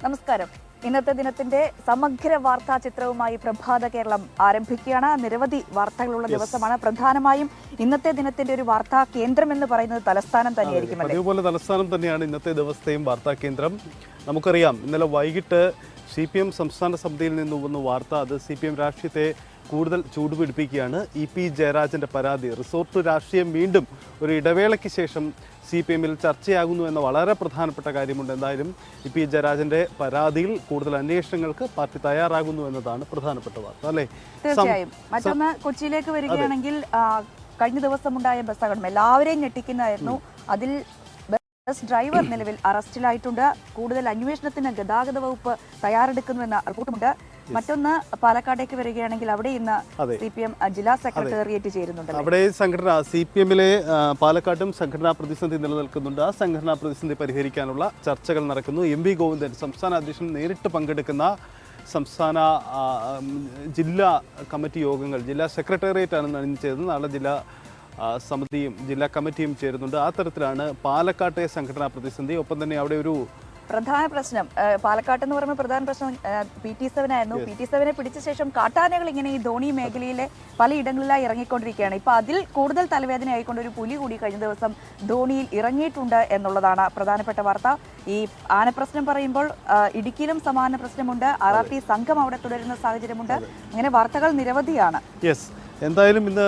നമസ്കാരം. ഇന്നത്തെ ദിനത്തിന്റെ സമഗ്ര വാർത്താ ചിത്രവുമായി പ്രഭാത കേരളം ആരംഭിക്കുകയാണ്. നിരവധി വാർത്തകളുള്ള ദിവസമാണ്. പ്രധാനമായും ഇന്നത്തെ ദിനത്തിന്റെ ഒരു വാർത്താ കേന്ദ്രം എന്ന് പറയുന്നത് തലസ്ഥാനം തന്നെയായിരിക്കും. അതേപോലെ തലസ്ഥാനം തന്നെയാണ് ഇന്നത്തെ ദിവസത്തെയും വാർത്താ കേന്ദ്രം. നമുക്കറിയാം, ഇന്നലെ വൈകിട്ട് CPM സംസ്ഥാന സമിതിയിൽ നിന്ന് വന്ന വാർത്ത അത് CPM രാഷ്ട്രീയത്തെ കൂടുതൽ ചൂടുപിടിപ്പിക്കുകയാണ്. EP ജയരാജന്റെ പരാതി, റിസോർട്ട് രാഷ്ട്രീയം വീണ്ടും ഒരു ഇടവേളയ്ക്ക് ശേഷം CPMൽ ചർച്ചയാകുന്നു എന്ന വളരെ പ്രധാനപ്പെട്ട കാര്യമുണ്ട്. എന്തായാലും EP ജയരാജന്റെ പരാതിയിൽ കൂടുതൽ അന്വേഷണങ്ങൾക്ക് പാർട്ടി തയ്യാറാകുന്നു എന്നതാണ് പ്രധാനപ്പെട്ട വാർത്ത, അല്ലേ? തീർച്ചയായും. മറ്റൊന്ന് കൊച്ചിയിലേക്ക് വരികയാണെങ്കിൽ കഴിഞ്ഞ ദിവസമുണ്ടായ ബസ് അപകടം എല്ലാവരെയും ഞെട്ടിക്കുന്നതായിരുന്നു. അതിൽ ബസ് ഡ്രൈവർ നിലവിൽ അറസ്റ്റിലായിട്ടുണ്ട്. കൂടുതൽ അന്വേഷണത്തിന് ഗതാഗത വകുപ്പ് തയ്യാറെടുക്കുന്നുവെന്ന റിപ്പോർട്ടുമുണ്ട്. മറ്റൊന്ന് പാലക്കാടേക്ക് വരികയാണെങ്കിൽ അവിടെ ഇന്ന് CPM ജില്ലാ സെക്രട്ടേറിയറ്റ് ചേരുന്നുണ്ട്. അവിടെ സംഘടന CPMലെ പാലക്കാട്ടും സംഘടനാ പ്രതിസന്ധി നിലനിൽക്കുന്നുണ്ട്. ആ സംഘടനാ പ്രതിസന്ധി പരിഹരിക്കാനുള്ള ചർച്ചകൾ നടക്കുന്നു. MV ഗോവിന്ദൻ സംസ്ഥാന അധ്യക്ഷൻ നേരിട്ട് പങ്കെടുക്കുന്ന സംസ്ഥാന ജില്ലാ കമ്മിറ്റി യോഗങ്ങൾ, ജില്ലാ സെക്രട്ടേറിയറ്റാണ് നടന്നത്. നാളെ ജില്ലാ സമിതിയും ജില്ലാ കമ്മിറ്റിയും ചേരുന്നുണ്ട്. ആ തരത്തിലാണ് പാലക്കാട്ടെ സംഘടനാ പ്രതിസന്ധി. ഒപ്പം തന്നെ അവിടെ ഒരു പ്രധാന പ്രശ്നം പാലക്കാട്ട് എന്ന് പറയുമ്പോൾ പ്രധാന പ്രശ്നം PT7 ആയിരുന്നു. PT7 പിടിച്ച ശേഷം കാട്ടാനകൾ ഇങ്ങനെ ഈ ധോണി മേഖലയിലെ പലയിടങ്ങളിലായി ഇറങ്ങിക്കൊണ്ടിരിക്കുകയാണ്. ഇപ്പൊ അതിൽ കൂടുതൽ തലവേദന ആയിക്കൊണ്ട് ഒരു പുലി കൂടി കഴിഞ്ഞ ദിവസം ധോണിയിൽ ഇറങ്ങിയിട്ടുണ്ട് എന്നുള്ളതാണ് പ്രധാനപ്പെട്ട വാർത്ത. ഈ ആനപ്രശ്നം പറയുമ്പോൾ ഇടുക്കിയിലും സമാന പ്രശ്നമുണ്ട്. RRT സംഘം അവിടെ തുടരുന്ന സാഹചര്യമുണ്ട്. അങ്ങനെ വാർത്തകൾ നിരവധിയാണ്. എന്തായാലും ഇന്ന്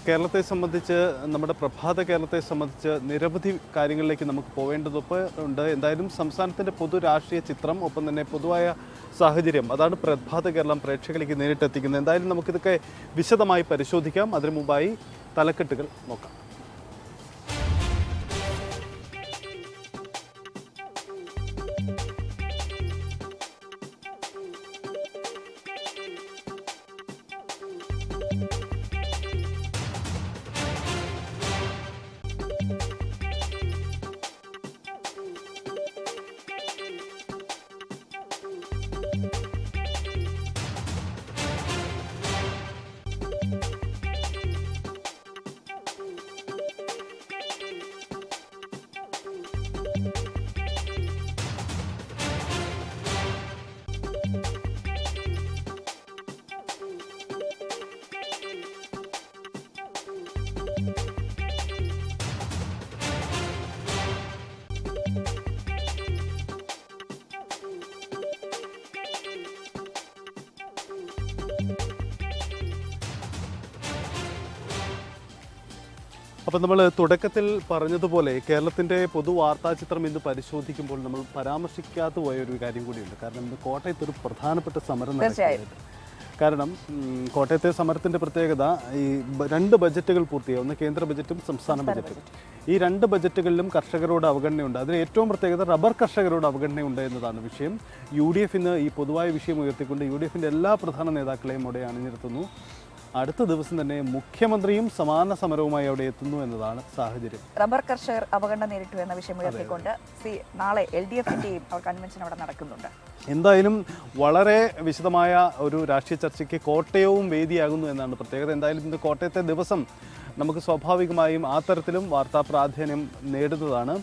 കേരളത്തെ സംബന്ധിച്ച്, നമ്മുടെ പ്രഭാത കേരളത്തെ സംബന്ധിച്ച് നിരവധി കാര്യങ്ങളിലേക്ക് നമുക്ക് പോവേണ്ടതുണ്ട്. എന്തായാലും സംസ്ഥാനത്തിൻ്റെ പൊതു രാഷ്ട്രീയ ചിത്രം, ഒപ്പം തന്നെ പൊതുവായ സാഹചര്യം, അതാണ് പ്രഭാത കേരളം പ്രേക്ഷകരിലേക്ക് നേരിട്ടെത്തിക്കുന്നത്. എന്തായാലും നമുക്കിതൊക്കെ വിശദമായി പരിശോധിക്കാം. അതിനു മുമ്പായി തലക്കെട്ടുകൾ നോക്കാം. അപ്പം നമ്മൾ തുടക്കത്തിൽ പറഞ്ഞതുപോലെ കേരളത്തിൻ്റെ പൊതു വാർത്താ ചിത്രം ഇന്ന് പരിശോധിക്കുമ്പോൾ നമ്മൾ പരാമർശിക്കാതെ പോയ ഒരു കാര്യം കൂടിയുണ്ട്. കാരണം ഇന്ന് കോട്ടയത്ത് ഒരു പ്രധാനപ്പെട്ട സമരം നടക്കുന്നുണ്ട്. കാരണം കോട്ടയത്തെ സമരത്തിൻ്റെ പ്രത്യേകത, ഈ 2 ബജറ്റുകൾ പൂർത്തിയായി. ഒന്ന് കേന്ദ്ര ബജറ്റും സംസ്ഥാന ബജറ്റും. ഈ 2 ബജറ്റുകളിലും കർഷകരോട് അവഗണനയുണ്ട്. അതിൽ ഏറ്റവും പ്രത്യേകത റബ്ബർ കർഷകരോട് അവഗണനയുണ്ട് എന്നതാണ് വിഷയം. UDF ഇന്ന് ഈ പൊതുവായ വിഷയം ഉയർത്തിക്കൊണ്ട് UDFൻ്റെ എല്ലാ പ്രധാന നേതാക്കളെയും അവിടെ അണിനിരത്തുന്നു. അടുത്ത ദിവസം തന്നെ മുഖ്യമന്ത്രിയും സമാന സമരവുമായി അവിടെ എത്തുന്നു എന്നതാണ് സാഹചര്യം. റബ്ബർ കർഷകർ അവഗണന നേരിട്ടു എന്ന വിഷയം ഉയർത്തിക്കൊണ്ട് നാളെ LDFന്റെയും കൺവെൻഷൻ അവിടെ നടക്കുന്നുണ്ട്. എന്തായാലും വളരെ വിശദമായ ഒരു രാഷ്ട്രീയ ചർച്ചയ്ക്ക് കോട്ടയവും വേദിയാകുന്നു എന്നാണ് പ്രത്യേകത. എന്തായാലും ഇന്ന് കോട്ടയത്തെ ദിവസം നമുക്ക് സ്വാഭാവികമായും ആ തരത്തിലും വാർത്താ പ്രാധാന്യം നേടുന്നതാണ്.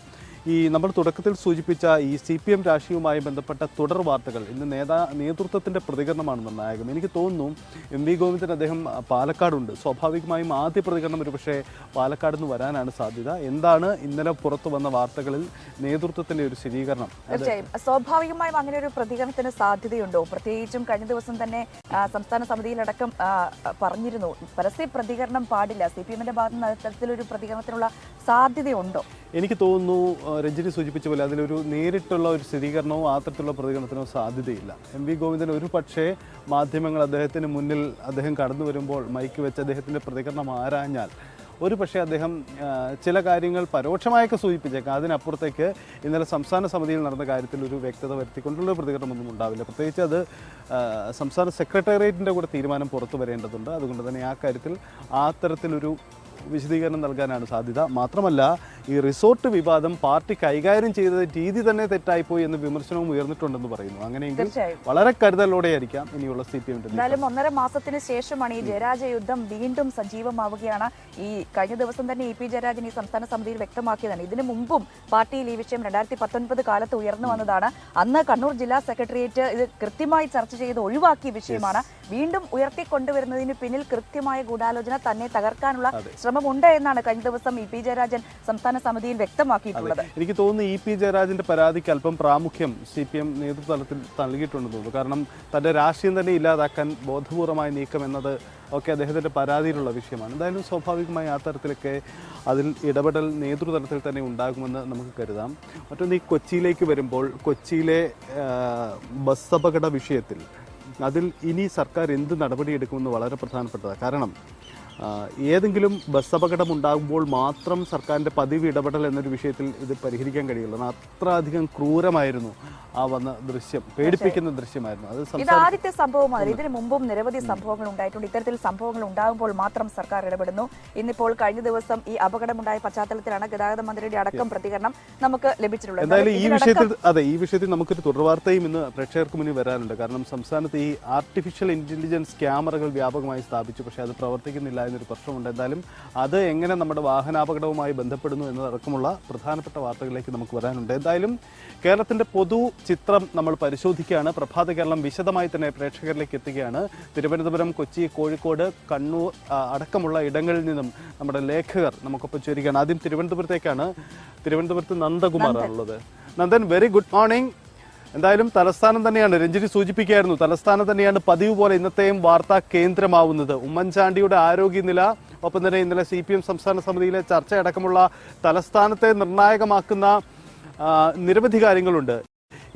ഈ നമ്മൾ തുടക്കത്തിൽ സൂചിപ്പിച്ച ഈ CPM രാഷ്ട്രീയവുമായി ബന്ധപ്പെട്ട തുടർ വാർത്തകൾ, ഇന്ന് നേതൃത്വത്തിൻ്റെ പ്രതികരണമാണ് നിർണായകം. എനിക്ക് തോന്നുന്നു MV ഗോവിന്ദൻ അദ്ദേഹം പാലക്കാടുണ്ട്. സ്വാഭാവികമായും ആദ്യ പ്രതികരണം ഒരുപക്ഷെ പാലക്കാട് നിന്ന് വരാനാണ് സാധ്യത. എന്താണ് ഇന്നലെ പുറത്തു വന്ന വാർത്തകളിൽ നേതൃത്വത്തിൻ്റെ ഒരു സ്ഥിരീകരണം? തീർച്ചയായും സ്വാഭാവികമായും അങ്ങനെ ഒരു പ്രതികരണത്തിന് സാധ്യതയുണ്ടോ? പ്രത്യേകിച്ചും കഴിഞ്ഞ ദിവസം തന്നെ സംസ്ഥാന സമിതിയിലടക്കം പറഞ്ഞിരുന്നു, പരസ്യ പ്രതികരണം പാടില്ല. CPMന്റെ ഭാഗത്ത് നിന്ന് തരത്തിലൊരു പ്രതികരണത്തിനുള്ള സാധ്യതയുണ്ടോ? എനിക്ക് തോന്നുന്നു രഞ്ജിനി സൂചിപ്പിച്ച പോലെ അതിലൊരു നേരിട്ടുള്ള ഒരു സ്ഥിരീകരണമോ ആ തരത്തിലുള്ള പ്രതികരണത്തിനോ സാധ്യതയില്ല. MV ഗോവിന്ദൻ ഒരു പക്ഷേ മാധ്യമങ്ങൾ അദ്ദേഹത്തിന് മുന്നിൽ അദ്ദേഹം കടന്നു വരുമ്പോൾ മൈക്ക് വെച്ച് അദ്ദേഹത്തിൻ്റെ പ്രതികരണം ആരാഞ്ഞാൽ ഒരു പക്ഷേ അദ്ദേഹം ചില കാര്യങ്ങൾ പരോക്ഷമായൊക്കെ സൂചിപ്പിച്ചേക്കാം. അതിനപ്പുറത്തേക്ക് ഇന്നലെ സംസ്ഥാന സമിതിയിൽ നടന്ന കാര്യത്തിൽ ഒരു വ്യക്തത വരുത്തിക്കൊണ്ടുള്ള പ്രതികരണമൊന്നും ഉണ്ടാവില്ല. പ്രത്യേകിച്ച് അത് സംസ്ഥാന സെക്രട്ടേറിയറ്റിൻ്റെ കൂടെ തീരുമാനം പുറത്തു വരേണ്ടതുണ്ട്. അതുകൊണ്ട് തന്നെ ആ കാര്യത്തിൽ ആ തരത്തിലൊരു വിശദീകരണം നൽകാനാണ് സാധ്യത. മാത്രമല്ല ഈ റിസോർട്ട് വിവാദം പാർട്ടി കൈകാര്യം ചെയ്ത രീതി തന്നെ തെറ്റായിപ്പോയി എന്ന് വിമർശനവും ഉയർന്നിട്ടുണ്ടെന്ന് പറയുന്നു. അങ്ങനെയെങ്കിൽ വളരെ കരുതലോടെയായിരിക്കാം ഇനിയുള്ള CPM. എന്തായാലും 1.5 മാസത്തിന് ശേഷമാണ് ഈ ജയരാജ യുദ്ധം വീണ്ടും സജീവമാവുകയാണ്. ഈ കഴിഞ്ഞ ദിവസം തന്നെ EP ജയരാജൻ ഈ സംസ്ഥാന സമിതിയിൽ വ്യക്തമാക്കിയതാണ്. ഇതിനു മുമ്പും പാർട്ടിയിൽ ഈ വിഷയം 2019 കാലത്ത് ഉയർന്നു വന്നതാണ്. അന്ന് കണ്ണൂർ ജില്ലാ സെക്രട്ടേറിയറ്റ് ഇത് കൃത്യമായി ചർച്ച ചെയ്ത് ഒഴിവാക്കിയ വിഷയമാണ്. വീണ്ടും ഉയർത്തിക്കൊണ്ടുവരുന്നതിന് പിന്നിൽ കൃത്യമായ ഗൂഢാലോചന തന്നെ തകർക്കാനുള്ള ശ്രമമുണ്ട് എന്നാണ് കഴിഞ്ഞ ദിവസം EP ജയരാജൻ സംസ്ഥാന സമിതിയിൽ വ്യക്തമാക്കിയിട്ടുള്ളത്. എനിക്ക് തോന്നുന്നു EP ജയരാജന്റെ പരാതിക്ക് അല്പം പ്രാമുഖ്യം CPM നേതൃതലത്തിൽ നൽകിയിട്ടുണ്ടെന്ന് തോന്നുന്നു. കാരണം തന്റെ രാഷ്ട്രീയം തന്നെ ഇല്ലാതാക്കാൻ ബോധപൂർവമായ നീക്കം എന്നത് ഒക്കെ അദ്ദേഹത്തിന്റെ പരാതിയിലുള്ള വിഷയമാണ്. എന്തായാലും സ്വാഭാവികമായി ആ തരത്തിലൊക്കെ അതിൽ ഇടപെടൽ നേതൃതലത്തിൽ തന്നെ ഉണ്ടാകുമെന്ന് നമുക്ക് കരുതാം. മറ്റൊന്ന് ഈ കൊച്ചിയിലേക്ക് വരുമ്പോൾ കൊച്ചിയിലെ ബസ് അപകട വിഷയത്തിൽ അതിൽ ഇനി സർക്കാർ എന്ത് നടപടിയെടുക്കുമെന്ന് വളരെ പ്രധാനപ്പെട്ടതാണ്. കാരണം ഏതെങ്കിലും ബസ് അപകടം ഉണ്ടാകുമ്പോൾ മാത്രം സർക്കാരിൻ്റെ പതിവ് ഇടപെടൽ എന്നൊരു വിഷയത്തിൽ ഇത് പരിഹരിക്കാൻ കഴിയുള്ളൂ. അത്ര അധികം ക്രൂരമായിരുന്നു ആ വന്ന ദൃശ്യം, പേടിപ്പിക്കുന്ന ദൃശ്യമായിരുന്നു. അത് ഇത് ആദ്യത്തെ സംഭവമാണ്. ഇതിനു മുമ്പും നിരവധി സംഭവങ്ങൾ ഉണ്ടായിട്ടുണ്ട്. ഇത്തരത്തിൽ സംഭവങ്ങൾ ഉണ്ടാകുമ്പോൾ മാത്രം സർക്കാർ ഇടപെടുന്നു. ഇന്നിപ്പോൾ കഴിഞ്ഞ ദിവസം ഈ അപകടമുണ്ടായ പശ്ചാത്തലത്തിലാണ് ഗതാഗത മന്ത്രിയുടെ അടക്കം പ്രതികരണം നമുക്ക് ലഭിച്ചിട്ടുള്ളത്. എന്തായാലും ഈ വിഷയത്തിൽ നമുക്കൊരു തുടർവാർത്തയും ഇന്ന് പ്രേക്ഷകർക്ക് മുന്നിൽ വരാനുണ്ട്. കാരണം സംസ്ഥാനത്ത് ഈ ആർട്ടിഫിഷ്യൽ ഇന്റലിജൻസ് ക്യാമറകൾ വ്യാപകമായി സ്ഥാപിച്ചു, പക്ഷേ അത് പ്രവർത്തിക്കുന്നില്ല എന്നൊരു പ്രശ്നമുണ്ട്. എന്തായാലും അത് എങ്ങനെ നമ്മുടെ വാഹനാപകടവുമായി ബന്ധപ്പെടുന്നു എന്നതടക്കമുള്ള പ്രധാനപ്പെട്ട വാർത്തകളിലേക്ക് നമുക്ക് വരാനുണ്ട്. എന്തായാലും കേരളത്തിന്റെ പൊതു ചിത്രം നമ്മൾ പരിശോധിക്കുകയാണ്. പ്രഭാത കേരളം വിശദമായി തന്നെ പ്രേക്ഷകരിലേക്ക് എത്തുകയാണ്. തിരുവനന്തപുരം, കൊച്ചി, കോഴിക്കോട്, കണ്ണൂർ അടക്കമുള്ള ഇടങ്ങളിൽ നിന്നും നമ്മുടെ ലേഖകർ നമുക്കൊപ്പം ചേരുകയാണ്. ആദ്യം തിരുവനന്തപുരത്തേക്കാണ്. തിരുവനന്തപുരത്ത് നന്ദകുമാറാണുള്ളത്. Nandan, very good morning. എന്തായാലും തലസ്ഥാനം തന്നെയാണ്, രഞ്ജിനി സൂചിപ്പിക്കുകയായിരുന്നു, തലസ്ഥാനം തന്നെയാണ് പതിവ് പോലെ ഇന്നത്തെയും വാർത്താ കേന്ദ്രമാവുന്നത്. ഉമ്മൻചാണ്ടിയുടെ ആരോഗ്യനില, ഒപ്പം തന്നെ ഇന്നലെ CPM സംസ്ഥാന സമിതിയിലെ ചർച്ചയടക്കമുള്ള തലസ്ഥാനത്തെ നിർണായകമാക്കുന്ന നിരവധി കാര്യങ്ങളുണ്ട്.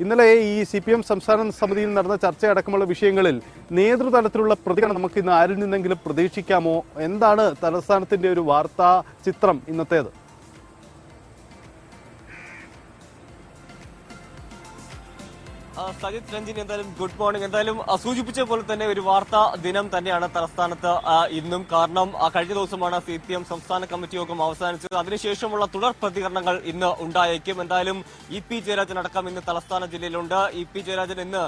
ഇന്നലെ ഈ CPM സംസ്ഥാന സമിതിയിൽ നടന്ന ചർച്ചയടക്കമുള്ള വിഷയങ്ങളിൽ നേതൃതലത്തിലുള്ള പ്രതികരണം നമുക്ക് ഇന്ന് ആരിൽ നിന്നെങ്കിലും പ്രതീക്ഷിക്കാമോ? എന്താണ് തലസ്ഥാനത്തിന്റെ ഒരു വാർത്താ ചിത്രം ഇന്നത്തേത്? സജിത്, രഞ്ജിനി, എന്തായാലും ഗുഡ് മോർണിംഗ്. എന്തായാലും സൂചിപ്പിച്ച പോലെ തന്നെ ഒരു വാർത്താ ദിനം തന്നെയാണ് തലസ്ഥാനത്ത് ഇന്നും. കാരണം കഴിഞ്ഞ ദിവസമാണ് CPM സംസ്ഥാന കമ്മിറ്റി യോഗം അവസാനിച്ചത്. അതിനുശേഷമുള്ള തുടർ പ്രതികരണങ്ങൾ ഇന്ന് ഉണ്ടായേക്കും. എന്തായാലും EP ജയരാജൻ അടക്കം ഇന്ന് തലസ്ഥാന ജില്ലയിലുണ്ട്. EP ജയരാജൻ ഇന്ന്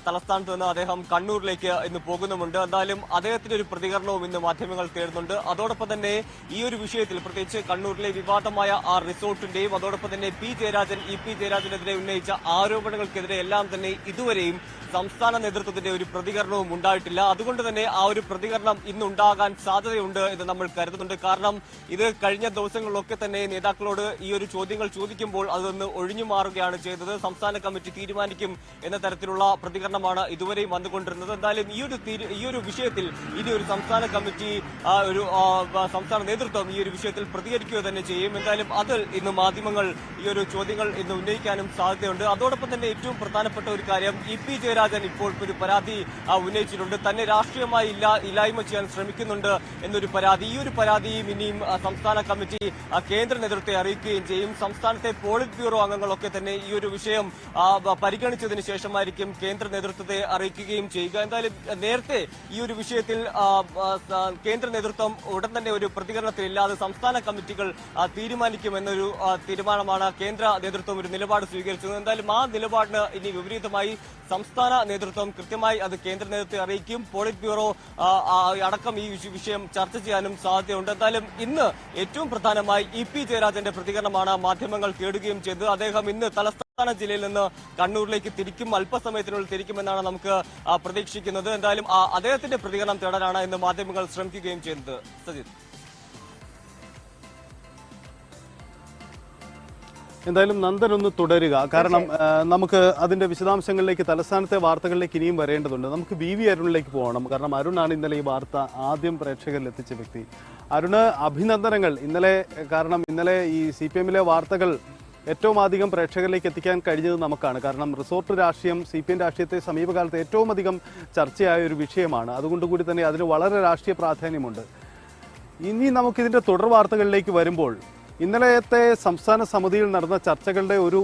തലസ്ഥാനത്ത് നിന്ന് അദ്ദേഹം കണ്ണൂരിലേക്ക് ഇന്ന് പോകുന്നുമുണ്ട്. എന്തായാലും അദ്ദേഹത്തിന്റെ ഒരു പ്രതികരണവും ഇന്ന് മാധ്യമങ്ങൾ തേടുന്നുണ്ട്. അതോടൊപ്പം തന്നെ ഈ ഒരു വിഷയത്തിൽ പ്രത്യേകിച്ച് കണ്ണൂരിലെ വിവാദമായ ആ റിസോർട്ടിന്റെയും അതോടൊപ്പം തന്നെ EP ജയരാജനെതിരെ ഉന്നയിച്ച ആരോപണങ്ങൾക്കെതിരെ എല്ലാം തന്നെ ഇതുവരെയും സംസ്ഥാന നേതൃത്വത്തിന്റെ ഒരു പ്രതികരണവും ഉണ്ടായിട്ടില്ല. അതുകൊണ്ട് തന്നെ ആ ഒരു പ്രതികരണം ഇന്നുണ്ടാകാൻ സാധ്യതയുണ്ട് എന്ന് നമ്മൾ കരുതുന്നുണ്ട്. കാരണം ഇത് കഴിഞ്ഞ ദിവസങ്ങളിലൊക്കെ തന്നെ നേതാക്കളോട് ഈ ഒരു ചോദ്യങ്ങൾ ചോദിക്കുമ്പോൾ അതൊന്ന് ഒഴിഞ്ഞു മാറുകയാണ് ചെയ്തത്. സംസ്ഥാന കമ്മിറ്റി തീരുമാനിക്കും എന്ന തരത്തിലുള്ള പ്രതികരണമാണ് ഇതുവരെയും വന്നുകൊണ്ടിരുന്നത്. എന്തായാലും ഈ ഒരു വിഷയത്തിൽ ഇനി ഒരു സംസ്ഥാന കമ്മിറ്റി സംസ്ഥാന നേതൃത്വം ഈ ഒരു വിഷയത്തിൽ പ്രതികരിക്കുക തന്നെ ചെയ്യും. എന്തായാലും അതിൽ ഇന്ന് മാധ്യമങ്ങൾ ഈ ഒരു ചോദ്യങ്ങൾ ഇന്ന് ഉന്നയിക്കാനും സാധ്യതയുണ്ട്. അതോടൊപ്പം തന്നെ ഏറ്റവും പ്രധാനപ്പെട്ട ഒരു കാര്യം, EP ജയരാജൻ ഇപ്പോൾ ഒരു പരാതി ഉന്നയിച്ചിട്ടുണ്ട്. തന്നെ രാഷ്ട്രീയമായി ഇല്ലായ്മ ചെയ്യാൻ ശ്രമിക്കുന്നുണ്ട് എന്നൊരു പരാതി. ഈ ഒരു പരാതിയും ഇനിയും സംസ്ഥാന കമ്മിറ്റി കേന്ദ്ര നേതൃത്വത്തെ അറിയിക്കുകയും ചെയ്യും. സംസ്ഥാനത്തെ പോളിറ്റ് ബ്യൂറോ അംഗങ്ങളൊക്കെ തന്നെ ഈ ഒരു വിഷയം പരിഗണിച്ചതിന് ശേഷമായിരിക്കും കേന്ദ്ര നേതൃത്വത്തെ അറിയിക്കുകയും ചെയ്യുക. എന്തായാലും നേരത്തെ ഈ ഒരു വിഷയത്തിൽ കേന്ദ്ര നേതൃത്വം ഉടൻ തന്നെ ഒരു പ്രതികരണത്തിലില്ലാതെ സംസ്ഥാന കമ്മിറ്റികൾ തീരുമാനിക്കുമെന്നൊരു തീരുമാനമാണ് കേന്ദ്ര നേതൃത്വം ഒരു നിലപാട് സ്വീകരിച്ചത്. എന്തായാലും ആ നിലപാടിന് ഇനി വിപരീതമായി സംസ്ഥാന നേതൃത്വം കൃത്യമായി അത് കേന്ദ്ര നേതൃത്വത്തെ അറിയിക്കും. പോളിറ്റ് ബ്യൂറോ അടക്കം ഈ വിഷയം ചർച്ച ചെയ്യാനും സാധ്യതയുണ്ട്. എന്തായാലും ഇന്ന് ഏറ്റവും പ്രധാനമായി EP ജയരാജന്റെ പ്രതികരണമാണ് മാധ്യമങ്ങൾ തേടുകയും ചെയ്തത്. അദ്ദേഹം ഇന്ന് തലസ്ഥാന ജില്ലയിൽ നിന്ന് കണ്ണൂരിലേക്ക് തിരിക്കും, അല്പസമയത്തിനുള്ളിൽ തിരിക്കുമെന്നാണ് നമുക്ക് പ്രതീക്ഷിക്കുന്നത്. എന്തായാലും അദ്ദേഹത്തിന്റെ പ്രതികരണം തേടാനാണ് ഇന്ന് മാധ്യമങ്ങൾ ശ്രമിക്കുകയും ചെയ്യുന്നത്. സജിത്, എന്തായാലും നന്ദൻ ഒന്ന് തുടരുക. കാരണം നമുക്ക് അതിന്റെ വിശദാംശങ്ങളിലേക്ക്, തലസ്ഥാനത്തെ വാർത്തകളിലേക്ക് ഇനിയും വരേണ്ടതുണ്ട്. നമുക്ക് VV അരുണിലേക്ക് പോകണം. കാരണം അരുണാണ് ഇന്നലെ ഈ വാർത്ത ആദ്യം പ്രേക്ഷകരിൽ എത്തിച്ച വ്യക്തി. അരുണ്, അഭിനന്ദനങ്ങൾ ഇന്നലെ. കാരണം ഇന്നലെ ഈ CPMലെ വാർത്തകൾ ഏറ്റവും അധികം പ്രേക്ഷകരിലേക്ക് എത്തിക്കാൻ കഴിഞ്ഞത് നമുക്കാണ്. കാരണം റിസോർട്ട് രാഷ്ട്രീയം CPM രാഷ്ട്രീയത്തെ സമീപകാലത്ത് ഏറ്റവും അധികം ചർച്ചയായ ഒരു വിഷയമാണ്. അതുകൊണ്ടുകൂടി തന്നെ അതിന് വളരെ രാഷ്ട്രീയ പ്രാധാന്യമുണ്ട്. ഇനി നമുക്കിതിന്റെ തുടർ വാർത്തകളിലേക്ക് വരുമ്പോൾ ഇന്നലത്തെ സംസ്ഥാന സമിതിയിൽ നടന്ന ചർച്ചകളുടെ ഒരു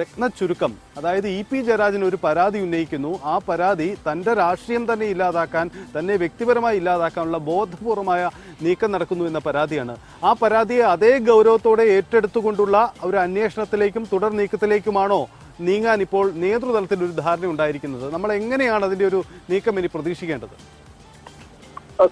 രത്ന ചുരുക്കം, അതായത് ഇ.പി. ജയരാജൻ ഒരു പരാതി ഉന്നയിക്കുന്നു. ആ പരാതി തന്റെ രാഷ്ട്രീയം തന്നെ ഇല്ലാതാക്കാൻ, തന്നെ വ്യക്തിപരമായി ഇല്ലാതാക്കാനുള്ള ബോധപൂർവമായ നീക്കം നടക്കുന്നു എന്ന പരാതിയാണ്. ആ പരാതിയെ അതേ ഗൗരവത്തോടെ ഏറ്റെടുത്തുകൊണ്ടുള്ള ഒരു അന്വേഷണത്തിലേക്കും തുടർ നീക്കത്തിലേക്കുമാണോ നീങ്ങാൻ ഇപ്പോൾ നേതൃതലത്തിൽ ഒരു ധാരണ ഉണ്ടായിരിക്കുന്നത്? നമ്മൾ എങ്ങനെയാണ് അതിന്റെ ഒരു നീക്കം ഇനി പ്രതീക്ഷിക്കേണ്ടത്?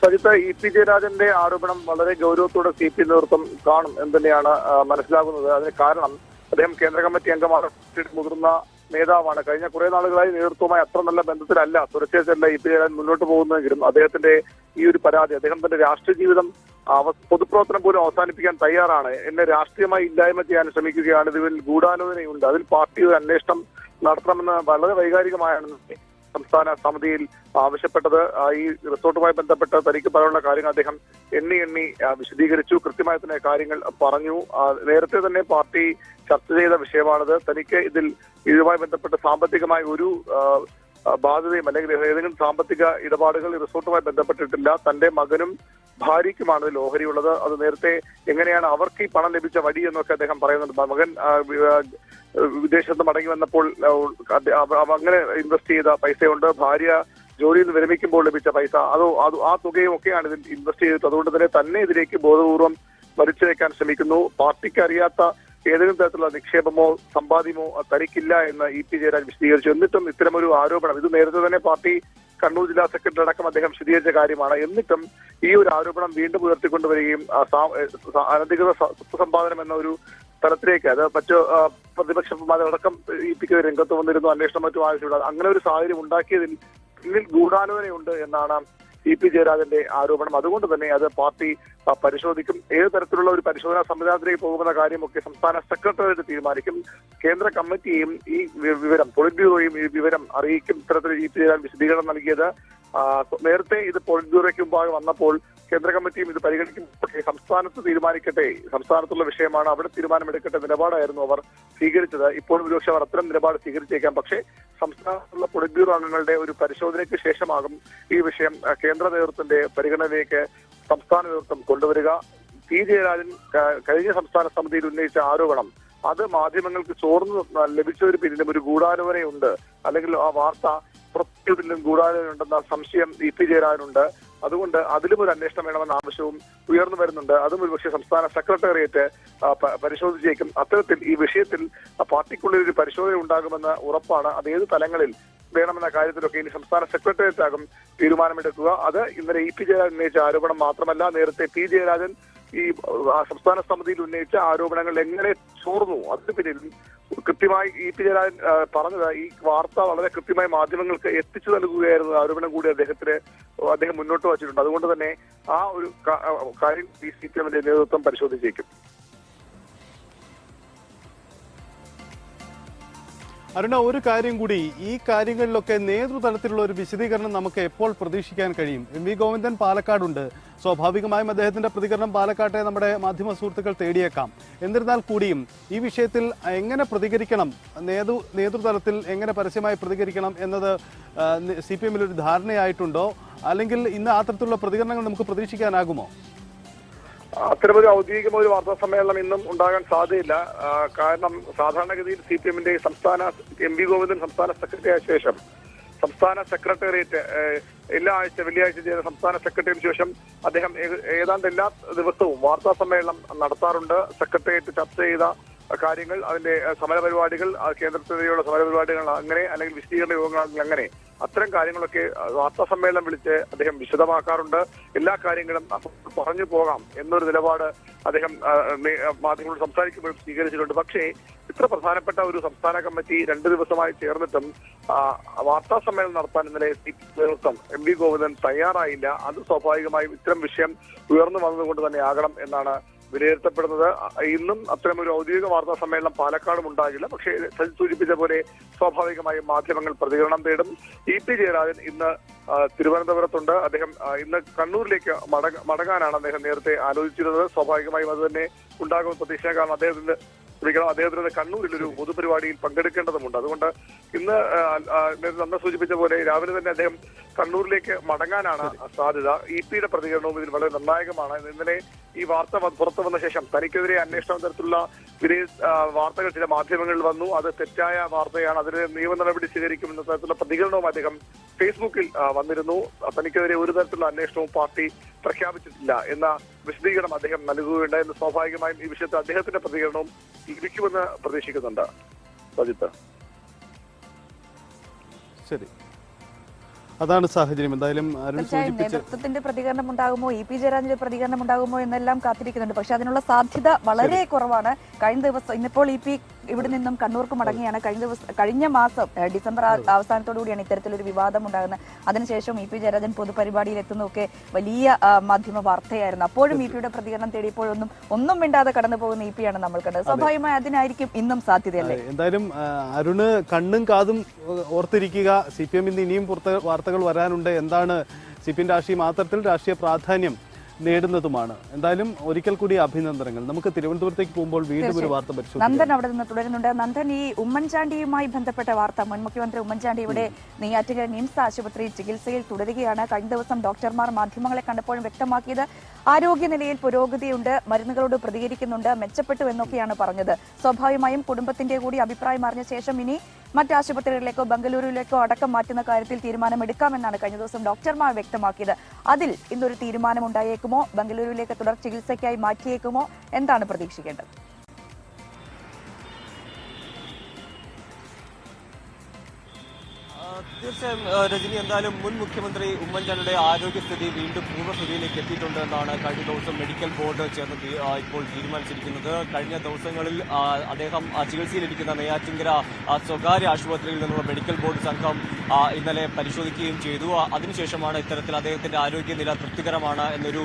സജിത്ത്, ഇ.പി. ജയരാജന്റെ ആരോപണം വളരെ ഗൗരവത്തോടെ CPM നേതൃത്വം കാണും എന്ന് തന്നെയാണ് മനസ്സിലാകുന്നത്. അതിന് കാരണം അദ്ദേഹം കേന്ദ്ര കമ്മിറ്റി അംഗമാണ്, മുതിർന്ന നേതാവാണ്. കഴിഞ്ഞ കുറെ നാളുകളായി നേതൃത്വവുമായി അത്ര നല്ല ബന്ധത്തിലല്ല സുരക്ഷയല്ല ഇ.പി. ജയരാജൻ മുന്നോട്ട് പോകുന്നതെങ്കിലും അദ്ദേഹത്തിന്റെ ഈ ഒരു പരാതി, അദ്ദേഹം തന്റെ രാഷ്ട്രീയ ജീവിതം പൊതുപ്രവർത്തനം പോലും അവസാനിപ്പിക്കാൻ തയ്യാറാണ്, എന്നെ രാഷ്ട്രീയമായി ഇല്ലായ്മ ചെയ്യാൻ ശ്രമിക്കുകയാണ്, ഇതിൽ ഗൂഢാലോചനയുണ്ട്, അതിൽ പാർട്ടി ഒരു അന്വേഷണം നടത്തണമെന്ന് വളരെ വൈകാരികമായാണ് സംസ്ഥാന സമിതിയിൽ ആവശ്യപ്പെട്ടത്. ഈ റിസോർട്ടുമായി ബന്ധപ്പെട്ട് തനിക്ക് പറയാനുള്ള കാര്യങ്ങൾ അദ്ദേഹം എണ്ണി വിശദീകരിച്ചു. കൃത്യമായി തന്നെ കാര്യങ്ങൾ പറഞ്ഞു. നേരത്തെ തന്നെ പാർട്ടി ചർച്ച ചെയ്ത വിഷയമാണിത്. തനിക്ക് ഇതുമായി ബന്ധപ്പെട്ട് സാമ്പത്തികമായി ഒരു ബാധ്യതയും അല്ലെങ്കിൽ ഏതെങ്കിലും സാമ്പത്തിക ഇടപാടുകൾ റിസോർട്ടുമായി ബന്ധപ്പെട്ടിട്ടില്ല. തന്റെ മകനും ഭാര്യയ്ക്കുമാണ് ഇതിൽ ഓഹരിയുള്ളത്. അത് നേരത്തെ എങ്ങനെയാണ് അവർക്ക് ഈ പണം ലഭിച്ച വഴി എന്നൊക്കെ അദ്ദേഹം പറയുന്നുണ്ട്. മകൻ വിദേശത്ത് മടങ്ങി വന്നപ്പോൾ അങ്ങനെ ഇൻവെസ്റ്റ് ചെയ്ത പൈസയുണ്ട്, ഭാര്യ ജോലിയിൽ നിന്ന് വിരമിക്കുമ്പോൾ ലഭിച്ച പൈസ, ആ തുകയും ഒക്കെയാണ് ഇതിൽ ഇൻവെസ്റ്റ് ചെയ്തത്. അതുകൊണ്ട് തന്നെ ഇതിലേക്ക് ബോധപൂർവം വലിച്ചേക്കാൻ ശ്രമിക്കുന്നു. പാർട്ടിക്ക് അറിയാത്ത ഏതെങ്കിലും തരത്തിലുള്ള നിക്ഷേപമോ സമ്പാദ്യമോ തനിക്കില്ല എന്ന് ഇ.പി. ജയരാജൻ വിശദീകരിച്ചു. എന്നിട്ടും ഇത്തരമൊരു ആരോപണം, ഇത് നേരത്തെ തന്നെ പാർട്ടി കണ്ണൂർ ജില്ലാ സെക്രട്ടറി അടക്കം അദ്ദേഹം വിശദീകരിച്ച കാര്യമാണ്. എന്നിട്ടും ഈ ഒരു ആരോപണം വീണ്ടും ഉയർത്തിക്കൊണ്ടുവരികയും അനധികൃത സ്വത്ത് സമ്പാദനം എന്ന ഒരു തലത്തിലേക്ക്, അത് മറ്റു പ്രതിപക്ഷമാരടക്കം ഇ.പിക്ക് രംഗത്ത് വന്നിരുന്നു, അന്വേഷണം മറ്റും ആവശ്യമില്ല. അങ്ങനെ ഒരു സാഹചര്യം ഉണ്ടാക്കിയതിൽ പിന്നിൽ ഗൂഢാലോചനയുണ്ട് എന്നാണ് ഇ.പി. ജയരാജന്റെ ആരോപണം. അതുകൊണ്ട് തന്നെ അത് പാർട്ടി പരിശോധിക്കും. ഏത് തരത്തിലുള്ള ഒരു പരിശോധനാ സംവിധാനത്തിലേക്ക് പോകുന്ന കാര്യമൊക്കെ സംസ്ഥാന സെക്രട്ടേറിയറ്റ് തീരുമാനിക്കും. കേന്ദ്ര കമ്മിറ്റിയും ഈ വിവരം, പൊളിറ്റ് ബ്യൂറോയും ഈ വിവരം അറിയിക്കും. ഇത്തരത്തിൽ ഇ.പി. ജയരാജൻ വിശദീകരണം നൽകിയത് നേരത്തെ ഇത് പൊളിറ്റ് ബ്യൂറോയ്ക്ക് മുമ്പാകെ വന്നപ്പോൾ കേന്ദ്ര കമ്മിറ്റിയും ഇത് പരിഗണിക്കുമ്പോൾ സംസ്ഥാനത്ത് തീരുമാനിക്കട്ടെ, സംസ്ഥാനത്തുള്ള വിഷയമാണ്, അവിടെ തീരുമാനമെടുക്കട്ടെ നിലപാടായിരുന്നു അവർ സ്വീകരിച്ചത്. ഇപ്പോൾ ഒരുപക്ഷെ അവർ അത്തരം നിലപാട് സ്വീകരിച്ചേക്കാം. പക്ഷേ സംസ്ഥാനത്തുള്ള പൊളിറ്റ് ബ്യൂറോ അംഗങ്ങളുടെ ഒരു പരിശോധനയ്ക്ക് ശേഷമാകും ഈ വിഷയം കേന്ദ്ര നേതൃത്വത്തിന്റെ പരിഗണനയിലേക്ക് സംസ്ഥാന നേതൃത്വം കൊണ്ടുവരിക. പി. ജയരാജൻ കഴിഞ്ഞ സംസ്ഥാന സമിതിയിൽ ഉന്നയിച്ച ആരോപണം, അത് മാധ്യമങ്ങൾക്ക് ചോർന്ന് ലഭിച്ചതിന് പിന്നിലും ഒരു ഗൂഢാലോചനയുണ്ട്, അല്ലെങ്കിൽ ആ വാർത്ത പുറത്തുവിലും ഗൂഢാലോചനയുണ്ടെന്ന സംശയം ഇ.പി. ജയരാജനുണ്ട്. അതുകൊണ്ട് അതിലും ഒരു അന്വേഷണം വേണമെന്ന ആവശ്യവും ഉയർന്നു വരുന്നുണ്ട്. അതും ഒരുപക്ഷെ സംസ്ഥാന സെക്രട്ടേറിയറ്റ് പരിശോധിച്ചേക്കും. അത്തരത്തിൽ ഈ വിഷയത്തിൽ പാർട്ടിക്കുള്ളിൽ ഒരു പരിശോധന ഉണ്ടാകുമെന്ന് ഉറപ്പാണ്. അത് ഏത് തലങ്ങളിൽ വേണമെന്ന കാര്യത്തിലൊക്കെ ഇനി സംസ്ഥാന സെക്രട്ടേറിയറ്റ് ആകും തീരുമാനമെടുക്കുക. അത് ഇന്നലെ ഇ.പി. ജയരാജൻ ഉന്നയിച്ച ആരോപണം മാത്രമല്ല, നേരത്തെ പി. ജയരാജൻ ഈ സംസ്ഥാന സമിതിയിൽ ഉന്നയിച്ച ആരോപണങ്ങൾ എങ്ങനെ ചോർന്നു, അതിന് പിന്നിൽ കൃത്യമായി ഇ.പി. ജയരാജൻ പറഞ്ഞത് ഈ വാർത്ത വളരെ കൃത്യമായി മാധ്യമങ്ങൾക്ക് എത്തിച്ചു നൽകുകയായിരുന്നു ആരോപണം കൂടി അദ്ദേഹം മുന്നോട്ട് വച്ചിട്ടുണ്ട്. അതുകൊണ്ട് തന്നെ ആ ഒരു കാര്യം CPM-ന്റെ നേതൃത്വം പരിശോധിച്ചേക്കും. അരുണ, ഒരു കാര്യം കൂടി, ഈ കാര്യങ്ങളിലൊക്കെ നേതൃതലത്തിലുള്ള ഒരു വിശദീകരണം നമുക്ക് എപ്പോൾ പ്രതീക്ഷിക്കാൻ കഴിയും? എം.വി. ഗോവിന്ദൻ പാലക്കാടുണ്ട്, സ്വാഭാവികമായും അദ്ദേഹത്തിന്റെ പ്രതികരണം പാലക്കാട്ടെ നമ്മുടെ മാധ്യമ സുഹൃത്തുക്കൾ തേടിയേക്കാം. എന്നിരുന്നാൽ കൂടിയും ഈ വിഷയത്തിൽ എങ്ങനെ പ്രതികരിക്കണം, നേതൃതലത്തിൽ എങ്ങനെ പരസ്യമായി പ്രതികരിക്കണം എന്നത് CPM-ൽ ഒരു ധാരണയായിട്ടുണ്ടോ? അല്ലെങ്കിൽ ഇന്ന് അത്തരത്തിലുള്ള പ്രതികരണങ്ങൾ നമുക്ക് പ്രതീക്ഷിക്കാനാകുമോ? അത്തരമൊരു ഔദ്യോഗികമായ ഒരു വാർത്താ സമ്മേളനം ഇന്നും ഉണ്ടാകാൻ സാധ്യതയില്ല. കാരണം സാധാരണഗതിയിൽ CPM-ന്റെ സംസ്ഥാന എം.വി. ഗോവിന്ദൻ സംസ്ഥാന സെക്രട്ടറി ആയ ശേഷം സംസ്ഥാന സെക്രട്ടേറിയറ്റ് വെള്ളിയാഴ്ച ചെയ്ത സംസ്ഥാന സെക്രട്ടറിക്ക് ശേഷം അദ്ദേഹം ഏതാണ്ട് എല്ലാ ദിവസവും വാർത്താ സമ്മേളനം നടത്താറുണ്ട്. സെക്രട്ടേറിയറ്റ് ചർച്ച ചെയ്ത കാര്യങ്ങൾ, അതിന്റെ സമരപരിപാടികൾ, കേന്ദ്രത്തിലുള്ള സമരപരിപാടികൾ അങ്ങനെ, അല്ലെങ്കിൽ വിശദീകരണ യോഗങ്ങൾ അങ്ങനെ, അത്തരം കാര്യങ്ങളൊക്കെ വാർത്താ സമ്മേളനം വിളിച്ച് അദ്ദേഹം വിശദമാക്കാറുണ്ട്. എല്ലാ കാര്യങ്ങളും പറഞ്ഞു പോകാം എന്നൊരു നിലപാട് അദ്ദേഹം മാധ്യമങ്ങളോട് സംസാരിക്കുമ്പോൾ സ്വീകരിച്ചിട്ടുണ്ട്. പക്ഷേ ഇത്ര പ്രധാനപ്പെട്ട ഒരു സംസ്ഥാന കമ്മിറ്റി 2 ദിവസമായി ചേർന്നിട്ടും വാർത്താ സമ്മേളനം നടത്താൻ ഇന്നലെ നേതൃത്വം എം.വി. ഗോവിന്ദൻ തയ്യാറായില്ല. അത് സ്വാഭാവികമായും ഇത്തരം വിഷയം ഉയർന്നു വന്നതുകൊണ്ട് തന്നെ ആകണം എന്നാണ് വിലയിരുത്തപ്പെടുന്നത്. ഇന്നും അത്തരം ഒരു ഔദ്യോഗിക വാർത്താ സമ്മേളനം പാലക്കാടും ഉണ്ടാകില്ല. പക്ഷേ സൂചിപ്പിച്ച പോലെ സ്വാഭാവികമായും മാധ്യമങ്ങൾ പ്രതികരണം തേടും. EP ജയരാജൻ ഇന്ന് തിരുവനന്തപുരത്തുണ്ട്. അദ്ദേഹം ഇന്ന് കണ്ണൂരിലേക്ക് മടങ്ങാനാണ് അദ്ദേഹം നേരത്തെ ആലോചിച്ചിരുന്നത്. സ്വാഭാവികമായും അത് തന്നെ ഉണ്ടാകുമെന്ന് പ്രതീക്ഷ. കാരണം അദ്ദേഹത്തിന് കണ്ണൂരിൽ ഒരു പൊതുപരിപാടിയിൽ പങ്കെടുക്കേണ്ടതുണ്ട്. അതുകൊണ്ട് ഇന്ന് അന്ന് സൂചിപ്പിച്ച പോലെ രാവിലെ തന്നെ അദ്ദേഹം കണ്ണൂരിലേക്ക് മടങ്ങാനാണ് സാധ്യത. EP-യുടെ പ്രതികരണവും ഇതിൽ വളരെ നിർണായകമാണ്. ഇന്നലെ ഈ വാർത്ത പുറത്തു വന്ന ശേഷം തനിക്കെതിരെ അന്വേഷണം തരത്തിലുള്ള വാർത്തകൾ ചില മാധ്യമങ്ങളിൽ വന്നു. അത് തെറ്റായ വാർത്തയാണ്, അതിന് നിയമ നടപടി സ്വീകരിക്കുമെന്ന തരത്തിലുള്ള പ്രതികരണവും അദ്ദേഹം ഫേസ്ബുക്കിൽ വന്നിരുന്നു. തനിക്കെതിരെ ഒരു തരത്തിലുള്ള അന്വേഷണവും പാർട്ടി പ്രഖ്യാപിച്ചിട്ടില്ല എന്ന വിശദീകരണം അദ്ദേഹം നൽകുകയുണ്ടായിരുന്നു. സ്വാഭാവികമായും ഈ വിഷയത്തിൽ അദ്ദേഹത്തിന്റെ പ്രതികരണവും ലഭിക്കുമെന്ന് പ്രതീക്ഷിക്കുന്നുണ്ട്. സജിത്ത്, ശരി, അതാണ് സാഹചര്യം. എന്തായാലും തീർച്ചയായും നേതൃത്വത്തിന്റെ പ്രതികരണം ഉണ്ടാകുമോ, EP ജയരാജന്റെ പ്രതികരണം ഉണ്ടാകുമോ എന്നെല്ലാം കാത്തിരിക്കുന്നുണ്ട്. പക്ഷെ അതിനുള്ള സാധ്യത വളരെ കുറവാണ്. കഴിഞ്ഞ ദിവസം ഇന്നിപ്പോൾ EP ഇവിടെ നിന്നും കണ്ണൂർക്ക് മടങ്ങിയാണ്. കഴിഞ്ഞ മാസം ഡിസംബർ അവസാനത്തോടുകൂടിയാണ് ഇത്തരത്തിലൊരു വിവാദം ഉണ്ടാകുന്നത്. അതിനുശേഷം EP ജയരാജൻ പൊതുപരിപാടിയിൽ എത്തുന്നതൊക്കെ വലിയ മാധ്യമ വാർത്തയായിരുന്നു. അപ്പോഴും EP-യുടെ പ്രതികരണം തേടിയപ്പോഴൊന്നും ഒന്നും മിണ്ടാതെ കടന്നു പോകുന്ന EP-യാണ് നമ്മൾ കണ്ടത്. സ്വാഭാവികമായി അതിനായിരിക്കും ഇന്നും സാധ്യതയല്ലേ. എന്തായാലും അരുണ് കണ്ണും കാതും ഓർത്തിരിക്കുക. CPM ഇനിയും പുറത്ത് വാർത്തകൾ വരാനുണ്ട്. എന്താണ് CPM രാഷ്ട്രീയം അത്തരത്തിൽ രാഷ്ട്രീയ പ്രാധാന്യം നേടുന്നതുമാണ്. എന്തായാലും ഒരിക്കൽ കൂടി അഭിനന്ദനങ്ങൾ. നമുക്ക് തിരുവനന്തപുരത്തേക്ക് പോകുമ്പോൾ വീണ്ടും ഒരു വാർത്ത പരിശോധിക്കാം. നന്ദൻ അവിടെ നിന്ന് തുടരുന്നുണ്ട്. നന്ദൻ, ഈ ഉമ്മൻചാണ്ടിയുമായി ബന്ധപ്പെട്ട വാർത്ത, മുൻ മുഖ്യമന്ത്രി ഉമ്മൻചാണ്ടി ഇവിടെ നെയ്യാറ്റിൻകര നിംസ് ആശുപത്രിയിൽ ചികിത്സയിൽ തുടരുകയാണ്. കഴിഞ്ഞ ദിവസം ഡോക്ടർമാർ മാധ്യമങ്ങളെ കണ്ടപ്പോഴും വ്യക്തമാക്കിയത് ആരോഗ്യനിലയിൽ പുരോഗതിയുണ്ട്, മരുന്നുകളോട് പ്രതികരിക്കുന്നുണ്ട്, മെച്ചപ്പെട്ടു എന്നൊക്കെയാണ് പറഞ്ഞത്. സ്വാഭാവികമായും കുടുംബത്തിന്റെ കൂടി അഭിപ്രായം അറിഞ്ഞ ശേഷം ഇനി മറ്റ് ആശുപത്രികളിലേക്കോ ബംഗളൂരുവിലേക്കോ അടക്കം മാറ്റുന്ന കാര്യത്തിൽ തീരുമാനമെടുക്കാമെന്നാണ് കഴിഞ്ഞ ദിവസം ഡോക്ടർമാർ വ്യക്തമാക്കിയത്. അതിൽ ഇന്നൊരു തീരുമാനം ഉണ്ടായേക്കുമോ? ബംഗളൂരുവിലേക്ക് തുടർ ചികിത്സയ്ക്കായി മാറ്റിയേക്കുമോ? എന്താണ് പ്രതീക്ഷിക്കേണ്ടത്? തീർച്ചയായും രജനി, എന്തായാലും മുൻ മുഖ്യമന്ത്രി ഉമ്മൻചാണ്ടിയുടെ ആരോഗ്യസ്ഥിതി വീണ്ടും പൂർവ്വസ്ഥിതിയിലേക്ക് എത്തിയിട്ടുണ്ട് എന്നാണ് കഴിഞ്ഞ ദിവസം മെഡിക്കൽ ബോർഡ് ചേർന്ന് ഇപ്പോൾ തീരുമാനിച്ചിരിക്കുന്നത്. കഴിഞ്ഞ ദിവസങ്ങളിൽ അദ്ദേഹം ചികിത്സയിലിരിക്കുന്ന നെയ്യാറ്റിൻകര സ്വകാര്യ ആശുപത്രിയിൽ നിന്നുള്ള മെഡിക്കൽ ബോർഡ് സംഘം ഇന്നലെ പരിശോധിക്കുകയും ചെയ്തു. അതിനുശേഷമാണ് ഇത്തരത്തിൽ അദ്ദേഹത്തിന്റെ ആരോഗ്യനില തൃപ്തികരമാണ് എന്നൊരു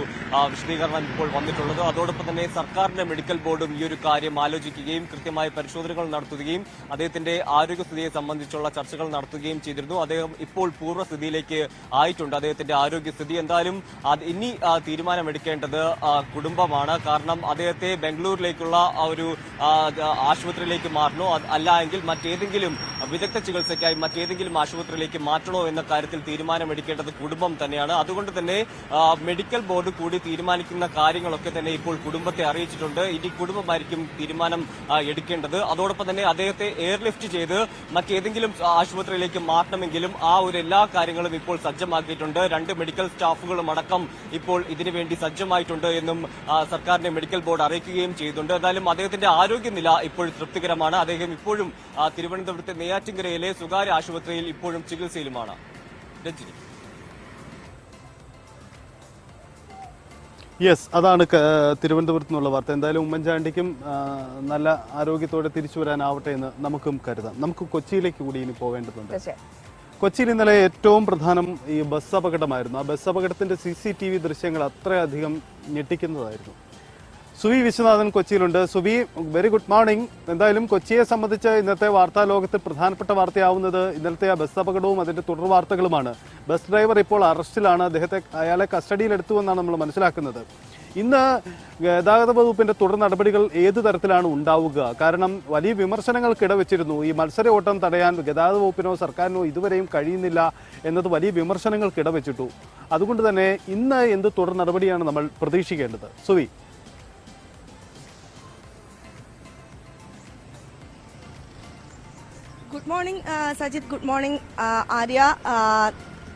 വിശദീകരണം ഇപ്പോൾ വന്നിട്ടുള്ളത്. അതോടൊപ്പം തന്നെ സർക്കാരിന്റെ മെഡിക്കൽ ബോർഡും ഈ ഒരു കാര്യം ആലോചിക്കുകയും കൃത്യമായ പരിശോധനകൾ നടത്തുകയും അദ്ദേഹത്തിന്റെ ആരോഗ്യസ്ഥിതിയെ സംബന്ധിച്ചുള്ള ചർച്ചകൾ നടത്തുകയും ചെയ്തിരുന്നു. അദ്ദേഹം ഇപ്പോൾ പൂർവ്വസ്ഥിതിയിലേക്ക് ആയിട്ടുണ്ട്. അദ്ദേഹത്തിന്റെ ആരോഗ്യസ്ഥിതി എന്തായാലും ഇനി തീരുമാനമെടുക്കേണ്ടത് കുടുംബമാണ്. കാരണം അദ്ദേഹത്തെ ബംഗളൂരിലേക്കുള്ള ഒരു ആശുപത്രിയിലേക്ക് മാറണോ അല്ല എങ്കിൽ മറ്റേതെങ്കിലും വിദഗ്ധ ചികിത്സയ്ക്കായി മറ്റേതെങ്കിലും ആശുപത്രിയിലേക്ക് മാറ്റണോ എന്ന കാര്യത്തിൽ തീരുമാനമെടുക്കേണ്ടത് കുടുംബം തന്നെയാണ്. അതുകൊണ്ട് തന്നെ മെഡിക്കൽ ബോർഡ് കൂടി തീരുമാനിക്കുന്ന കാര്യങ്ങളൊക്കെ തന്നെ ഇപ്പോൾ കുടുംബത്തെ അറിയിച്ചിട്ടുണ്ട്. ഇനി കുടുംബമായിരിക്കും തീരുമാനം എടുക്കേണ്ടത്. അതോടൊപ്പം തന്നെ അദ്ദേഹത്തെ എയർലിഫ്റ്റ് ചെയ്ത് മറ്റേതെങ്കിലും ആശുപത്രിയിലേക്ക് മാറ്റണമെങ്കിലും ആ ഒരു എല്ലാ കാര്യങ്ങളും ഇപ്പോൾ സജ്ജമാക്കിയിട്ടുണ്ട്. 2 മെഡിക്കൽ സ്റ്റാഫുകളും അടക്കം ഇപ്പോൾ ഇതിനുവേണ്ടി സജ്ജമായിട്ടുണ്ട് എന്നും സർക്കാരിന്റെ മെഡിക്കൽ ബോർഡ് അറിയിക്കുകയും ചെയ്തിട്ടുണ്ട്. എന്തായാലും അദ്ദേഹത്തിന്റെ ആരോഗ്യനില ഇപ്പോൾ തൃപ്തികരമാണ്. അദ്ദേഹം ഇപ്പോഴും തിരുവനന്തപുരത്തെ നെയ്യാറ്റിൻകരയിലെ സ്വകാര്യ ആശുപത്രിയിൽ ഇപ്പോഴും ചികിത്സയിലുമാണ്. രഞ്ജിനി, യെസ്, അതാണ് തിരുവനന്തപുരത്ത് നിന്നുള്ള വാർത്ത. എന്തായാലും ഉമ്മൻചാണ്ടിക്കും നല്ല ആരോഗ്യത്തോടെ തിരിച്ചു വരാനാവട്ടെ എന്ന് നമുക്കും കരുതാം. നമുക്ക് കൊച്ചിയിലേക്ക് കൂടി ഇനി പോവേണ്ടതുണ്ട്. കൊച്ചിയിൽ ഇന്നലെ ഏറ്റവും പ്രധാനം ഈ ബസ് അപകടമായിരുന്നു. ആ ബസ് അപകടത്തിന്റെ CCTV ദൃശ്യങ്ങൾ അത്രയധികം ഞെട്ടിക്കുന്നതായിരുന്നു. സുവി വിശ്വനാഥൻ കൊച്ചിയിലുണ്ട്. Suvi, very good morning. എന്തായാലും കൊച്ചിയെ സംബന്ധിച്ച് ഇന്നത്തെ വാർത്താ ലോകത്തിൽ പ്രധാനപ്പെട്ട വാർത്തയാവുന്നത് ഇന്നലത്തെ ആ ബസ് അപകടവും അതിന്റെ തുടർ വാർത്തകളുമാണ്. ബസ് ഡ്രൈവർ ഇപ്പോൾ അറസ്റ്റിലാണ്. അയാളെ കസ്റ്റഡിയിലെടുത്തുവെന്നാണ് നമ്മൾ മനസ്സിലാക്കുന്നത്. ഇന്ന് ഗതാഗത വകുപ്പിന്റെ തുടർ നടപടികൾ ഏത് തരത്തിലാണ് ഉണ്ടാവുക? കാരണം വലിയ വിമർശനങ്ങൾക്ക് ഇടവെച്ചിരുന്നു. ഈ മത്സര ഓട്ടം തടയാൻ ഗതാഗത വകുപ്പിനോ സർക്കാരിനോ ഇതുവരെയും കഴിയുന്നില്ല എന്നത് വലിയ വിമർശനങ്ങൾക്ക് ഇടവെച്ചിട്ടു. അതുകൊണ്ട് തന്നെ ഇന്ന് എന്ത് തുടർ നടപടിയാണ് നമ്മൾ പ്രതീക്ഷിക്കേണ്ടത്? Suvi. Good morning Sajith, good morning Arya.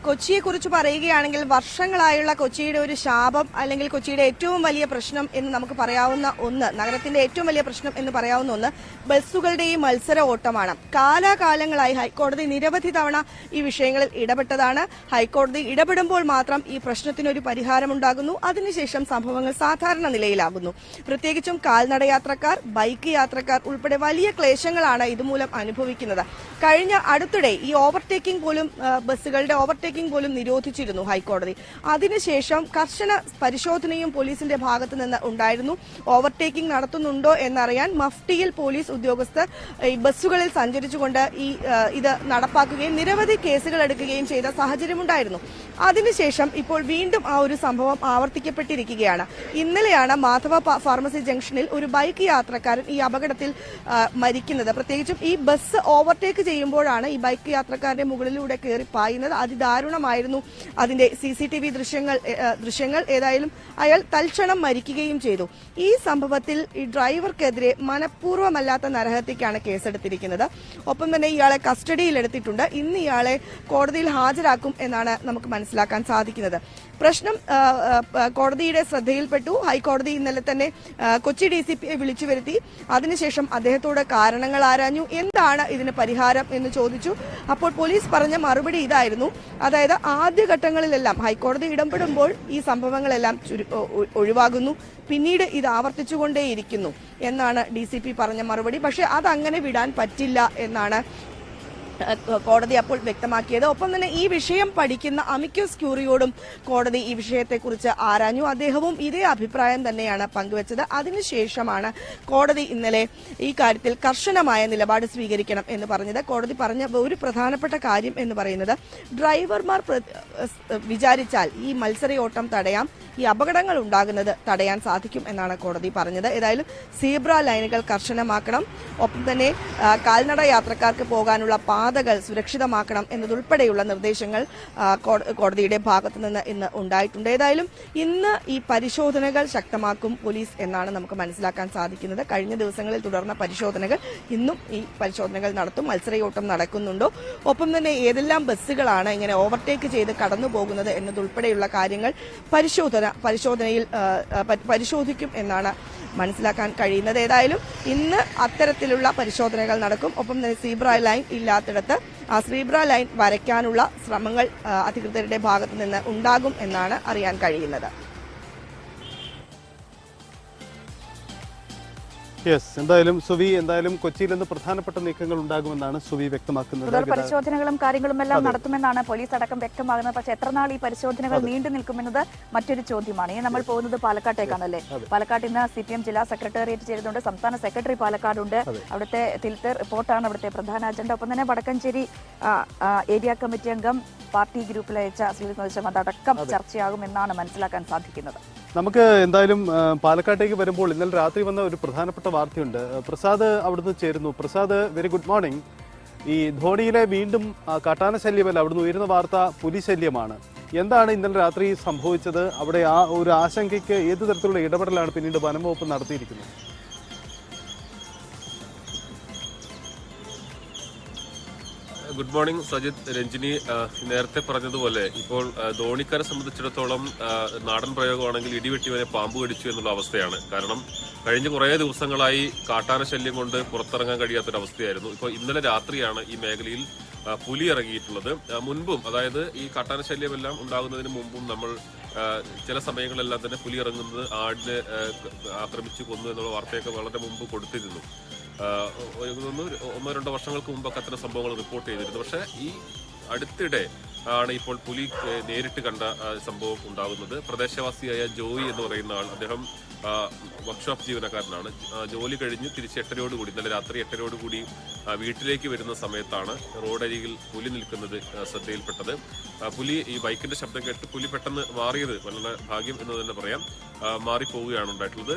കൊച്ചിയെക്കുറിച്ച് പറയുകയാണെങ്കിൽ വർഷങ്ങളായുള്ള കൊച്ചിയുടെ ഒരു ശാപം, അല്ലെങ്കിൽ കൊച്ചിയുടെ ഏറ്റവും വലിയ പ്രശ്നം എന്ന് നമുക്ക് പറയാവുന്ന ഒന്ന്, നഗരത്തിന്റെ ഏറ്റവും വലിയ പ്രശ്നം എന്ന് പറയാവുന്ന ഒന്ന് ബസ്സുകളുടെ ഈ മത്സര ഓട്ടമാണ്. കാലാകാലങ്ങളായി ഹൈക്കോടതി നിരവധി തവണ ഈ വിഷയങ്ങളിൽ ഇടപെട്ടതാണ്. ഹൈക്കോടതി ഇടപെടുമ്പോൾ മാത്രം ഈ പ്രശ്നത്തിനൊരു പരിഹാരമുണ്ടാകുന്നു. അതിനുശേഷം സംഭവങ്ങൾ സാധാരണ നിലയിലാകുന്നു. പ്രത്യേകിച്ചും കാൽനട യാത്രക്കാർ, ബൈക്ക് യാത്രക്കാർ ഉൾപ്പെടെ വലിയ ക്ലേശങ്ങളാണ് ഇതുമൂലം അനുഭവിക്കുന്നത്. കഴിഞ്ഞ അടുത്തിടെ ഈ ഓവർടേക്കിംഗ് പോലും, ബസ്സുകളുടെ ഓവർടേക്കിംഗ് ഓവർടേക്കിംഗ് പോലും നിരോധിച്ചിരുന്നു ഹൈക്കോടതി. അതിനുശേഷം കർശന പരിശോധനയും പോലീസിന്റെ ഭാഗത്തു നിന്ന് ഉണ്ടായിരുന്നു. ഓവർടേക്കിംഗ് നടത്തുന്നുണ്ടോ എന്നറിയാൻ മഫ്റ്റിയിൽ പോലീസ് ഉദ്യോഗസ്ഥർ ഈ ബസ്സുകളിൽ സഞ്ചരിച്ചുകൊണ്ട് ഇത് നടപ്പാക്കുകയും നിരവധി കേസുകൾ എടുക്കുകയും ചെയ്ത സാഹചര്യമുണ്ടായിരുന്നു. അതിനുശേഷം ഇപ്പോൾ വീണ്ടും ആ ഒരു സംഭവം ആവർത്തിക്കപ്പെട്ടിരിക്കുകയാണ്. ഇന്നലെയാണ് മാധവ ഫാർമസി ജംഗ്ഷനിൽ ഒരു ബൈക്ക് യാത്രക്കാരൻ ഈ അപകടത്തിൽ മരിക്കുന്നത്. പ്രത്യേകിച്ചും ഈ ബസ് ഓവർടേക്ക് ചെയ്യുമ്പോഴാണ് ഈ ബൈക്ക് യാത്രക്കാരന്റെ മുകളിലൂടെ കയറി പായുന്നത്. അതിദാരുണമായിരുന്നു അതിന്റെ CCTV ദൃശ്യങ്ങൾ. ഏതായാലും അയാൾ തൽക്ഷണം മരിക്കുകയും ചെയ്തു. ഈ സംഭവത്തിൽ ഈ ഡ്രൈവർക്കെതിരെ മനഃപൂർവ്വമല്ലാത്ത നരഹത്യക്കാണ് കേസെടുത്തിരിക്കുന്നത്. ഒപ്പം തന്നെ ഇയാളെ കസ്റ്റഡിയിലെടുത്തിട്ടുണ്ട്. ഇന്ന് ഇയാളെ കോടതിയിൽ ഹാജരാക്കും എന്നാണ് നമുക്ക് മനസ്സിലാക്കാൻ സാധിക്കുന്നത്. പ്രശ്നം കോടതിയുടെ ശ്രദ്ധയിൽപ്പെട്ടു. ഹൈക്കോടതി ഇന്നലെ തന്നെ കൊച്ചി DCPയെ വിളിച്ചു വരുത്തി. അതിനുശേഷം അദ്ദേഹത്തോട് കാരണങ്ങൾ ആരാഞ്ഞു. എന്താണ് ഇതിന് പരിഹാരം എന്ന് ചോദിച്ചു. അപ്പോൾ പോലീസ് പറഞ്ഞ മറുപടി ഇതായിരുന്നു. അതായത് ആദ്യഘട്ടങ്ങളിലെല്ലാം ഹൈക്കോടതി ഇടപെടുമ്പോൾ ഈ സംഭവങ്ങളെല്ലാം ഒഴിവാകുന്നു, പിന്നീട് ഇത് ആവർത്തിച്ചുകൊണ്ടേയിരിക്കുന്നു എന്നാണ് DCP പറഞ്ഞ മറുപടി. പക്ഷെ അതങ്ങനെ വിടാൻ പറ്റില്ല എന്നാണ് കോടതി അപ്പോൾ വ്യക്തമാക്കിയത്. ഒപ്പം തന്നെ ഈ വിഷയം പഠിക്കുന്ന അമിക്കസ് ക്യൂറിയോടും കോടതി ഈ വിഷയത്തെക്കുറിച്ച് ആരാഞ്ഞു. അദ്ദേഹവും ഇതേ അഭിപ്രായം തന്നെയാണ് പങ്കുവച്ചത്. അതിനുശേഷമാണ് കോടതി ഇന്നലെ ഈ കാര്യത്തിൽ കർശനമായ നിലപാട് സ്വീകരിക്കണം എന്ന് പറഞ്ഞത്. കോടതി പറഞ്ഞ ഒരു പ്രധാനപ്പെട്ട കാര്യം എന്ന് പറയുന്നത് ഡ്രൈവർമാർ വിചാരിച്ചാൽ ഈ മത്സരയോട്ടം തടയാം, ഈ അപകടങ്ങൾ ഉണ്ടാകുന്നത് തടയാൻ സാധിക്കും എന്നാണ് കോടതി പറഞ്ഞത്. ഏതായാലും സീബ്ര ലൈനുകൾ കർശനമാക്കണം, ഒപ്പം തന്നെ കാൽനട യാത്രക്കാർക്ക് പോകാനുള്ള പാതകൾ സുരക്ഷിതമാക്കണം എന്നതുൾപ്പെടെയുള്ള നിർദ്ദേശങ്ങൾ കോടതിയുടെ ഭാഗത്തു നിന്ന് ഇന്ന് ഉണ്ടായിട്ടുണ്ട്. ഏതായാലും ഇന്ന് ഈ പരിശോധനകൾ ശക്തമാക്കും പോലീസ് എന്നാണ് നമുക്ക് മനസ്സിലാക്കാൻ സാധിക്കുന്നത്. കഴിഞ്ഞ ദിവസങ്ങളിൽ തുടർന്ന പരിശോധനകൾ ഇന്നും ഈ പരിശോധനകൾ നടത്തും. മത്സരയോട്ടം നടക്കുന്നുണ്ടോ, ഒപ്പം തന്നെ ഏതെല്ലാം ബസ്സുകളാണ് ഇങ്ങനെ ഓവർടേക്ക് ചെയ്ത് കടന്നു പോകുന്നത് എന്നതുൾപ്പെടെയുള്ള കാര്യങ്ങൾ പരിശോധനയിൽ പരിശോധിക്കും എന്നാണ് മനസ്സിലാക്കാൻ കഴിയുന്നത്. ഏതായാലും ഇന്ന് അത്തരത്തിലുള്ള പരിശോധനകൾ നടക്കും. ഒപ്പം തന്നെ സീബ്ര ലൈൻ ഇല്ലാത്തിടത്ത് ആ സീബ്ര ലൈൻ വരയ്ക്കാനുള്ള ശ്രമങ്ങൾ അധികൃതരുടെ ഭാഗത്തു നിന്ന് ഉണ്ടാകും എന്നാണ് അറിയാൻ കഴിയുന്നത്. എന്തായാലും സുവി, കൊച്ചിയിൽ നിന്ന് പ്രധാനപ്പെട്ട നീക്കങ്ങൾ ഉണ്ടാകുമെന്നാണ് സുവി വ്യക്തമാക്കുന്നത്. തുടർ പരിശോധനകളും കാര്യങ്ങളും എല്ലാം നടത്തുമെന്നാണ് പോലീസ് അടക്കം വ്യക്തമാകുന്നത്. പക്ഷേ എത്ര നാൾ ഈ പരിശോധനകൾ നീണ്ടു നിൽക്കുമെന്നത് മറ്റൊരു ചോദ്യമാണ്. ഇനി നമ്മൾ പോകുന്നത് പാലക്കാട്ടേക്കാണല്ലേ. പാലക്കാട് ഇന്ന് CPM ജില്ലാ സെക്രട്ടേറിയറ്റ് ചേരുന്നുണ്ട്. സംസ്ഥാന സെക്രട്ടറി പാലക്കാടുണ്ട്. അവിടുത്തെ റിപ്പോർട്ടാണ് അവിടുത്തെ പ്രധാന അജണ്ട. ഒപ്പം തന്നെ വടക്കഞ്ചേരി ഏരിയ കമ്മിറ്റി അംഗം പാർട്ടി ഗ്രൂപ്പിൽ അയച്ച സന്ദേശം അതടക്കം ചർച്ചയാകുമെന്നാണ് മനസ്സിലാക്കാൻ സാധിക്കുന്നത്. നമുക്ക് എന്തായാലും പാലക്കാട്ടേക്ക് വരുമ്പോൾ ഇന്നലെ രാത്രി വന്ന ഒരു പ്രധാനപ്പെട്ട വാർത്തയുണ്ട്. പ്രസാദ് അവിടുന്ന് ചേരുന്നു. Prasad, very good morning. ഈ ധോണിയിലെ വീണ്ടും കാട്ടാന ശല്യമല്ല, അവിടുന്ന് ഉയരുന്ന വാർത്ത പുലി ശല്യമാണ്. എന്താണ് ഇന്നലെ രാത്രി സംഭവിച്ചത്? അവിടെ ആ ഒരു ആശങ്കയ്ക്ക് ഏത് തരത്തിലുള്ള ഇടപെടലാണ് പിന്നീട് വനം വകുപ്പ് നടത്തിയിരിക്കുന്നത്? Good morning Sajith, Ranjini. നേരത്തെ പറഞ്ഞതുപോലെ ഇപ്പോൾ ധോണിക്കാരെ സംബന്ധിച്ചിടത്തോളം നാടൻ പ്രയോഗമാണെങ്കിൽ ഇടിവെട്ടിവനെ പാമ്പ് കടിച്ചു എന്നുള്ള അവസ്ഥയാണ്. കാരണം കഴിഞ്ഞ കുറേ ദിവസങ്ങളായി കാട്ടാന ശല്യം കൊണ്ട് പുറത്തിറങ്ങാൻ കഴിയാത്തൊരവസ്ഥയായിരുന്നു. ഇപ്പോൾ ഇന്നലെ രാത്രിയാണ് ഈ മേഖലയിൽ പുലി ഇറങ്ങിയിട്ടുള്ളത്. മുൻപും, അതായത് ഈ കാട്ടാന ശല്യമെല്ലാം ഉണ്ടാകുന്നതിന് മുമ്പും നമ്മൾ ചില സമയങ്ങളെല്ലാം തന്നെ പുലി ഇറങ്ങുന്നത് ആടിനെ ആക്രമിച്ചു കൊന്നു എന്നുള്ള വാർത്തയൊക്കെ വളരെ മുമ്പ് കൊടുത്തിരുന്നു. ഒന്നോ രണ്ടോ വർഷങ്ങൾക്ക് മുമ്പൊക്കെ അത്തരം സംഭവങ്ങൾ റിപ്പോർട്ട് ചെയ്തിരുന്നു. പക്ഷേ ഈ അടുത്തിടെ ആണ് ഇപ്പോൾ പുലി നേരിട്ട് കണ്ട സംഭവം ഉണ്ടാകുന്നത്. പ്രദേശവാസിയായ ജോയി എന്ന് പറയുന്ന ആൾ, അദ്ദേഹം വർക്ക്ഷോപ്പ് ജീവനക്കാരനാണ്. ജോലി കഴിഞ്ഞ് തിരിച്ച് 8:00 ഇന്നലെ രാത്രി 8:00 വീട്ടിലേക്ക് വരുന്ന സമയത്താണ് റോഡരികിൽ പുലി നിൽക്കുന്നത് ശ്രദ്ധയിൽപ്പെട്ടത്. പുലി ഈ ബൈക്കിന്റെ ശബ്ദം കേട്ട് പുലി പെട്ടെന്ന് മാറിയത് വളരെ ഭാഗ്യം എന്ന് തന്നെ പറയാം. മാറിപ്പോവുകയാണ് ഉണ്ടായിട്ടുള്ളത്.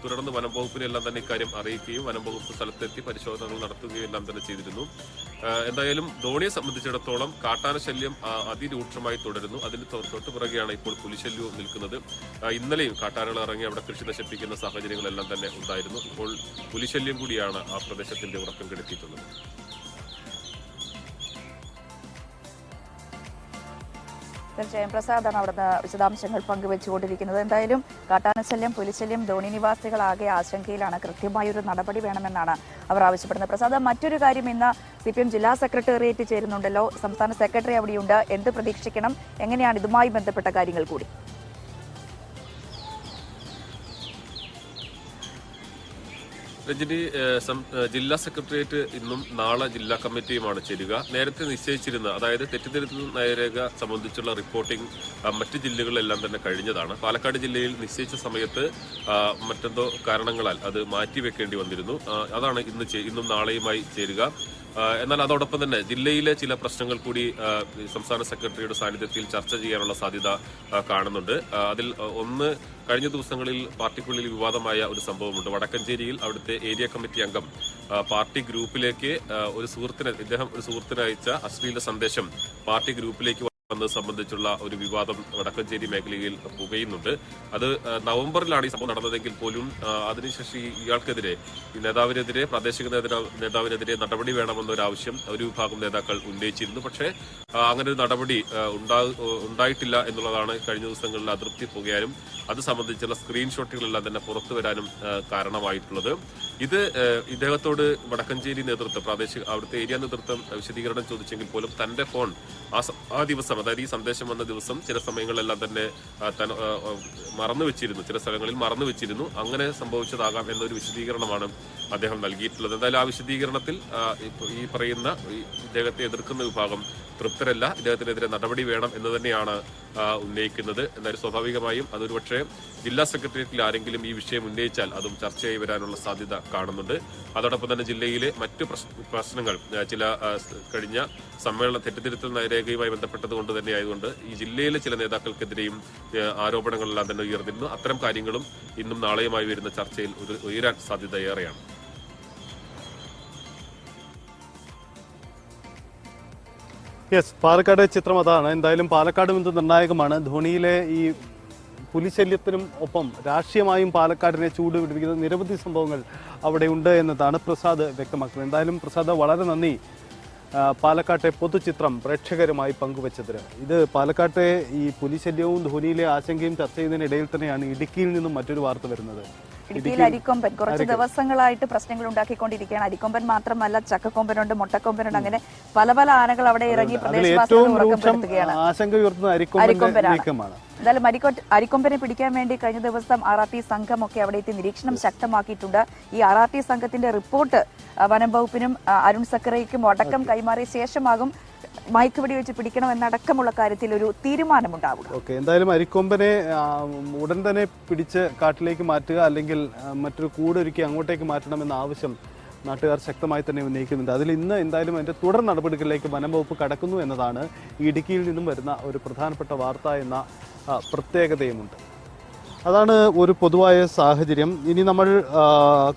തുടർന്ന് വനം വകുപ്പിനെല്ലാം തന്നെ ഇക്കാര്യം അറിയിക്കുകയും വനം വകുപ്പ് സ്ഥലത്തെത്തി പരിശോധനകൾ നടത്തുകയും എല്ലാം തന്നെ ചെയ്തിരുന്നു. എന്തായാലും ധോണിയെ സംബന്ധിച്ചിടത്തോളം കാട്ടാന ശല്യം അതിരൂക്ഷമായി തുടരുന്നു. അതിന് തൊട്ട് പുറകെയാണ് ഇപ്പോൾ പുലിശല്യവും നിൽക്കുന്നത്. ഇന്നലെയും കാട്ടാനകൾ ഇറങ്ങി അവിടെ കൃഷി നശിപ്പിക്കുന്ന സാഹചര്യങ്ങളെല്ലാം തന്നെ ഉണ്ടായിരുന്നു. ഇപ്പോൾ പുലിശല്യം കൂടിയാണ് ആ പ്രദേശത്തിന്റെ ഉറക്കം കെടുത്തിയിട്ടുള്ളത്. തീർച്ചയായും പ്രസാദാണ് അവിടുന്ന് വിശദാംശങ്ങൾ പങ്കുവെച്ചുകൊണ്ടിരിക്കുന്നത്. എന്തായാലും കാട്ടാനശല്യം, പുലിശല്യം, ധോണി നിവാസികളാകെ ആശങ്കയിലാണ്. കൃത്യമായൊരു നടപടി വേണമെന്നാണ് അവർ ആവശ്യപ്പെടുന്നത്. പ്രസാദ്, മറ്റൊരു കാര്യം, ഇന്ന് CPM ജില്ലാ സെക്രട്ടേറിയറ്റ് ചേരുന്നുണ്ടല്ലോ. സംസ്ഥാന സെക്രട്ടറി അവിടെയുണ്ട്. എന്ത് പ്രതീക്ഷിക്കണം? എങ്ങനെയാണ് ഇതുമായി ബന്ധപ്പെട്ട കാര്യങ്ങൾ കൂടി? രഞ്ജിനി, ജില്ലാ സെക്രട്ടേറിയറ്റ് ഇന്നും നാളെ ജില്ലാ കമ്മിറ്റിയുമാണ് ചേരുക. നേരത്തെ നിശ്ചയിച്ചിരുന്ന, അതായത് തെറ്റിദ്ധരുത്തൽ നയരേഖ സംബന്ധിച്ചുള്ള റിപ്പോർട്ടിംഗ് മറ്റ് ജില്ലകളിലെല്ലാം തന്നെ കഴിഞ്ഞതാണ്. പാലക്കാട് ജില്ലയിൽ നിശ്ചയിച്ച സമയത്ത് മറ്റെന്തോ കാരണങ്ങളാൽ അത് മാറ്റിവെക്കേണ്ടി വന്നിരുന്നു. അതാണ് ഇന്നും നാളെയുമായി ചേരുക. എന്നാൽ അതോടൊപ്പം തന്നെ ജില്ലയിലെ ചില പ്രശ്നങ്ങൾ കൂടി സംസ്ഥാന സെക്രട്ടറിയുടെ സാന്നിധ്യത്തിൽ ചർച്ച ചെയ്യാനുള്ള സാധ്യത കാണുന്നുണ്ട്. അതിൽ ഒന്ന്, കഴിഞ്ഞ ദിവസങ്ങളിൽ പാർട്ടിക്കുള്ളിൽ വിവാദമായ ഒരു സംഭവമുണ്ട്. വടക്കഞ്ചേരിയിൽ അവിടുത്തെ ഏരിയ കമ്മിറ്റി അംഗം പാർട്ടി ഗ്രൂപ്പിലേക്ക് ഒരു സുഹൃത്തിന് അയച്ച അശ്ലീല സന്ദേശം പാർട്ടി ഗ്രൂപ്പിലേക്ക് വന്നത് സംബന്ധിച്ചുള്ള ഒരു വിവാദം വടക്കഞ്ചേരി മേഖലയിൽ പുകയുന്നുണ്ട്. അത് നവംബറിലാണ് ഈ സംഭവം നടന്നതെങ്കിൽ പോലും അതിനുശേഷം ഇയാൾക്കെതിരെ, നേതാവിനെതിരെ, പ്രാദേശിക നേതാവിനെതിരെ നടപടി വേണമെന്നൊരാവശ്യം ഒരു വിഭാഗം നേതാക്കൾ ഉന്നയിച്ചിരുന്നു. പക്ഷേ അങ്ങനെ ഒരു നടപടി ഉണ്ടായിട്ടില്ല എന്നുള്ളതാണ് കഴിഞ്ഞ ദിവസങ്ങളിൽ അതൃപ്തി പുകയാനും അത് സംബന്ധിച്ചുള്ള സ്ക്രീൻഷോട്ടുകളെല്ലാം തന്നെ പുറത്തു വരാനും കാരണമായിട്ടുള്ളത്. ഇത് ഇദ്ദേഹത്തോട് വടക്കഞ്ചേരി നേതൃത്വം, അവിടുത്തെ ഏരിയ നേതൃത്വം വിശദീകരണം ചോദിച്ചെങ്കിൽ പോലും തന്റെ ഫോൺ ആ ദിവസം, അതായത് ഈ സന്ദേശം വന്ന ദിവസം ചില സമയങ്ങളിലെല്ലാം തന്നെ മറന്നുവെച്ചിരുന്നു, ചില സ്ഥലങ്ങളിൽ മറന്നുവെച്ചിരുന്നു. അങ്ങനെ സംഭവിച്ചതാകാം എന്നൊരു വിശദീകരണമാണ് അദ്ദേഹം നൽകിയിട്ടുള്ളത്. എന്തായാലും ആ വിശദീകരണത്തിൽ ഈ പറയുന്ന ഇദ്ദേഹത്തെ എതിർക്കുന്ന വിഭാഗം തൃപ്തരല്ല. ഇദ്ദേഹത്തിനെതിരെ നടപടി വേണം എന്ന് തന്നെയാണ് ഉന്നയിക്കുന്നത്. എന്നാലും സ്വാഭാവികമായും അതൊരു പക്ഷേ ജില്ലാ സെക്രട്ടേറിയറ്റിൽ ആരെങ്കിലും ഈ വിഷയം ഉന്നയിച്ചാൽ അതും ചർച്ചയായി വരാനുള്ള സാധ്യത കാണുന്നുണ്ട്. അതോടൊപ്പം തന്നെ ജില്ലയിലെ മറ്റു പ്രശ്നങ്ങൾ, ചില കഴിഞ്ഞ സമ്മേളന തെറ്റിദ്ധരുത്തൽ നയരേഖയുമായി ബന്ധപ്പെട്ടതുകൊണ്ട് തന്നെ ആയതുകൊണ്ട് ഈ ജില്ലയിലെ ചില നേതാക്കൾക്കെതിരെയും ആരോപണങ്ങളെല്ലാം തന്നെ ഉയർന്നിരുന്നു. അത്തരം കാര്യങ്ങളും ഇന്നും നാളെയുമായി വരുന്ന ചർച്ചയിൽ ഉയരാൻ സാധ്യത ഏറെയാണ്. യെസ്, പാലക്കാട് ചിത്രം അതാണ്. എന്തായാലും പാലക്കാടും ഇത് നിർണായകമാണ്. ധോണിയിലെ ഈ പുലിശല്യത്തിനും ഒപ്പം രാഷ്ട്രീയമായും പാലക്കാടിനെ ചൂട് പിടിപ്പിക്കുന്ന നിരവധി സംഭവങ്ങൾ അവിടെ ഉണ്ട് എന്നതാണ് പ്രസാദ് വ്യക്തമാക്കുന്നത്. എന്തായാലും പ്രസാദ്, വളരെ നന്ദി പാലക്കാട്ടെ പൊതുചിത്രം പ്രേക്ഷകരുമായി പങ്കുവച്ചതിന്. ഇത് പാലക്കാട്ടെ ഈ പുലിശല്യവും ധോണിയിലെ ആശങ്കയും ചർച്ച ചെയ്യുന്നതിനിടയിൽ തന്നെയാണ് ഇടുക്കിയിൽ നിന്നും മറ്റൊരു വാർത്ത വരുന്നത്. ഇടുക്കിയിൽ അരിക്കൊമ്പൻ കുറച്ച് ദിവസങ്ങളായിട്ട് പ്രശ്നങ്ങൾ ഉണ്ടാക്കിക്കൊണ്ടിരിക്കുകയാണ്. അരിക്കൊമ്പൻ മാത്രമല്ല, ചക്കക്കൊമ്പനുണ്ട്, മുട്ടക്കൊമ്പനുണ്ട്, അങ്ങനെ പല പല ആനകൾ അവിടെ ഇറങ്ങി പ്രദേശവാസികളെ ഉറക്കപ്പെടുത്തുകയാണ്. ആശങ്ക ഉയർത്തുന്ന അരിക്കൊമ്പനാണ്. എന്തായാലും അരിക്കൊമ്പനെ പിടിക്കാൻ വേണ്ടി കഴിഞ്ഞ ദിവസം RRT സംഘമൊക്കെ അവിടെ എത്തി നിരീക്ഷണം ശക്തമാക്കിയിട്ടുണ്ട്. ഈ RRT സംഘത്തിന്റെ റിപ്പോർട്ട് വനം വകുപ്പിനും അരുൺ സക്കറയ്ക്കും അടക്കം കൈമാറിയ ശേഷമാകും മയക്കുവെടി വെച്ച് പിടിക്കണമെന്നടക്കമുള്ള കാര്യത്തിൽ ഒരു തീരുമാനമുണ്ടാവുക. ഓക്കെ, എന്തായാലും അരിക്കൊമ്പനെ ഉടൻ തന്നെ പിടിച്ച് കാട്ടിലേക്ക് മാറ്റുക, അല്ലെങ്കിൽ മറ്റൊരു കൂടൊരുക്കി അങ്ങോട്ടേക്ക് മാറ്റണമെന്ന ആവശ്യം നാട്ടുകാർ ശക്തമായി തന്നെ ഉന്നയിക്കുന്നുണ്ട്. അതിൽ ഇന്ന് എന്തായാലും അതിന്റെ തുടർ നടപടികളിലേക്ക് വനം വകുപ്പ് കടക്കുന്നു എന്നതാണ് ഇടുക്കിയിൽ നിന്നും വരുന്ന ഒരു പ്രധാനപ്പെട്ട വാർത്ത എന്ന പ്രത്യേകതയുമുണ്ട്. അതാണ് ഒരു പൊതുവായ സാഹചര്യം. ഇനി നമ്മൾ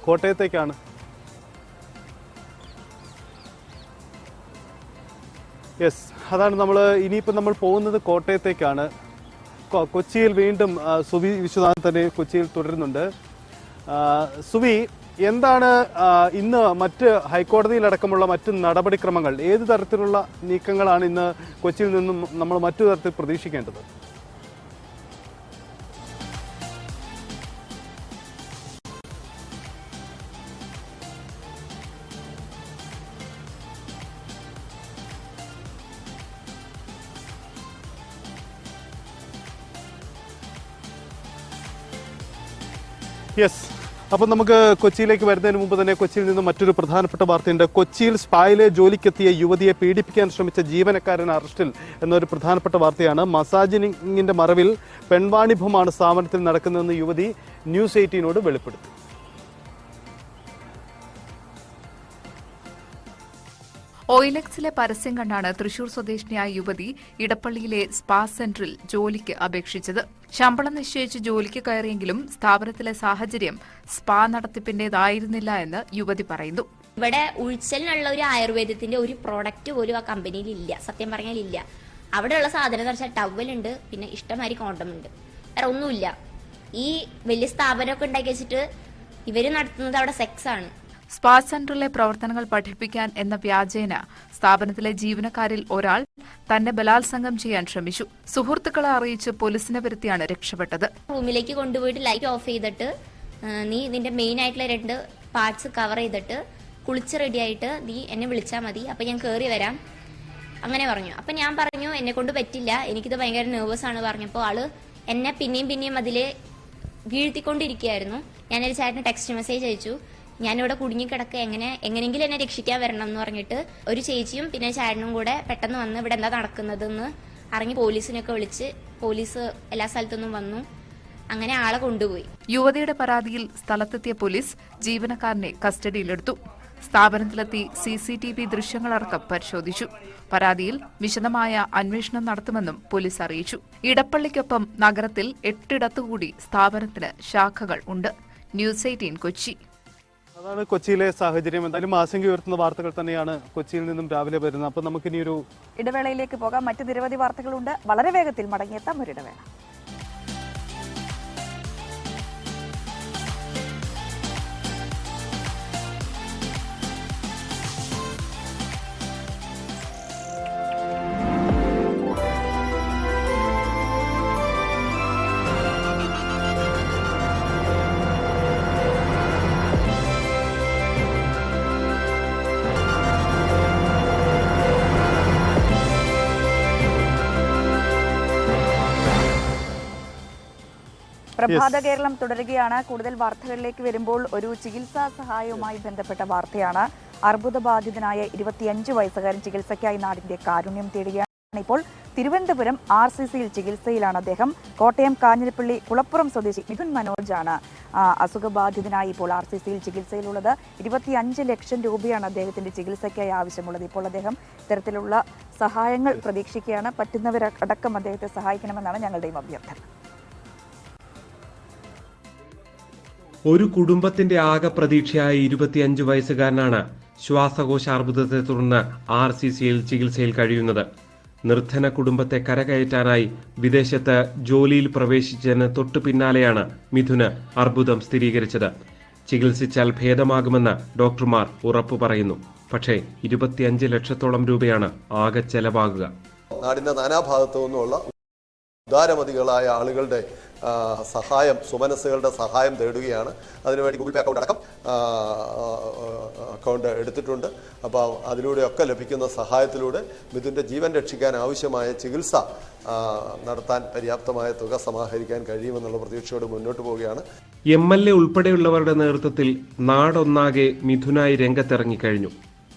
കോട്ടയത്തേക്കാണ്. യെസ്, അതാണ് ഇനിയിപ്പോൾ നമ്മൾ പോകുന്നത് കോട്ടയത്തേക്കാണ്. കൊച്ചിയിൽ വീണ്ടും സുവി വിശ്വനാഥൻ തന്നെ കൊച്ചിയിൽ തുടരുന്നുണ്ട്. സുവി, എന്താണ് ഇന്ന് മറ്റ് ഹൈക്കോടതിയിലടക്കമുള്ള മറ്റ് നടപടിക്രമങ്ങൾ? ഏത് തരത്തിലുള്ള നീക്കങ്ങളാണ് ഇന്ന് കൊച്ചിയിൽ നിന്നും നമ്മൾ മറ്റു തരത്തിൽ പ്രതീക്ഷിക്കേണ്ടത്? യെസ്, അപ്പം നമുക്ക് കൊച്ചിയിലേക്ക് വരുന്നതിന് മുമ്പ് തന്നെ കൊച്ചിയിൽ നിന്ന് മറ്റൊരു പ്രധാനപ്പെട്ട വാർത്തയുണ്ട്. കൊച്ചിയിൽ സ്പായിലെ ജോലിക്കെത്തിയ യുവതിയെ പീഡിപ്പിക്കാൻ ശ്രമിച്ച ജീവനക്കാരൻ അറസ്റ്റിൽ എന്നൊരു പ്രധാനപ്പെട്ട വാർത്തയാണ്. മസാജിങ്ങിന്റെ മറവിൽ പെൺവാണിഭമാണ് സ്ഥാപനത്തിൽ നടക്കുന്നതെന്ന് യുവതി ന്യൂസ് 18നോട് വെളിപ്പെടുത്തി. ഓയിലെക്സിലെ പരസ്യം കണ്ടാണ് തൃശൂർ സ്വദേശിനിയായ യുവതി ഇടപ്പള്ളിയിലെ സ്പാ സെന്ററിൽ ജോലിക്ക് അപേക്ഷിച്ചത്. ശമ്പളം നിശ്ചയിച്ച് ജോലിക്ക് കയറിയെങ്കിലും സ്ഥാപനത്തിലെ സാഹചര്യം സ്പാ നടത്തിപ്പിന്റേതായിരുന്നില്ല എന്ന് യുവതി പറയുന്നു. ഇവിടെ ഉൾച്ചലിനുള്ള ഒരു ആയുർവേദത്തിന്റെ ഒരു പ്രോഡക്റ്റ് പോലും ആ കമ്പനിയിൽ ഇല്ല. സത്യം പറഞ്ഞാൽ ഇല്ല. അവിടെയുള്ള സാധനം എന്ന് വെച്ചാൽ ടവലുണ്ട്, പിന്നെ ഇഷ്ടംമാതിരി കോണ്ടം ഉണ്ട്, വേറെ ഒന്നുമില്ല. ഈ വലിയ സ്ഥാപനമൊക്കെ ഉണ്ടാക്കി വെച്ചിട്ട് ഇവര് നടത്തുന്നത് അവിടെ സെക്സ് ആണ്. സ്പാ സെന്ററിലെ പ്രവർത്തനങ്ങൾ പഠിപ്പിക്കാൻ എന്ന വ്യാജേന സ്ഥാപനത്തിലെ ജീവനക്കാരിൽ ഒരാൾ തന്നെ ബലാത്സംഗം ചെയ്യാൻ ശ്രമിച്ചു. സുഹൃത്തുക്കളെ അറിയിച്ച് പോലീസിനെ വരുത്തിയാണ് രക്ഷപ്പെട്ടത്. റൂമിലേക്ക് കൊണ്ടുപോയിട്ട് ലൈറ്റ് ഓഫ് ചെയ്തിട്ട് നീ നിന്റെ മെയിൻ ആയിട്ടുള്ള 2 പാർട്സ് കവർ ചെയ്തിട്ട് കുളിച്ച് റെഡി ആയിട്ട് നീ എന്നെ വിളിച്ചാൽ മതി, അപ്പൊ ഞാൻ കയറി വരാം, അങ്ങനെ പറഞ്ഞു. അപ്പൊ ഞാൻ പറഞ്ഞു എന്നെ കൊണ്ട് പറ്റില്ല, എനിക്കിത് ഭയങ്കര നെർവസ് ആണ് പറഞ്ഞപ്പോൾ ആള് എന്നെ പിന്നെയും അതില് വീഴ്ത്തിക്കൊണ്ടിരിക്കുകയായിരുന്നു. ഞാനൊരു ചേട്ടന് ടെക്സ്റ്റ് മെസ്സേജ് അയച്ചു, ഞാനിവിടെ കുടുങ്ങിക്കിടക്ക എങ്ങനെയെങ്കിലും എന്നെ രക്ഷിക്കാൻ വരണം എന്ന് പറഞ്ഞിട്ട് ഒരു ചേച്ചിയും പിന്നെ ചേട്ടനും കൂടെ പെട്ടെന്ന് വന്ന് ഇവിടെ എന്താ നടക്കുന്നതെന്ന് അറിഞ്ഞ് പോലീസിനൊക്കെ വിളിച്ച് പോലീസ് എല്ലാ സ്ഥലത്തുനിന്നും വന്നു. അങ്ങനെ ആളെ കൊണ്ടുപോയി. യുവതിയുടെ പരാതിയിൽ സ്ഥലത്തെത്തിയ പോലീസ് ജീവനക്കാരനെ കസ്റ്റഡിയിലെടുത്തു. സ്ഥാപനത്തിലെത്തി CCTV ദൃശ്യങ്ങളടക്കം പരിശോധിച്ചു. പരാതിയിൽ വിശദമായ അന്വേഷണം നടത്തുമെന്നും പോലീസ് അറിയിച്ചു. ഇടപ്പള്ളിക്കൊപ്പം നഗരത്തിൽ 8 കൂടി സ്ഥാപനത്തിന് ശാഖകൾ ഉണ്ട്. ന്യൂസ് 18 കൊച്ചി. അതാണ് കൊച്ചിയിലെ സാഹചര്യം. എന്തായാലും ആശങ്ക ഉയർത്തുന്ന വാർത്തകൾ തന്നെയാണ് കൊച്ചിയിൽ നിന്നും രാവിലെ വരുന്നത്. അപ്പോൾ നമുക്കിനി ഒരു ഇടവേളയിലേക്ക് പോകാം. മറ്റ് നിരവധി വാർത്തകളുണ്ട്. വളരെ വേഗത്തിൽ മടങ്ങിയെത്താം ഒരിടവേള. പ്രഭാത കേരളം തുടരുകയാണ്. കൂടുതൽ വാർത്തകളിലേക്ക് വരുമ്പോൾ ഒരു ചികിത്സാ സഹായവുമായി ബന്ധപ്പെട്ട വാർത്തയാണ്. അർബുദബാധിതനായ 25 വയസ്സുകാരൻ ചികിത്സയ്ക്കായി നാടിന്റെ കാരുണ്യം തേടുകയാണ്. ഇപ്പോൾ തിരുവനന്തപുരം RCCയിൽ ചികിത്സയിലാണ് അദ്ദേഹം. കോട്ടയം കാഞ്ഞിരപ്പള്ളി കുളപ്പുറം സ്വദേശി മിഥുൻ മനോജാണ് അസുഖബാധിതനായി ഇപ്പോൾ RCCയിൽ ചികിത്സയിലുള്ളത്. 25 ലക്ഷം രൂപയാണ് അദ്ദേഹത്തിന്റെ ചികിത്സയ്ക്കായി ആവശ്യമുള്ളത്. ഇപ്പോൾ അദ്ദേഹം ഇത്തരത്തിലുള്ള സഹായങ്ങൾ പ്രതീക്ഷിക്കുകയാണ്. പറ്റുന്നവരടക്കം അദ്ദേഹത്തെ സഹായിക്കണമെന്നാണ് ഞങ്ങളുടെയും അഭ്യർത്ഥന. ഒരു കുടുംബത്തിന്റെ ആകെ പ്രതീക്ഷയായ 25 വയസ്സുകാരനാണ് ശ്വാസകോശ അർബുദത്തെ തുടർന്ന് RCCയിൽ ചികിത്സയിൽ കഴിയുന്നത്. നിർധന കുടുംബത്തെ കരകയറ്റാനായി വിദേശത്ത് ജോലിയിൽ പ്രവേശിച്ചതിന് തൊട്ടു പിന്നാലെയാണ് മിഥുന് അർബുദം സ്ഥിരീകരിച്ചത്. ചികിത്സിച്ചാൽ ഭേദമാകുമെന്ന് ഡോക്ടർമാർ ഉറപ്പു പറയുന്നു. പക്ഷേ 25 ലക്ഷത്തോളം രൂപയാണ് ആകെ ചെലവാകുക. നാടിന്റെ നാനാഭാഗത്തു നിന്നുള്ള ഉദാരമതികളായ ആളുകളുടെ സഹായം, സുമനസ്സുകളുടെ സഹായം തേടുകയാണ്. അതിനുവേണ്ടി ഗൂഗിൾ പേ അക്കൗണ്ട് അടക്കം അക്കൗണ്ട് എടുത്തിട്ടുണ്ട്. അപ്പോൾ അതിലൂടെയൊക്കെ ലഭിക്കുന്ന സഹായത്തിലൂടെ മിഥുൻ്റെ ജീവൻ രക്ഷിക്കാൻ ആവശ്യമായ ചികിത്സ നടത്താൻ പര്യാപ്തമായ തുക സമാഹരിക്കാൻ കഴിയുമെന്നുള്ള പ്രതീക്ഷയോട് മുന്നോട്ട് പോവുകയാണ്. MLA ഉൾപ്പെടെയുള്ളവരുടെ നേതൃത്വത്തിൽ നാടൊന്നാകെ മിഥുനായി രംഗത്തിറങ്ങിക്കഴിഞ്ഞു.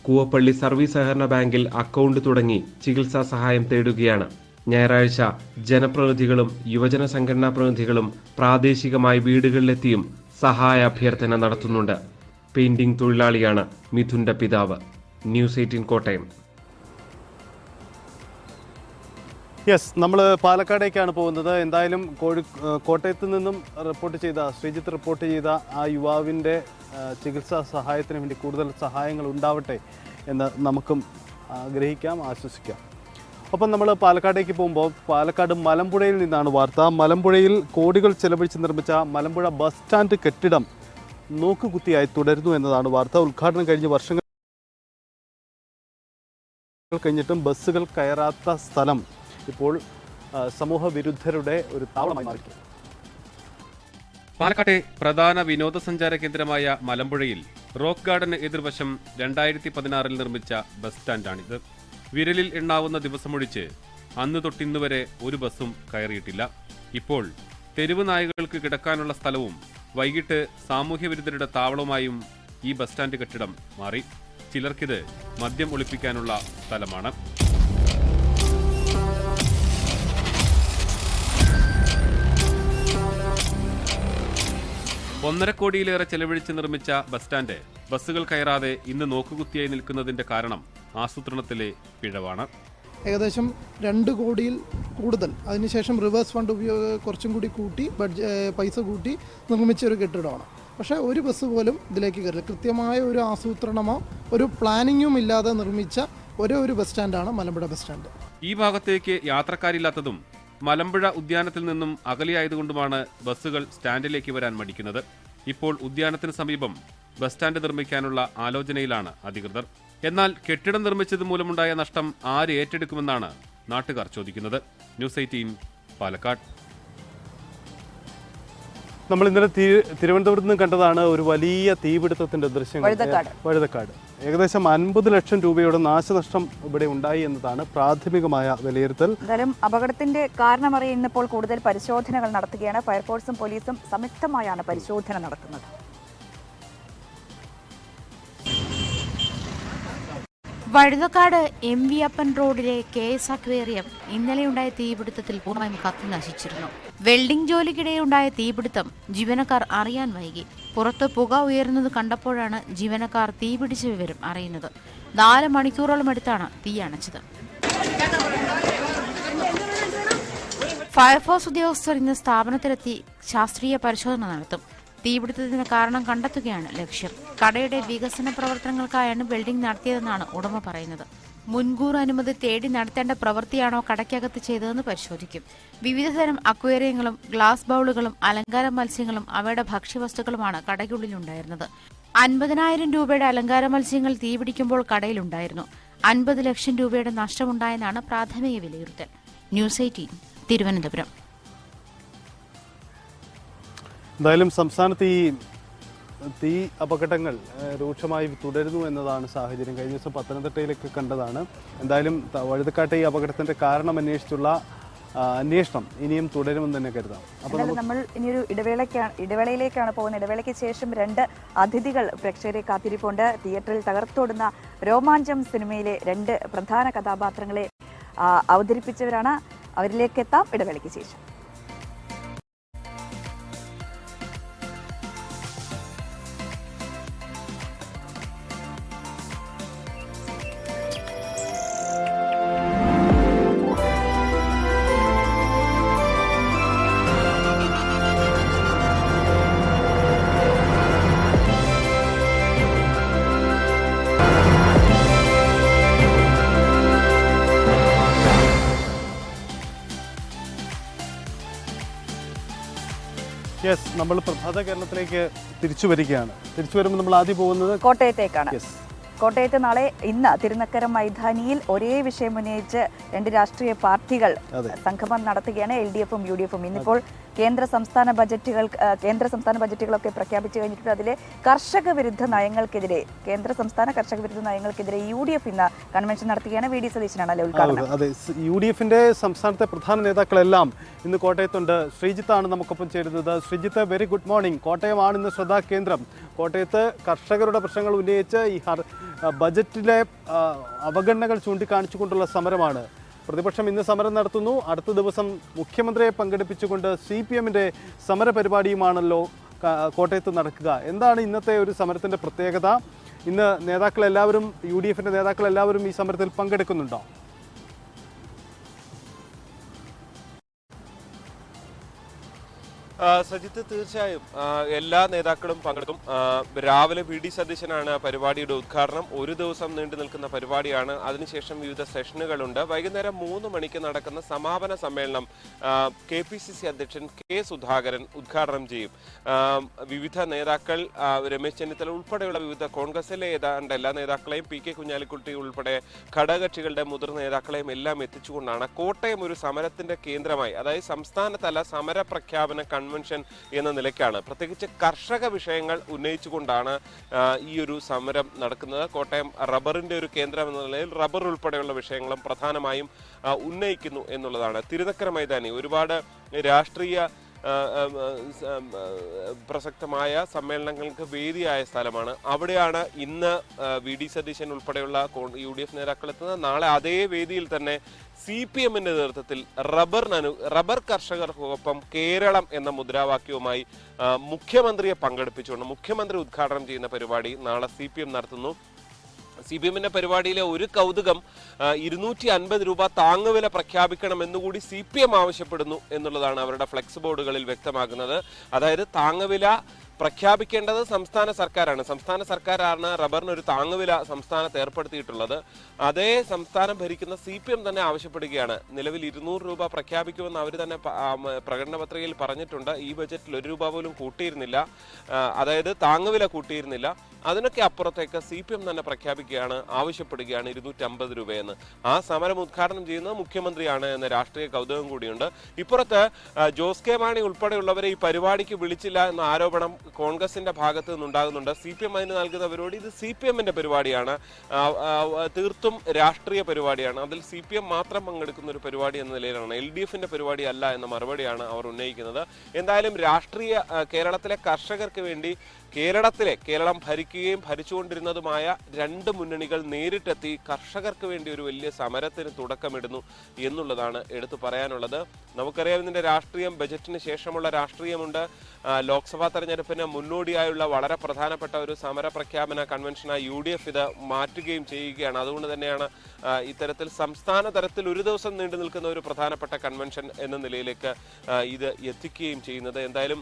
കൂവപ്പള്ളി സർവീസ് സഹകരണ ബാങ്കിൽ അക്കൗണ്ട് തുടങ്ങി ചികിത്സാ സഹായം തേടുകയാണ്. ഞായറാഴ്ച ജനപ്രതിനിധികളും യുവജന സംഘടനാ പ്രതിനിധികളും പ്രാദേശികമായി വീടുകളിലെത്തിയും സഹായ അഭ്യർത്ഥന നടത്തുന്നുണ്ട്. പെയിന്റിംഗ് തൊഴിലാളിയാണ് മിഥുന്റെ പിതാവ്. ന്യൂസ് 18 കോട്ടയം. നമ്മൾ പാലക്കാടേക്കാണ് പോകുന്നത്. എന്തായാലും കോട്ടയത്ത് നിന്നും ശ്രീജിത്ത് റിപ്പോർട്ട് ചെയ്ത ആ യുവാവിൻ്റെ ചികിത്സാ സഹായത്തിന് വേണ്ടി കൂടുതൽ സഹായങ്ങൾ ഉണ്ടാവട്ടെ എന്ന് നമുക്കും ആഗ്രഹിക്കാം, ആശ്വസിക്കാം. ഒപ്പം നമ്മൾ പാലക്കാടേക്ക് പോകുമ്പോൾ പാലക്കാട് മലമ്പുഴയിൽ നിന്നാണ് വാർത്ത. മലമ്പുഴയിൽ കോടികൾ ചെലവഴിച്ച് നിർമ്മിച്ച മലമ്പുഴ ബസ് സ്റ്റാൻഡ് കെട്ടിടം നോക്കുകുത്തിയായി തുടരുന്നു എന്നതാണ് വാർത്ത. ഉദ്ഘാടനം കഴിഞ്ഞ് വർഷങ്ങൾ കഴിഞ്ഞിട്ടും ബസ്സുകൾ കയറാത്ത സ്ഥലം ഇപ്പോൾ സമൂഹ വിരുദ്ധരുടെ ഒരു താവളമായി മാറി. പാലക്കാട്ടെ പ്രധാന വിനോദസഞ്ചാര കേന്ദ്രമായ മലമ്പുഴയിൽ റോക്ക് ഗാർഡന് എതിർവശം 2016 നിർമ്മിച്ച ബസ് സ്റ്റാൻഡാണിത്. വിരലിൽ എണ്ണാവുന്ന ദിവസമൊഴിച്ച് അന്ന് തൊട്ടിന്നുവരെ ഒരു ബസ്സും കയറിയിട്ടില്ല. ഇപ്പോൾ തെരുവ് നായകൾക്ക് കിടക്കാനുള്ള സ്ഥലവും വൈകിട്ട് സാമൂഹ്യവിരുദ്ധരുടെ താവളവുമായും ഈ ബസ് സ്റ്റാൻഡ് കെട്ടിടം മാറി. ചിലർക്കിത് മദ്യം ഒളിപ്പിക്കാനുള്ള സ്ഥലമാണ്. $1.5 കോടിയിലേറെ ചെലവഴിച്ച് നിർമ്മിച്ച ബസ് സ്റ്റാൻഡ് ബസ്സുകൾ കയറാതെ ഇന്ന് നോക്കുകുത്തിയായി നിൽക്കുന്നതിന്റെ കാരണം ആസൂത്രണത്തിലെ പിഴവാണ്. ഏകദേശം 2 കോടിയിൽ കൂടുതൽ അതിനുശേഷം റിവേഴ്സ് ഫണ്ട് കുറച്ചും കൂടി കൂട്ടി പൈസ കൂട്ടി നിർമ്മിച്ച ഒരു കെട്ടിടമാണ്. പക്ഷേ ഒരു ബസ് പോലും ഇതിലേക്ക് കയറില്ല. കൃത്യമായ ഒരു ആസൂത്രണമോ ഒരു പ്ലാനിങ്ങും ഇല്ലാതെ നിർമ്മിച്ച ഒരു ബസ് സ്റ്റാൻഡാണ് മലമ്പുഴ ബസ് സ്റ്റാൻഡ്. ഈ ഭാഗത്തേക്ക് യാത്രക്കാരില്ലാത്തതും മലമ്പുഴ ഉദ്യാനത്തിൽ നിന്നും അകലെയായതുകൊണ്ടുമാണ് ബസ്സുകൾ സ്റ്റാൻഡിലേക്ക് വരാൻ മടിക്കുന്നത്. ഇപ്പോൾ ഉദ്യാനത്തിന് സമീപം ബസ് സ്റ്റാൻഡ് നിർമ്മിക്കാനുള്ള ആലോചനയിലാണ് അധികൃതർ. എന്നാൽ കെട്ടിടം നിർമ്മിച്ചത് മൂലമുണ്ടായ നഷ്ടം ആര് ഏറ്റെടുക്കുമെന്നാണ് നാട്ടുകാർ ചോദിക്കുന്നത്. ന്യൂസ് 18 പാലക്കാട്. നമ്മൾ ഇന്നലെ തിരുവനന്തപുരത്ത് നിന്ന് കണ്ടതാണ് ഒരു വലിയ തീപിടുത്തത്തിന്റെ ദൃശ്യങ്ങൾ. വഴുതക്കാട് ഏകദേശം 50 ലക്ഷം രൂപയുടെ നാശനഷ്ടം ഇവിടെ ഉണ്ടായി എന്നതാണ് പ്രാഥമികമായ വിലയിരുത്തൽ. എന്തായാലും അപകടത്തിന്റെ കാരണമറിയുന്നപ്പോൾ കൂടുതൽ പരിശോധനകൾ നടത്തുകയാണ്. ഫയർഫോഴ്സും പോലീസും സംയുക്തമായാണ് പരിശോധന നടത്തുന്നത്. വഴുതക്കാട് MV അപ്പൻ റോഡിലെ KS അക്വേറിയം ഇന്നലെയുണ്ടായ തീപിടുത്തത്തിൽ പൂർണ്ണമായും കത്തി നശിച്ചിരുന്നു. വെൽഡിംഗ് ജോലിക്കിടെയുണ്ടായ തീപിടുത്തം ജീവനക്കാർ അറിയാൻ വൈകി. പുറത്ത് പുക ഉയരുന്നത് കണ്ടപ്പോഴാണ് ജീവനക്കാർ തീപിടിച്ച വിവരം അറിയുന്നത്. 4 മണിക്കൂറോളം എടുത്താണ് തീ അണച്ചത്. ഫയർഫോഴ്സ് ഉദ്യോഗസ്ഥർ ഇന്ന് സ്ഥാപനത്തിലെത്തി ശാസ്ത്രീയ പരിശോധന നടത്തും. തീപിടുത്തത്തിന് കാരണം കണ്ടെത്തുകയാണ് ലക്ഷ്യം. കടയുടെ വികസന പ്രവർത്തനങ്ങൾക്കായാണ് വെൽഡിംഗ് നടത്തിയതെന്നാണ് ഉടമ പറയുന്നത്. മുൻകൂർ അനുമതി തേടി നടത്തേണ്ട പ്രവൃത്തിയാണോ കടയ്ക്കകത്ത് ചെയ്തതെന്ന് പരിശോധിക്കും. വിവിധതരം അക്വേറിയങ്ങളും ഗ്ലാസ് ബൌളുകളും അലങ്കാര മത്സ്യങ്ങളും അവയുടെ ഭക്ഷ്യവസ്തുക്കളുമാണ് കടയ്ക്കുള്ളിലുണ്ടായിരുന്നത്. 50,000 രൂപയുടെ അലങ്കാര മത്സ്യങ്ങൾ തീപിടിക്കുമ്പോൾ കടയിലുണ്ടായിരുന്നു. 50 ലക്ഷം രൂപയുടെ നഷ്ടമുണ്ടായെന്നാണ് പ്രാഥമിക വിലയിരുത്തൽ. ന്യൂസ് 18 തിരുവനന്തപുരം. എന്തായാലും സംസ്ഥാനത്ത് ഈ തീ അപകടങ്ങൾ രൂക്ഷമായി തുടരുന്നു എന്നതാണ് സാഹചര്യം. കഴിഞ്ഞ ദിവസം പത്തനംതിട്ടയിലൊക്കെ കണ്ടതാണ്. എന്തായാലും വഴുതക്കാട്ടെ ഈ അപകടത്തിന്റെ കാരണം അന്വേഷിച്ചുള്ള അന്വേഷണം ഇനിയും തുടരുമെന്ന് തന്നെ കരുതാം. അപ്പോൾ നമ്മൾ ഇനിയൊരു ഇടവേളയിലേക്കാണ് പോകുന്നത്. ഇടവേളയ്ക്ക് ശേഷം 2 അതിഥികൾ പ്രേക്ഷകരെ കാത്തിരിപ്പുണ്ട്. തിയേറ്ററിൽ തകർത്തോടുന്ന രോമാഞ്ചം സിനിമയിലെ 2 പ്രധാന കഥാപാത്രങ്ങളെ അവതരിപ്പിച്ചവരാണ്. അവരിലേക്ക് എത്താം ഇടവേളയ്ക്ക് ശേഷം. യെസ്, നമ്മൾ പ്രഭാത കേരളത്തിലേക്ക് തിരിച്ചു വരികയാണ്. തിരിച്ചു വരുമ്പോൾ നമ്മൾ ആദ്യം പോകുന്നത് കോട്ടയത്തേക്കാണ്. കോട്ടയത്ത് ഇന്ന് തിരുനക്കര മൈതാനിയിൽ ഒരേ വിഷയം ഉന്നയിച്ച് 2 രാഷ്ട്രീയ പാർട്ടികൾ സംഗമം നടത്തുകയാണ്. LDFും UDFും. ഇന്നിപ്പോൾ കേന്ദ്ര സംസ്ഥാന ബജറ്റുകളൊക്കെ പ്രഖ്യാപിച്ചു കഴിഞ്ഞിട്ടുണ്ട്. അതിലെ കർഷക വിരുദ്ധ നയങ്ങൾക്കെതിരെ UDF ഇന്ന് കൺവെൻഷൻ നടത്തുകയാണ്. VD സതീശനാണല്ലോ ഉദ്ഘാടനം. അതെ, UDFിന്റെ സംസ്ഥാനത്തെ പ്രധാന നേതാക്കളെല്ലാം ഇന്ന് കോട്ടയത്തുണ്ട്. ശ്രീജിത്താണ് നമുക്കൊപ്പം ചേരുന്നത്. Sreejith, very good morning. കോട്ടയമാണ് ഇന്ന് ശ്രദ്ധാകേന്ദ്രം. കോട്ടയത്ത് കർഷകരുടെ പ്രശ്നങ്ങൾ ഉന്നയിച്ച് ഈ ബജറ്റിലെ അവഗണനകൾ ചൂണ്ടിക്കാണിച്ചുകൊണ്ടുള്ള സമരമാണ്. പ്രതിപക്ഷം ഇന്ന് സമരം നടത്തുന്നു. അടുത്ത ദിവസം മുഖ്യമന്ത്രിയെ പങ്കെടുപ്പിച്ചുകൊണ്ട് CPMന്റെ സമര പരിപാടിയുമാണല്ലോ കോട്ടയത്ത് നടക്കുക. എന്താണ് ഇന്നത്തെ ഒരു സമരത്തിന്റെ പ്രത്യേകത? ഇന്ന് നേതാക്കളെല്ലാവരും UDFിന്റെ നേതാക്കളെല്ലാവരും ഈ സമരത്തിൽ പങ്കെടുക്കുന്നുണ്ടോ? സജിത്ത്, തീർച്ചയായും എല്ലാ നേതാക്കളും പങ്കെടുക്കും. രാവിലെ VD സതീശനാണ് പരിപാടിയുടെ ഉദ്ഘാടനം. ഒരു ദിവസം നീണ്ടു നിൽക്കുന്ന പരിപാടിയാണ്. അതിനുശേഷം വിവിധ സെഷനുകളുണ്ട്. വൈകുന്നേരം 3 മണിക്ക് നടക്കുന്ന സമാപന സമ്മേളനം KPCC അധ്യക്ഷൻ K സുധാകരൻ ഉദ്ഘാടനം ചെയ്യും. വിവിധ നേതാക്കൾ, രമേശ് ചെന്നിത്തല ഉൾപ്പെടെയുള്ള വിവിധ കോൺഗ്രസിലെ ഏതാണ്ട് എല്ലാ നേതാക്കളെയും, PK കുഞ്ഞാലിക്കുട്ടി ഉൾപ്പെടെ ഘടകകക്ഷികളുടെ മുതിർന്ന നേതാക്കളെയും എല്ലാം എത്തിച്ചുകൊണ്ടാണ് കോട്ടയം ഒരു സമരത്തിന്റെ കേന്ദ്രമായി, അതായത് സംസ്ഥാനതല സമര പ്രഖ്യാപന കൺവെൻഷൻ എന്ന നിലയ്ക്കാണ്, പ്രത്യേകിച്ച് കർഷക വിഷയങ്ങൾ ഉന്നയിച്ചുകൊണ്ടാണ് ഈ ഒരു സമരം നടക്കുന്നത്. കോട്ടയം റബ്ബറിന്റെ ഒരു കേന്ദ്രം എന്ന നിലയിൽ റബ്ബർ ഉൾപ്പെടെയുള്ള വിഷയങ്ങളും പ്രധാനമായും ഉന്നയിക്കുന്നു എന്നുള്ളതാണ്. തിരുനക്കര മൈതാനി ഒരുപാട് രാഷ്ട്രീയ പ്രസക്തമായ സമ്മേളനങ്ങൾക്ക് വേദിയായ സ്ഥലമാണ്. അവിടെയാണ് ഇന്ന് VD സതീശൻ ഉൾപ്പെടെയുള്ള UDF നേതാക്കൾ എത്തുന്നത്. നാളെ അതേ വേദിയിൽ തന്നെ CPMന്റെ നേതൃത്വത്തിൽ റബ്ബർ കർഷകർക്കൊപ്പം കേരളം എന്ന മുദ്രാവാക്യവുമായി മുഖ്യമന്ത്രിയെ പങ്കെടുപ്പിച്ചുകൊണ്ട് മുഖ്യമന്ത്രി ഉദ്ഘാടനം ചെയ്യുന്ന പരിപാടി നാളെ CPM നടത്തുന്നു. CPMന്റെ പരിപാടിയിലെ ഒരു കൗതുകം 250 രൂപ താങ്ങുവില പ്രഖ്യാപിക്കണമെന്നുകൂടി CPM ആവശ്യപ്പെടുന്നു എന്നുള്ളതാണ് അവരുടെ ഫ്ലെക്സ് ബോർഡുകളിൽ വ്യക്തമാക്കുന്നത്. അതായത് താങ്ങുവില പ്രഖ്യാപിക്കേണ്ടത് സംസ്ഥാന സർക്കാരാണ്. സംസ്ഥാന സർക്കാരാണ് റബ്ബറിന് ഒരു താങ്ങുവില സംസ്ഥാനത്ത് ഏർപ്പെടുത്തിയിട്ടുള്ളത്. അതേ സംസ്ഥാനം ഭരിക്കുന്ന CPM തന്നെ ആവശ്യപ്പെടുകയാണ്. നിലവിൽ 200 രൂപ പ്രഖ്യാപിക്കുമെന്ന് അവർ തന്നെ പ്രകടന പത്രികയിൽ പറഞ്ഞിട്ടുണ്ട്. ഈ ബജറ്റിൽ 1 രൂപ പോലും കൂട്ടിയിരുന്നില്ല, അതായത് താങ്ങുവില കൂട്ടിയിരുന്നില്ല. അതിനൊക്കെ അപ്പുറത്തേക്ക് CPM തന്നെ പ്രഖ്യാപിക്കുകയാണ്, ആവശ്യപ്പെടുകയാണ് 250 രൂപയെന്ന്. ആ സമരം ഉദ്ഘാടനം ചെയ്യുന്നത് മുഖ്യമന്ത്രിയാണ് എന്ന രാഷ്ട്രീയ കൗതുകം കൂടിയുണ്ട്. ഇപ്പുറത്ത് ജോസ് കെ മാണി ഉൾപ്പെടെയുള്ളവരെ ഈ പരിപാടിക്ക് വിളിച്ചില്ല എന്ന ആരോപണം കോൺഗ്രസിന്റെ ഭാഗത്ത് നിന്നുണ്ടാകുന്നുണ്ട്. CPM അതിന് നൽകുന്ന പരിപാടി ഇത് CPMന്റെ പരിപാടിയാണ്, തീർത്തും രാഷ്ട്രീയ പരിപാടിയാണ്, അതിൽ CPM മാത്രം പങ്കെടുക്കുന്ന ഒരു പരിപാടി എന്ന നിലയിലാണ്, LDFന്റെ പരിപാടി അല്ല എന്ന മറുപടിയാണ് അവർ ഉന്നയിക്കുന്നത്. എന്തായാലും കേരളത്തിലെ കർഷകർക്ക് വേണ്ടി കേരളം ഭരിക്കുകയും ഭരിച്ചുകൊണ്ടിരുന്നതുമായ രണ്ട് മുന്നണികൾ നേരിട്ടെത്തി കർഷകർക്ക് വേണ്ടി ഒരു വലിയ സമരത്തിന് തുടക്കമിടുന്നു എന്നുള്ളതാണ് എടുത്തു പറയാനുള്ളത്. നമുക്കറിയാം ഇതിന്റെ രാഷ്ട്രീയം, ബജറ്റിന് ശേഷമുള്ള രാഷ്ട്രീയമുണ്ട്. ലോക്സഭാ തെരഞ്ഞെടുപ്പിന് മുന്നോടിയായുള്ള വളരെ പ്രധാനപ്പെട്ട ഒരു സമര പ്രഖ്യാപന കൺവെൻഷനായി UDF ഇത് മാറ്റുകയും ചെയ്യുകയാണ്. അതുകൊണ്ട് തന്നെയാണ് ഇത്തരത്തിൽ സംസ്ഥാന തലത്തിൽ ഒരു ദിവസം നീണ്ടു നിൽക്കുന്ന ഒരു പ്രധാനപ്പെട്ട കൺവെൻഷൻ എന്ന നിലയിലേക്ക് ഇത് എത്തിക്കുകയും ചെയ്യുന്നത്. എന്തായാലും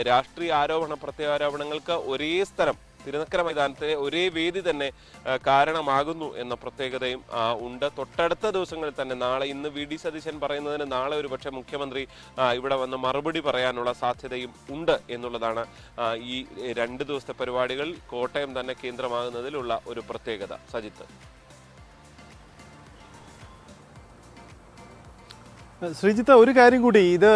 രാഷ്ട്രീയ ആരോപണ പ്രത്യാരോപണങ്ങൾക്ക് ഒരേ സ്ഥലം, തിരുനക്കര മൈതാനത്തിലെ ഒരേ വേദി തന്നെ കാരണമാകുന്നു എന്ന പ്രത്യേകതയും ഉണ്ട്. തൊട്ടടുത്ത ദിവസങ്ങളിൽ തന്നെ ഇന്ന് VD സതീശൻ പറയുന്നതിന് നാളെ ഒരുപക്ഷെ മുഖ്യമന്ത്രി ഇവിടെ വന്ന് മറുപടി പറയാനുള്ള സാധ്യതയും ഉണ്ട് എന്നുള്ളതാണ് ഈ 2 ദിവസത്തെ പരിപാടികൾ കോട്ടയം തന്നെ കേന്ദ്രമാകുന്നതിലുള്ള ഒരു പ്രത്യേകത. സജിത്ത്. ശ്രീജിത്ത്, ഒരു കാര്യം കൂടി, ഇത്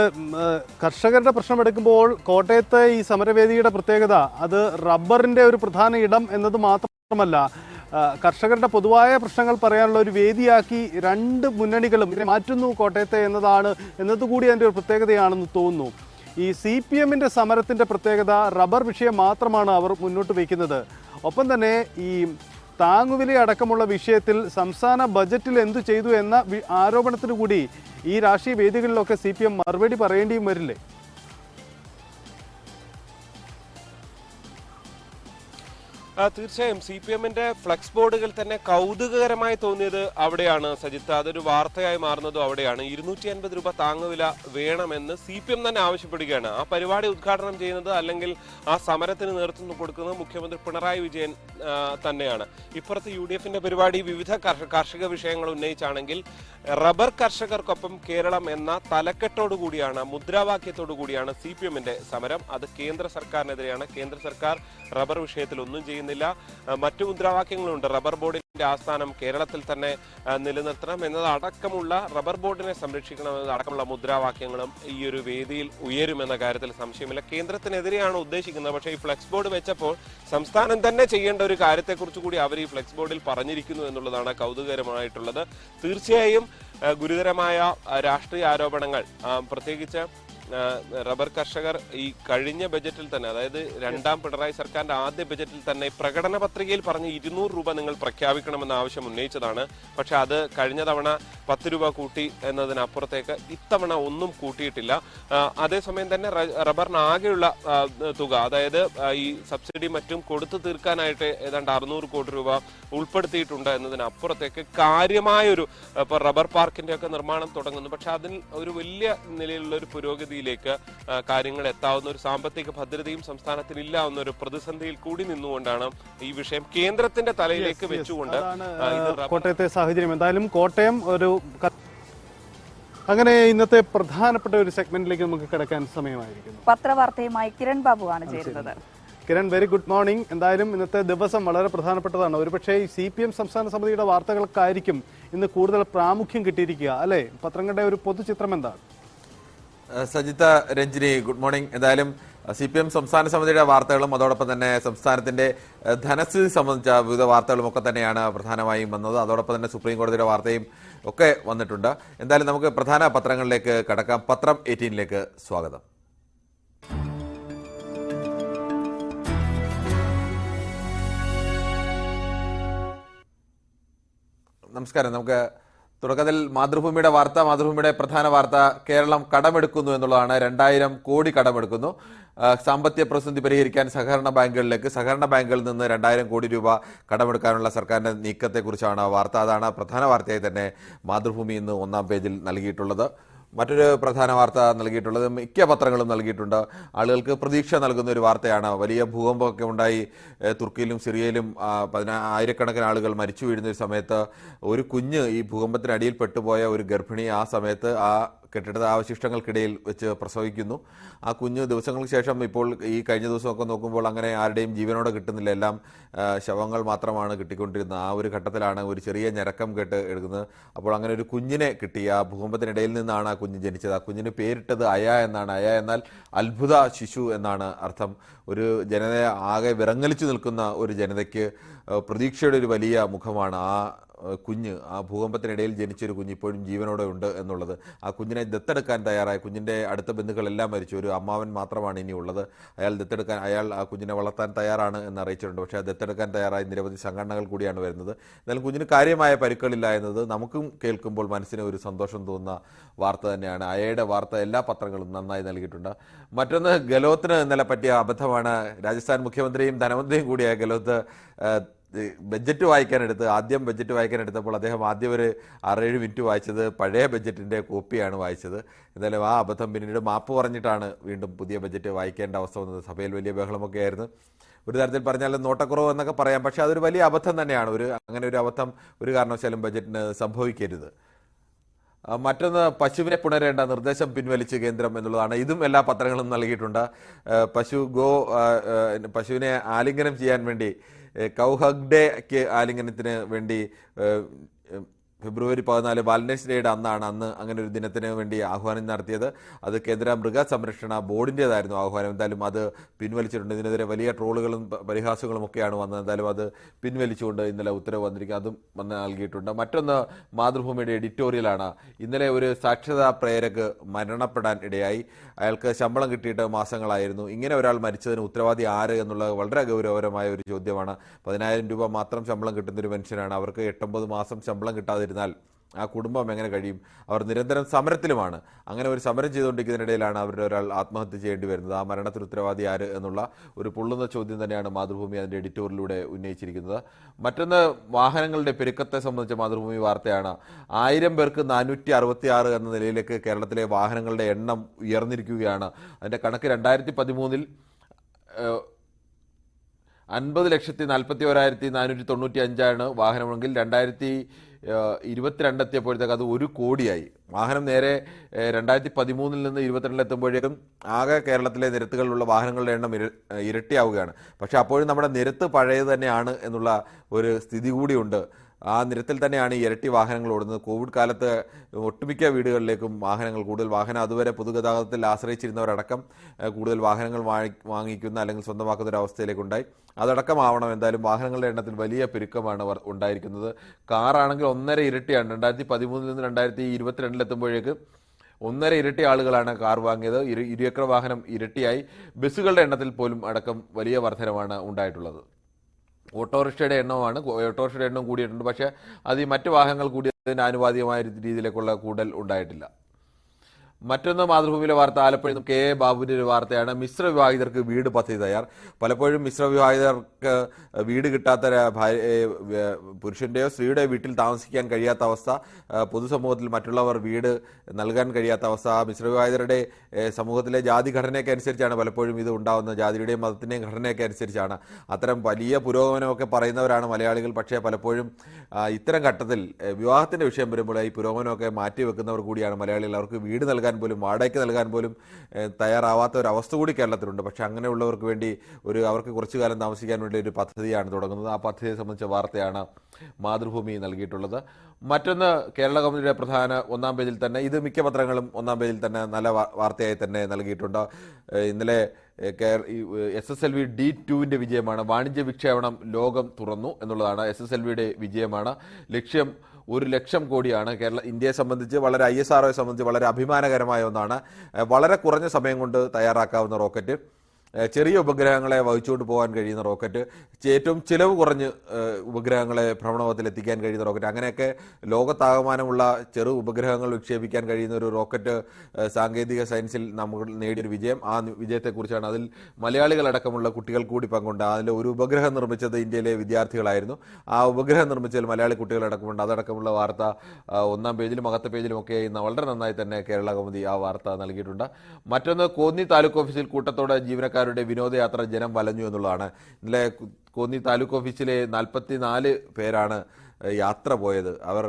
കർഷകരുടെ പ്രശ്നം എടുക്കുമ്പോൾ കോട്ടയത്തെ ഈ സമരവേദിയുടെ പ്രത്യേകത അത് റബ്ബറിന്റെ ഒരു പ്രധാന ഇടം എന്നത് മാത്രമല്ല, കർഷകരുടെ പൊതുവായ പ്രശ്നങ്ങൾ പറയാനുള്ള ഒരു വേദിയാക്കി രണ്ട് മുന്നണികളും മാറ്റുന്നു കോട്ടയത്തെ എന്നതുകൂടി അതിൻ്റെ ഒരു പ്രത്യേകതയാണെന്ന് തോന്നുന്നു. ഈ CPMന്റെ സമരത്തിന്റെ പ്രത്യേകത റബ്ബർ വിഷയം മാത്രമാണ് അവർ മുന്നോട്ട് വയ്ക്കുന്നത്. ഒപ്പം തന്നെ ഈ താങ്ങുവില അടക്കമുള്ള വിഷയത്തിൽ സംസ്ഥാന ബജറ്റിൽ എന്തു ചെയ്തു എന്ന ആരോപണത്തിന് കൂടി ഈ രാഷ്ട്രീയ വേദികളിലൊക്കെ CPM മറുപടി പറയേണ്ടിയും വരില്ലേ? തീർച്ചയായും CPMന്റെ ഫ്ലക്സ് ബോർഡുകൾ തന്നെ കൗതുകകരമായി തോന്നിയത് അവിടെയാണ് സജിത്ത്. അതൊരു വാർത്തയായി മാറുന്നതും അവിടെയാണ്. 250 രൂപ താങ്ങുവില വേണമെന്ന് CPM തന്നെ ആവശ്യപ്പെടുകയാണ്. ആ പരിപാടി ഉദ്ഘാടനം ചെയ്യുന്നത് അല്ലെങ്കിൽ ആ സമരത്തിന് നേതൃത്വം കൊടുക്കുന്നത് മുഖ്യമന്ത്രി പിണറായി വിജയൻ തന്നെയാണ്. ഇപ്പുറത്ത് UDFന്റെ പരിപാടി വിവിധ കാർഷിക വിഷയങ്ങൾ ഉന്നയിച്ചാണെങ്കിൽ റബ്ബർ കർഷകർക്കൊപ്പം കേരളം എന്ന തലക്കെട്ടോടുകൂടിയാണ്, മുദ്രാവാക്യത്തോടുകൂടിയാണ് CPMന്റെ സമരം. അത് കേന്ദ്ര സർക്കാരിനെതിരെയാണ്. കേന്ദ്ര സർക്കാർ റബ്ബർ വിഷയത്തിൽ ഒന്നും ചെയ്യുന്നില്ല. മറ്റു മുദ്രാവാക്യങ്ങളുണ്ട്. റബ്ബർ ബോർഡിന്റെ ആസ്ഥാനം കേരളത്തിൽ തന്നെ നിലനിർത്തണം എന്നതടക്കമുള്ള, റബ്ബർ ബോർഡിനെ സംരക്ഷിക്കണം എന്നതടക്കമുള്ള മുദ്രാവാക്യങ്ങളും ഈ ഒരു വേദിയിൽ ഉയരുമെന്ന കാര്യത്തിൽ സംശയമില്ല. കേന്ദ്രത്തിനെതിരെയാണ് ഉദ്ദേശിക്കുന്നത്. പക്ഷേ ഈ ഫ്ലെക്സ് ബോർഡ് വെച്ചപ്പോൾ സംസ്ഥാനം തന്നെ ചെയ്യേണ്ട ഒരു കാര്യത്തെക്കുറിച്ച് കൂടി അവർ ഈ ഫ്ലെക്സ് ബോർഡിൽ പറഞ്ഞിരിക്കുന്നു എന്നുള്ളതാണ് കൗതുകകരമായിട്ടുള്ളത്. തീർച്ചയായും ഗുരുതരമായ രാഷ്ട്രീയ ആരോപണങ്ങൾ, പ്രത്യേകിച്ച് റബ്ബർ കർഷകർ ഈ കഴിഞ്ഞ ബജറ്റിൽ തന്നെ, അതായത് രണ്ടാം പിണറായി സർക്കാരിന്റെ ആദ്യ ബജറ്റിൽ തന്നെ പ്രകടന പത്രികയിൽ പറഞ്ഞ് 200 രൂപ നിങ്ങൾ പ്രഖ്യാപിക്കണമെന്ന ആവശ്യം ഉന്നയിച്ചതാണ്. പക്ഷെ അത് കഴിഞ്ഞ തവണ 10 രൂപ കൂട്ടി എന്നതിനപ്പുറത്തേക്ക് ഇത്തവണ ഒന്നും കൂട്ടിയിട്ടില്ല. അതേസമയം തന്നെ റബ്ബറിന് ആകെയുള്ള തുക, അതായത് ഈ സബ്സിഡി മറ്റും കൊടുത്തു തീർക്കാനായിട്ട് ഏതാണ്ട് 600 കോടി രൂപ ഉൾപ്പെടുത്തിയിട്ടുണ്ട് എന്നതിനപ്പുറത്തേക്ക് കാര്യമായൊരു, ഇപ്പൊ റബ്ബർ പാർക്കിന്റെ ഒക്കെ നിർമ്മാണം തുടങ്ങുന്നു. പക്ഷെ അതിൽ ഒരു വലിയ നിലയിലുള്ള ഒരു പുരോഗതി കാര്യങ്ങൾ എത്താവുന്ന ഒരു സാമ്പത്തിക ഭദ്രതയും സംസ്ഥാനത്തിനില്ല എന്നൊരു പ്രതിസന്ധിയിൽ കൂടി നിന്നുകൊണ്ടാണ് ഈ വിഷയം കേന്ദ്രത്തിന്റെ തലയിലേക്ക് വെച്ചുകൊണ്ട് കോട്ടയത്തെ സാഹചര്യം. എന്തായാലും കോട്ടയം ഒരു, അങ്ങനെ ഇന്നത്തെ പ്രധാനപ്പെട്ട ഒരു സെഗ്മെന്റിലേക്ക് നമുക്ക് കിടക്കാൻ സമയമായിരിക്കുന്നു. പത്രവാർത്തയുമായി കിരൺ ബാബു ആണ് ചേരുന്നത്. Kiran, very good morning. എന്തായാലും ഇന്നത്തെ ദിവസം വളരെ പ്രധാനപ്പെട്ടതാണ്. ഒരുപക്ഷെ ഈ CPM സംസ്ഥാന സമിതിയുടെ വാർത്തകൾക്കായിരിക്കും ഇന്ന് കൂടുതൽ പ്രാമുഖ്യം കിട്ടിയിരിക്കുക, അല്ലെ? പത്രങ്ങളുടെ ഒരു പൊതുചിത്രം എന്താണ്? Sajitha, Ranjini, good morning. എന്തായാലും CPM സംസ്ഥാന സമിതിയുടെ വാർത്തകളും അതോടൊപ്പം തന്നെ സംസ്ഥാനത്തിന്റെ ധനസ്ഥിതി സംബന്ധിച്ച വിവിധ വാർത്തകളും ഒക്കെ തന്നെയാണ് പ്രധാനമായും വന്നത്. അതോടൊപ്പം തന്നെ സുപ്രീം കോടതിയുടെ വാർത്തയും ഒക്കെ വന്നിട്ടുണ്ട്. എന്തായാലും നമുക്ക് പ്രധാന പത്രങ്ങളിലേക്ക് കടക്കാം. പത്രം 18ലേക്ക് സ്വാഗതം. നമസ്കാരം. നമുക്ക് തുടക്കത്തിൽ മാതൃഭൂമിയുടെ വാർത്ത, മാതൃഭൂമിയുടെ പ്രധാന വാർത്ത കേരളം കടമെടുക്കുന്നു എന്നുള്ളതാണ്. 2000 കോടി കടമെടുക്കുന്നു. സാമ്പത്തിക പ്രതിസന്ധി പരിഹരിക്കാൻ സഹകരണ ബാങ്കുകളിൽ നിന്ന് 2000 കോടി രൂപ കടമെടുക്കാനുള്ള സർക്കാരിന്റെ നീക്കത്തെക്കുറിച്ചാണ് വാർത്ത. അതാണ് പ്രധാന വാർത്തയായി തന്നെ മാതൃഭൂമി ഇന്ന് 1-ാം പേജിൽ നൽകിയിട്ടുള്ളത്. മറ്റൊരു പ്രധാന വാർത്ത നൽകിയിട്ടുള്ളത് മിക്ക പത്രങ്ങളും നൽകിയിട്ടുണ്ട്. ആളുകൾക്ക് പ്രതീക്ഷ നൽകുന്ന ഒരു വാർത്തയാണ്. വലിയ ഭൂകമ്പമൊക്കെ ഉണ്ടായി തുർക്കിയിലും സിറിയയിലും ആയിരക്കണക്കിന് ആളുകൾ മരിച്ചു വീഴുന്ന ഒരു സമയത്ത് ഒരു കുഞ്ഞ് ഈ ഭൂകമ്പത്തിനടിയിൽ പെട്ടുപോയ ഒരു ഗർഭിണി ആ സമയത്ത് ആ കെട്ടിട അവശിഷ്ടങ്ങൾക്കിടയിൽ വെച്ച് പ്രസവിക്കുന്നു. ആ കുഞ്ഞ് ദിവസങ്ങൾക്ക് ശേഷം ഇപ്പോൾ ഈ കഴിഞ്ഞ ദിവസമൊക്കെ നോക്കുമ്പോൾ അങ്ങനെ ആരുടെയും ജീവനോടെ കിട്ടുന്നില്ല, എല്ലാം ശവങ്ങൾ മാത്രമാണ് കിട്ടിക്കൊണ്ടിരുന്നത്. ആ ഒരു ഘട്ടത്തിലാണ് ഒരു ചെറിയ ഞരക്കം കേട്ട് എടുക്കുന്നത്. അപ്പോൾ അങ്ങനെ ഒരു കുഞ്ഞിനെ കിട്ടി. ആ ഭൂകമ്പത്തിനിടയിൽ നിന്നാണ് ആ കുഞ്ഞ് ജനിച്ചത്. ആ കുഞ്ഞിന് പേരിട്ടത് അയ എന്നാണ്. അയ എന്നാൽ അത്ഭുത ശിശു എന്നാണ് അർത്ഥം. ഒരു ജനതയെ ആകെ വിറങ്ങലിച്ചു നിൽക്കുന്ന ഒരു ജനതയ്ക്ക് പ്രതീക്ഷയുടെ ഒരു വലിയ മുഖമാണ് ആ കുഞ്ഞ്. ആ ഭൂകമ്പത്തിനിടയിൽ ജനിച്ചൊരു കുഞ്ഞ് ഇപ്പോഴും ജീവനോടെ ഉണ്ട് എന്നുള്ളത്. ആ കുഞ്ഞിനെ ദത്തെടുക്കാൻ തയ്യാറായി. കുഞ്ഞിൻ്റെ അടുത്ത ബന്ധുക്കളെല്ലാം മരിച്ചു. ഒരു അമ്മാവൻ മാത്രമാണ് ഇനി ഉള്ളത്. അയാൾ ആ കുഞ്ഞിനെ വളർത്താൻ തയ്യാറാണ് എന്ന് അറിയിച്ചിട്ടുണ്ട്. പക്ഷേ ആ ദത്തെടുക്കാൻ തയ്യാറായി നിരവധി സംഘടനകൾ കൂടിയാണ് വരുന്നത്. എന്നാലും കുഞ്ഞിന് കാര്യമായ പരിക്കുകളില്ല എന്നത് നമുക്കും കേൾക്കുമ്പോൾ മനസ്സിന് ഒരു സന്തോഷം തോന്നുന്ന വാർത്ത തന്നെയാണ്. അയയുടെ വാർത്ത എല്ലാ പത്രങ്ങളും നന്നായി നൽകിയിട്ടുണ്ട്. മറ്റൊന്ന്, ഗെഹ്ലോത്തിന് ഇന്നലെ പറ്റിയ അബദ്ധമാണ്. രാജസ്ഥാൻ മുഖ്യമന്ത്രിയും ധനമന്ത്രിയും കൂടിയായ ഗെഹ്ലോത്ത് ആദ്യം ബഡ്ജറ്റ് വായിക്കാനെടുത്തപ്പോൾ അദ്ദേഹം ആദ്യം ഒരു 6-7 മിനിറ്റ് വായിച്ചത് പഴയ ബഡ്ജറ്റിൻ്റെ കോപ്പിയാണ് വായിച്ചത്. എന്തായാലും ആ അബദ്ധം പിന്നീട് മാപ്പ് പറഞ്ഞിട്ടാണ് വീണ്ടും പുതിയ ബഡ്ജറ്റ് വായിക്കേണ്ട അവസ്ഥ വന്നത്. സഭയിൽ വലിയ ബഹളമൊക്കെ ആയിരുന്നു. ഒരു തരത്തിൽ പറഞ്ഞാൽ നോട്ടക്കുറവ് എന്നൊക്കെ പറയാം. പക്ഷേ അതൊരു വലിയ അബദ്ധം തന്നെയാണ്. അങ്ങനെ ഒരു അബദ്ധം ഒരു കാരണവശാലും ബഡ്ജറ്റിന് സംഭവിക്കരുത്. മറ്റൊന്ന്, പശുവിനെ പുണരേണ്ട നിർദ്ദേശം പിൻവലിച്ച് കേന്ദ്രം എന്നുള്ളതാണ്. ഇതും എല്ലാ പത്രങ്ങളും നൽകിയിട്ടുണ്ട്. പശുവിനെ ആലിംഗനം ചെയ്യാൻ വേണ്ടി കൗഹഗ് ഡേക്ക് ആലിംഗനത്തിന് വേണ്ടി ഫെബ്രുവരി 14 വാലന്റൈൻസ് ഡേയുടെ അന്ന് അങ്ങനെ ഒരു ദിനത്തിന് വേണ്ടി ആഹ്വാനം നടത്തിയത്. അത് കേന്ദ്ര മൃഗസംരക്ഷണ ബോർഡിൻ്റേതായിരുന്നു ആഹ്വാനം. എന്തായാലും അത് പിൻവലിച്ചിട്ടുണ്ട്. ഇതിനെതിരെ വലിയ ട്രോളുകളും പരിഹാസങ്ങളും ഒക്കെയാണ് വന്നത്. എന്തായാലും അത് പിൻവലിച്ചുകൊണ്ട് ഇന്നലെ ഉത്തരവ് വന്നിരിക്കുക, അതും നൽകിയിട്ടുണ്ട്. മറ്റൊന്ന്, മാതൃഭൂമിയുടെ എഡിറ്റോറിയലാണ്. ഇന്നലെ ഒരു സാക്ഷരതാ പ്രേരക് മരണപ്പെടാൻ ഇടയായി. അയാൾക്ക് ശമ്പളം കിട്ടിയിട്ട് മാസങ്ങളായിരുന്നു. ഇങ്ങനെ ഒരാൾ മരിച്ചതിന് ഉത്തരവാദി ആര് എന്നുള്ളത് വളരെ ഗൗരവകരമായ ഒരു ചോദ്യമാണ്. 10,000 രൂപ മാത്രം ശമ്പളം കിട്ടുന്നൊരു മനുഷ്യനാണ്. അവർക്ക് 8-9 മാസം ശമ്പളം കിട്ടാതിരുന്നാൽ ആ കുടുംബം എങ്ങനെ കഴിയും? അവർ നിരന്തരം സമരത്തിലുമാണ്. അങ്ങനെ ഒരു സമരം ചെയ്തുകൊണ്ടിരിക്കുന്നതിനിടയിലാണ് അവരുടെ ഒരാൾ ആത്മഹത്യ ചെയ്യേണ്ടി വരുന്നത്. ആ മരണത്തിന് ഉത്തരവാദി ആര് എന്നുള്ള ഒരു പൊള്ളുന്ന ചോദ്യം തന്നെയാണ് മാതൃഭൂമി അതിൻ്റെ എഡിറ്റോറിയലിലൂടെ ഉന്നയിച്ചിരിക്കുന്നത്. മറ്റൊന്ന്, വാഹനങ്ങളുടെ പെരുക്കത്തെ സംബന്ധിച്ച മാതൃഭൂമി വാർത്തയാണ്. 1000 പേർക്ക് 466 എന്ന നിലയിലേക്ക് കേരളത്തിലെ വാഹനങ്ങളുടെ എണ്ണം ഉയർന്നിരിക്കുകയാണ്. അതിൻ്റെ കണക്ക് 2013 50,41,495 വാഹനമെങ്കിൽ 2022 എത്തിയപ്പോഴത്തേക്ക് അത് 1 കോടിയായി. വാഹനം നേരെ 2013 നിന്ന് 22 എത്തുമ്പോഴേക്കും ആകെ കേരളത്തിലെ നിരത്തുകളിലുള്ള വാഹനങ്ങളുടെ എണ്ണം ഇരട്ടിയാവുകയാണ്. പക്ഷേ അപ്പോഴും നമ്മുടെ നിരത്ത് പഴയത് തന്നെയാണ് എന്നുള്ള ഒരു സ്ഥിതി കൂടിയുണ്ട്. ആ നിരത്തിൽ തന്നെയാണ് ഈ ഇരട്ടി വാഹനങ്ങൾ ഓടുന്നത്. കോവിഡ് കാലത്ത് ഒട്ടുമിക്ക വീടുകളിലേക്കും കൂടുതൽ വാഹനം അതുവരെ പൊതുഗതാഗതത്തിൽ ആശ്രയിച്ചിരുന്നവരടക്കം കൂടുതൽ വാഹനങ്ങൾ വാങ്ങിക്കുന്ന അല്ലെങ്കിൽ സ്വന്തമാക്കുന്ന ഒരു അവസ്ഥയിലേക്കുണ്ടായി. അതടക്കമാവണം. എന്തായാലും വാഹനങ്ങളുടെ എണ്ണത്തിൽ വലിയ പെരുക്കമാണ് ഉണ്ടായിരിക്കുന്നത്. കാറാണെങ്കിൽ 1.5 ഇരട്ടിയാണ്. 2013 നിന്ന് 2022 എത്തുമ്പോഴേക്ക് 1.5 ഇരട്ടി ആളുകളാണ് കാർ വാങ്ങിയത്. ഇരുചക്ര വാഹനം ഇരട്ടിയായി. ബസ്സുകളുടെ എണ്ണത്തിൽ പോലും അടക്കം വലിയ വർധനമാണ് ഉണ്ടായിട്ടുള്ളത്. ഓട്ടോറിക്ഷയുടെ എണ്ണം കൂടിയിട്ടുണ്ട്. പക്ഷേ അത് ഈ മറ്റ് വാഹനങ്ങൾ കൂടിയതിന് ആനുപാതികമായ രീതിയിലേക്കുള്ള കൂടുതൽ ഉണ്ടായിട്ടില്ല. മറ്റൊന്ന്, മാതൃഭൂമിയിലെ വാർത്ത ആലപ്പുഴ കെ ബാബുവിൻ്റെ ഒരു വാർത്തയാണ്. മിശ്ര വിവാഹിതർക്ക് വീട് പദ്ധതി തയ്യാർ. പലപ്പോഴും മിശ്ര വിവാഹിതർക്ക് വീട് കിട്ടാത്ത പുരുഷൻ്റെയോ സ്ത്രീയുടെയോ വീട്ടിൽ താമസിക്കാൻ കഴിയാത്ത അവസ്ഥ, പൊതുസമൂഹത്തിൽ മറ്റുള്ളവർ വീട് നൽകാൻ കഴിയാത്ത അവസ്ഥ, മിശ്ര വിവാഹിതരുടെ സമൂഹത്തിലെ ജാതി ഘടനയൊക്കെ അനുസരിച്ചാണ് പലപ്പോഴും ഇത് ഉണ്ടാകുന്നത്. ജാതിയുടെയും മതത്തിൻ്റെയും ഘടനയൊക്കെ അനുസരിച്ചാണ്. അത്തരം വലിയ പുരോഗമനമൊക്കെ പറയുന്നവരാണ് മലയാളികൾ. പക്ഷേ പലപ്പോഴും ഇത്തരം ഘട്ടത്തിൽ വിവാഹത്തിൻ്റെ വിഷയം വരുമ്പോൾ ഈ പുരോഗമനമൊക്കെ മാറ്റിവെക്കുന്നവർ കൂടിയാണ് മലയാളികൾ. അവർക്ക് വീട് പോലും വാടകയ്ക്ക് നൽകാൻ പോലും തയ്യാറാവാത്ത ഒരു അവസ്ഥ കൂടി കേരളത്തിലുണ്ട്. പക്ഷെ അങ്ങനെയുള്ളവർക്ക് വേണ്ടി അവർക്ക് കുറച്ചു കാലം താമസിക്കാൻ വേണ്ടി ഒരു പദ്ധതിയാണ് തുടങ്ങുന്നത്. ആ പദ്ധതിയെ സംബന്ധിച്ച വാർത്തയാണ് മാതൃഭൂമി നൽകിയിട്ടുള്ളത്. മറ്റൊന്ന്, കേരള കൗമുദിയുടെ പ്രധാന 1-ാം പേജിൽ തന്നെ, ഇത് മിക്ക പത്രങ്ങളും 1-ാം പേജിൽ തന്നെ നല്ല വാർത്തയായി തന്നെ നൽകിയിട്ടുണ്ട്. ഇന്നലെ SSLV D2വിൻ്റെ വിജയമാണ്. വാണിജ്യ വിക്ഷേപണം ലോകം തുറന്നു എന്നുള്ളതാണ് SSLVയുടെ വിജയമാണ്. ലക്ഷ്യം 1,00,000 കോടിയാണ്. ഇന്ത്യയെ സംബന്ധിച്ച് ISROയെ സംബന്ധിച്ച് വളരെ അഭിമാനകരമായ ഒന്നാണ്. വളരെ കുറഞ്ഞ സമയം കൊണ്ട് തയ്യാറാക്കാവുന്ന റോക്കറ്റ്, ചെറിയ ഉപഗ്രഹങ്ങളെ വഹിച്ചുകൊണ്ട് പോകാൻ കഴിയുന്ന റോക്കറ്റ്, ഏറ്റവും ചിലവ് കുറഞ്ഞ് ഉപഗ്രഹങ്ങളെ ഭ്രമണപഥത്തിൽ എത്തിക്കാൻ കഴിയുന്ന റോക്കറ്റ്, അങ്ങനെയൊക്കെ ലോകത്താകമാനമുള്ള ചെറു ഉപഗ്രഹങ്ങൾ വിക്ഷേപിക്കാൻ കഴിയുന്ന ഒരു റോക്കറ്റ് സാങ്കേതിക സയൻസിൽ നമ്മൾ നേടിയൊരു വിജയം. ആ വിജയത്തെക്കുറിച്ചാണ്. അതിൽ മലയാളികളടക്കമുള്ള കുട്ടികൾ കൂടി പങ്കുണ്ട്. അതിൽ ഒരു ഉപഗ്രഹം നിർമ്മിച്ചത് ഇന്ത്യയിലെ വിദ്യാർത്ഥികളായിരുന്നു. ആ ഉപഗ്രഹം നിർമ്മിച്ചതിൽ മലയാളി കുട്ടികളടക്കമുണ്ട്. അതടക്കമുള്ള വാർത്ത 1-ാം പേജിലും അകത്തെ പേജിലുമൊക്കെ വളരെ നന്നായി തന്നെ കേരള കൗമുദി ആ വാർത്ത നൽകിയിട്ടുണ്ട്. മറ്റൊന്ന്, കോന്നി താലൂക്ക് ഓഫീസിൽ കൂട്ടത്തോടെ ജീവനക്കാരുടെ വിനോദയാത്ര ജനം വലഞ്ഞു എന്നുള്ളതാണ്. ഇന്നലെ കോന്നി താലൂക്ക് ഓഫീസിലെ 44 പേരാണ് യാത്ര പോയത്. അവർ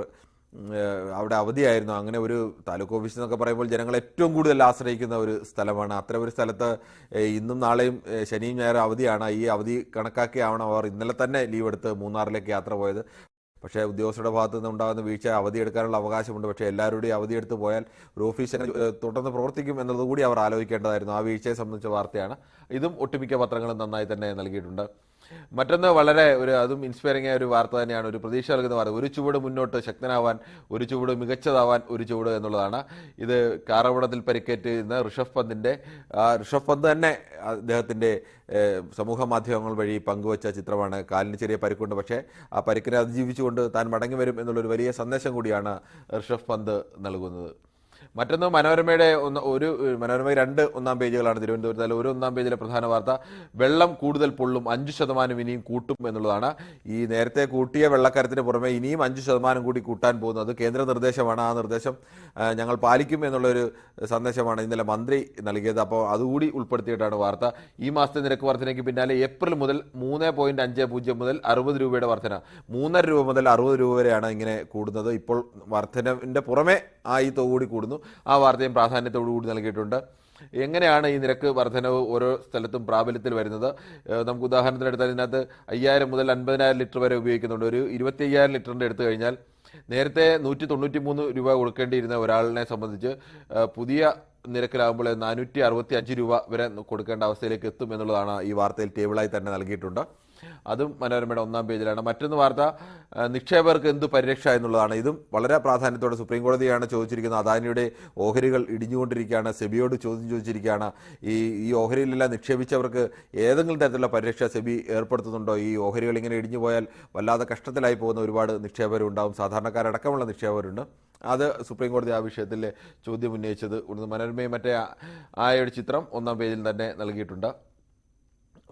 അവിടെ അവധിയായിരുന്നു. അങ്ങനെ ഒരു താലൂക്ക് ഓഫീസ് എന്നൊക്കെ പറയുമ്പോൾ ജനങ്ങൾ ഏറ്റവും കൂടുതൽ ആശ്രയിക്കുന്ന ഒരു സ്ഥലമാണ്. അത്തരം ഒരു സ്ഥലത്ത് ഇന്നും നാളെയും ശനിയും ഞായറും അവധിയാണ്. ഈ അവധി കണക്കാക്കിയാവണം അവർ ഇന്നലെ തന്നെ ലീവ് എടുത്ത് മൂന്നാറിലേക്ക് യാത്ര പോയത്. പക്ഷേ ഉദ്യോഗസ്ഥരുടെ ഭാഗത്തു നിന്ന് ഉണ്ടാകുന്ന വീഴ്ച അവധിയെടുക്കാനുള്ള അവകാശമുണ്ട്. പക്ഷേ എല്ലാവരുടെയും അവധിയെടുത്ത് പോയാൽ ഒരു ഓഫീസ് തുടർന്ന് പ്രവർത്തിക്കും എന്നതുകൂടി അവർ ആലോചിക്കേണ്ടതായിരുന്നു. ആ വീഴ്ചയെ സംബന്ധിച്ച വാർത്തയാണ്. ഇതും ഒട്ടുമിക്ക പത്രങ്ങളും നന്നായി തന്നെ നൽകിയിട്ടുണ്ട്. മറ്റൊന്ന് വളരെ അതും ഇൻസ്പയറിംഗ് ആയ ഒരു വാർത്ത തന്നെയാണ്. ഒരു പ്രതീക്ഷ നൽകുന്ന വാർത്ത. ഒരു ചുവട് മുന്നോട്ട് ശക്തനാവാൻ, ഒരു ചുവട് മികച്ചതാവാൻ ഒരു ചുവട് എന്നുള്ളതാണ്. ഇത് കാറപകടത്തിൽ പരിക്കേറ്റ് ഇന്ന് ഋഷഭ് പന്ത് തന്നെ അദ്ദേഹത്തിൻ്റെ സമൂഹ മാധ്യമങ്ങൾ വഴി പങ്കുവച്ച ചിത്രമാണ്. കാലിന് ചെറിയ പരിക്കുണ്ട്, പക്ഷേ ആ പരിക്കിനെ അതിജീവിച്ചുകൊണ്ട് താൻ മടങ്ങി വരും എന്നുള്ളൊരു വലിയ സന്ദേശം കൂടിയാണ് ഋഷഭ് പന്ത് നൽകുന്നത്. മറ്റൊന്ന് മനോരമയുടെ മനോരമ 2 ഒന്നാം പേജുകളാണ് തിരുവനന്തപുരത്ത്. അതിൽ ഒരു ഒന്നാം പേജിലെ പ്രധാന വാർത്ത വെള്ളം കൂടുതൽ പൊള്ളും, 5% ഇനിയും കൂട്ടും എന്നുള്ളതാണ്. ഈ നേരത്തെ കൂട്ടിയ വെള്ളക്കരത്തിന് പുറമെ ഇനിയും 5% കൂടി കൂട്ടാൻ പോകുന്നത് കേന്ദ്ര നിർദ്ദേശമാണ്. ആ നിർദ്ദേശം ഞങ്ങൾ പാലിക്കും എന്നുള്ളൊരു സന്ദേശമാണ് ഇന്നലെ മന്ത്രി നൽകിയത്. അപ്പോൾ അതുകൂടി ഉൾപ്പെടുത്തിയിട്ടാണ് വാർത്ത. ഈ മാസത്തെ നിരക്ക് വർധനയ്ക്ക് പിന്നാലെ ഏപ്രിൽ മുതൽ 3.50 മുതൽ 60 രൂപയുടെ വർധന, 3.5 രൂപ മുതൽ 60 രൂപ വരെയാണ് ഇങ്ങനെ കൂടുന്നത്. ഇപ്പോൾ വർധനവിൻ്റെ പുറമെ ഈ തുക കൂടി കൂടുന്നു. ആ വാർത്തയും പ്രാധാന്യത്തോടു കൂടി നൽകിയിട്ടുണ്ട്. എങ്ങനെയാണ് ഈ നിരക്ക് വർധനവ് ഓരോ സ്ഥലത്തും പ്രാബല്യത്തിൽ വരുന്നത്? നമുക്ക് ഉദാഹരണത്തിനെടുത്താൽ ഇതിനകത്ത് 5000 മുതൽ 50,000 ലിറ്റർ വരെ ഉപയോഗിക്കുന്നുണ്ട്. ഒരു 25,000 ലിറ്ററിൻ്റെ എടുത്തു കഴിഞ്ഞാൽ നേരത്തെ 193 രൂപ കൊടുക്കേണ്ടിയിരുന്ന ഒരാളിനെ സംബന്ധിച്ച് പുതിയ നിരക്കിലാകുമ്പോൾ 465 രൂപ വരെ കൊടുക്കേണ്ട അവസ്ഥയിലേക്ക് എത്തും എന്നുള്ളതാണ് ഈ വാർത്തയിൽ ടേബിളായി തന്നെ നൽകിയിട്ടുണ്ട്. അതും മനോരമയുടെ ഒന്നാം പേജിലാണ്. മറ്റൊന്ന് വാർത്ത നിക്ഷേപകർക്ക് എന്ത് പരിരക്ഷ എന്നുള്ളതാണ്. ഇതും വളരെ പ്രാധാന്യത്തോടെ സുപ്രീം കോടതിയാണ് ചോദിച്ചിരിക്കുന്നത്. അദാനിയുടെ ഓഹരികൾ ഇടിഞ്ഞുകൊണ്ടിരിക്കുകയാണ്. സെബിയോട് ചോദ്യം ചോദിച്ചിരിക്കുകയാണ്. ഈ ഓഹരിയിലെല്ലാം നിക്ഷേപിച്ചവർക്ക് ഏതെങ്കിലും തരത്തിലുള്ള പരിരക്ഷ സെബി ഏർപ്പെടുത്തുന്നുണ്ടോ? ഈ ഓഹരികൾ ഇങ്ങനെ ഇടിഞ്ഞു പോയാൽ വല്ലാതെ കഷ്ടത്തിലായി പോകുന്ന ഒരുപാട് നിക്ഷേപകരുണ്ടാവും. സാധാരണക്കാരടക്കമുള്ള നിക്ഷേപകരുണ്ട്. അത് സുപ്രീം കോടതി ആ വിഷയത്തിൽ ചോദ്യം ഉന്നയിച്ചത് മനോരമയും മറ്റേ ഒരു ചിത്രം ഒന്നാം പേജിൽ തന്നെ നൽകിയിട്ടുണ്ട്.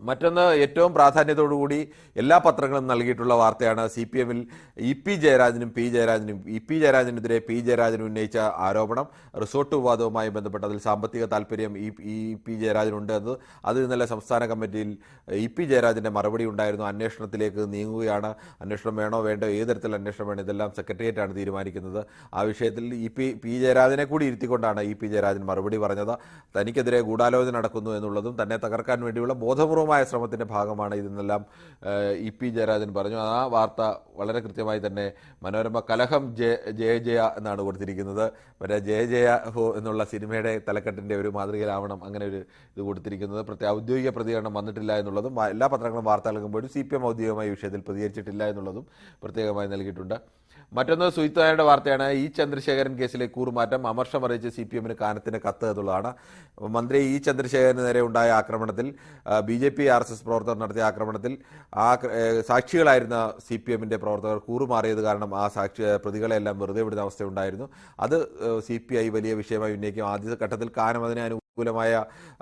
മറ്റൊന്ന് ഏറ്റവും പ്രാധാന്യത്തോടുകൂടി എല്ലാ പത്രങ്ങളും നൽകിയിട്ടുള്ള വാർത്തയാണ്. CPM-ൽ EP ജയരാജനും P ജയരാജനും EP ജയരാജനെതിരെ P Jayarajan ഉന്നയിച്ച ആരോപണം റിസോർട്ട് വിവാദവുമായി ബന്ധപ്പെട്ട് അതിൽ സാമ്പത്തിക താല്പര്യം EP ജയരാജനുണ്ട്. അത് ഇന്നലെ സംസ്ഥാന കമ്മിറ്റിയിൽ EP ജയരാജൻ്റെ മറുപടി ഉണ്ടായിരുന്നു. അന്വേഷണത്തിലേക്ക് നീങ്ങുകയാണ്. അന്വേഷണം വേണോ വേണ്ടോ, ഏത് തരത്തിലുള്ള അന്വേഷണം വേണം, ഇതെല്ലാം സെക്രട്ടേറിയറ്റാണ് തീരുമാനിക്കുന്നത്. ആ വിഷയത്തിൽ P ജയരാജനെ കൂടി ഇരുത്തിക്കൊണ്ടാണ് EP ജയരാജൻ മറുപടി പറഞ്ഞത്. തനിക്കെതിരെ ഗൂഢാലോചന നടക്കുന്നു എന്നുള്ളതും തന്നെ തകർക്കാൻ വേണ്ടിയുള്ള ബോധപൂർവമായ ശ്രമത്തിന്റെ ഭാഗമാണ് ഇതെന്നെല്ലാം EP ജയരാജൻ പറഞ്ഞു. ആ വാർത്ത വളരെ കൃത്യമായി തന്നെ മനോരമ കലഹം ജയ എന്നാണ് കൊടുത്തിരിക്കുന്നത്. മറ്റേ ജയ ഹോ എന്നുള്ള സിനിമയുടെ തലക്കെട്ടിന്റെ ഒരു മാതൃകയിലാവണം അങ്ങനെ ഒരു ഇത് കൊടുത്തിരിക്കുന്നത്. ഔദ്യോഗിക പ്രതികരണം വന്നിട്ടില്ല എന്നുള്ളതും എല്ലാ പത്രങ്ങളും വാർത്ത നൽകുമ്പോഴും CPM ഔദ്യോഗികമായ വിഷയത്തിൽ പ്രതികരിച്ചിട്ടില്ല എന്നുള്ളതും പ്രത്യേകമായി നൽകിയിട്ടുണ്ട്. മറ്റൊന്ന് സുയിത്തായുടെ വാർത്തയാണ്. ചന്ദ്രശേഖരൻ കേസിലെ കൂറുമാറ്റം അമർഷം അറിയിച്ച് CPM-ന് കാനത്തിന് കത്ത് എന്നുള്ളതാണ്. മന്ത്രി ചന്ദ്രശേഖരന് നേരെ ഉണ്ടായ ആക്രമണത്തിൽ BJP RSS പ്രവർത്തകർ നടത്തിയ ആക്രമണത്തിൽ സാക്ഷികളായിരുന്ന CPM-ന്റെ പ്രവർത്തകർ കൂറുമാറിയത് കാരണം ആ പ്രതികളെല്ലാം വെറുതെ വിടുന്ന അവസ്ഥയുണ്ടായിരുന്നു. അത് CPI വലിയ വിഷയമായി ഉന്നയിക്കും. ആദ്യ ഘട്ടത്തിൽ കാനം അതിനെ അനുകൂലമായ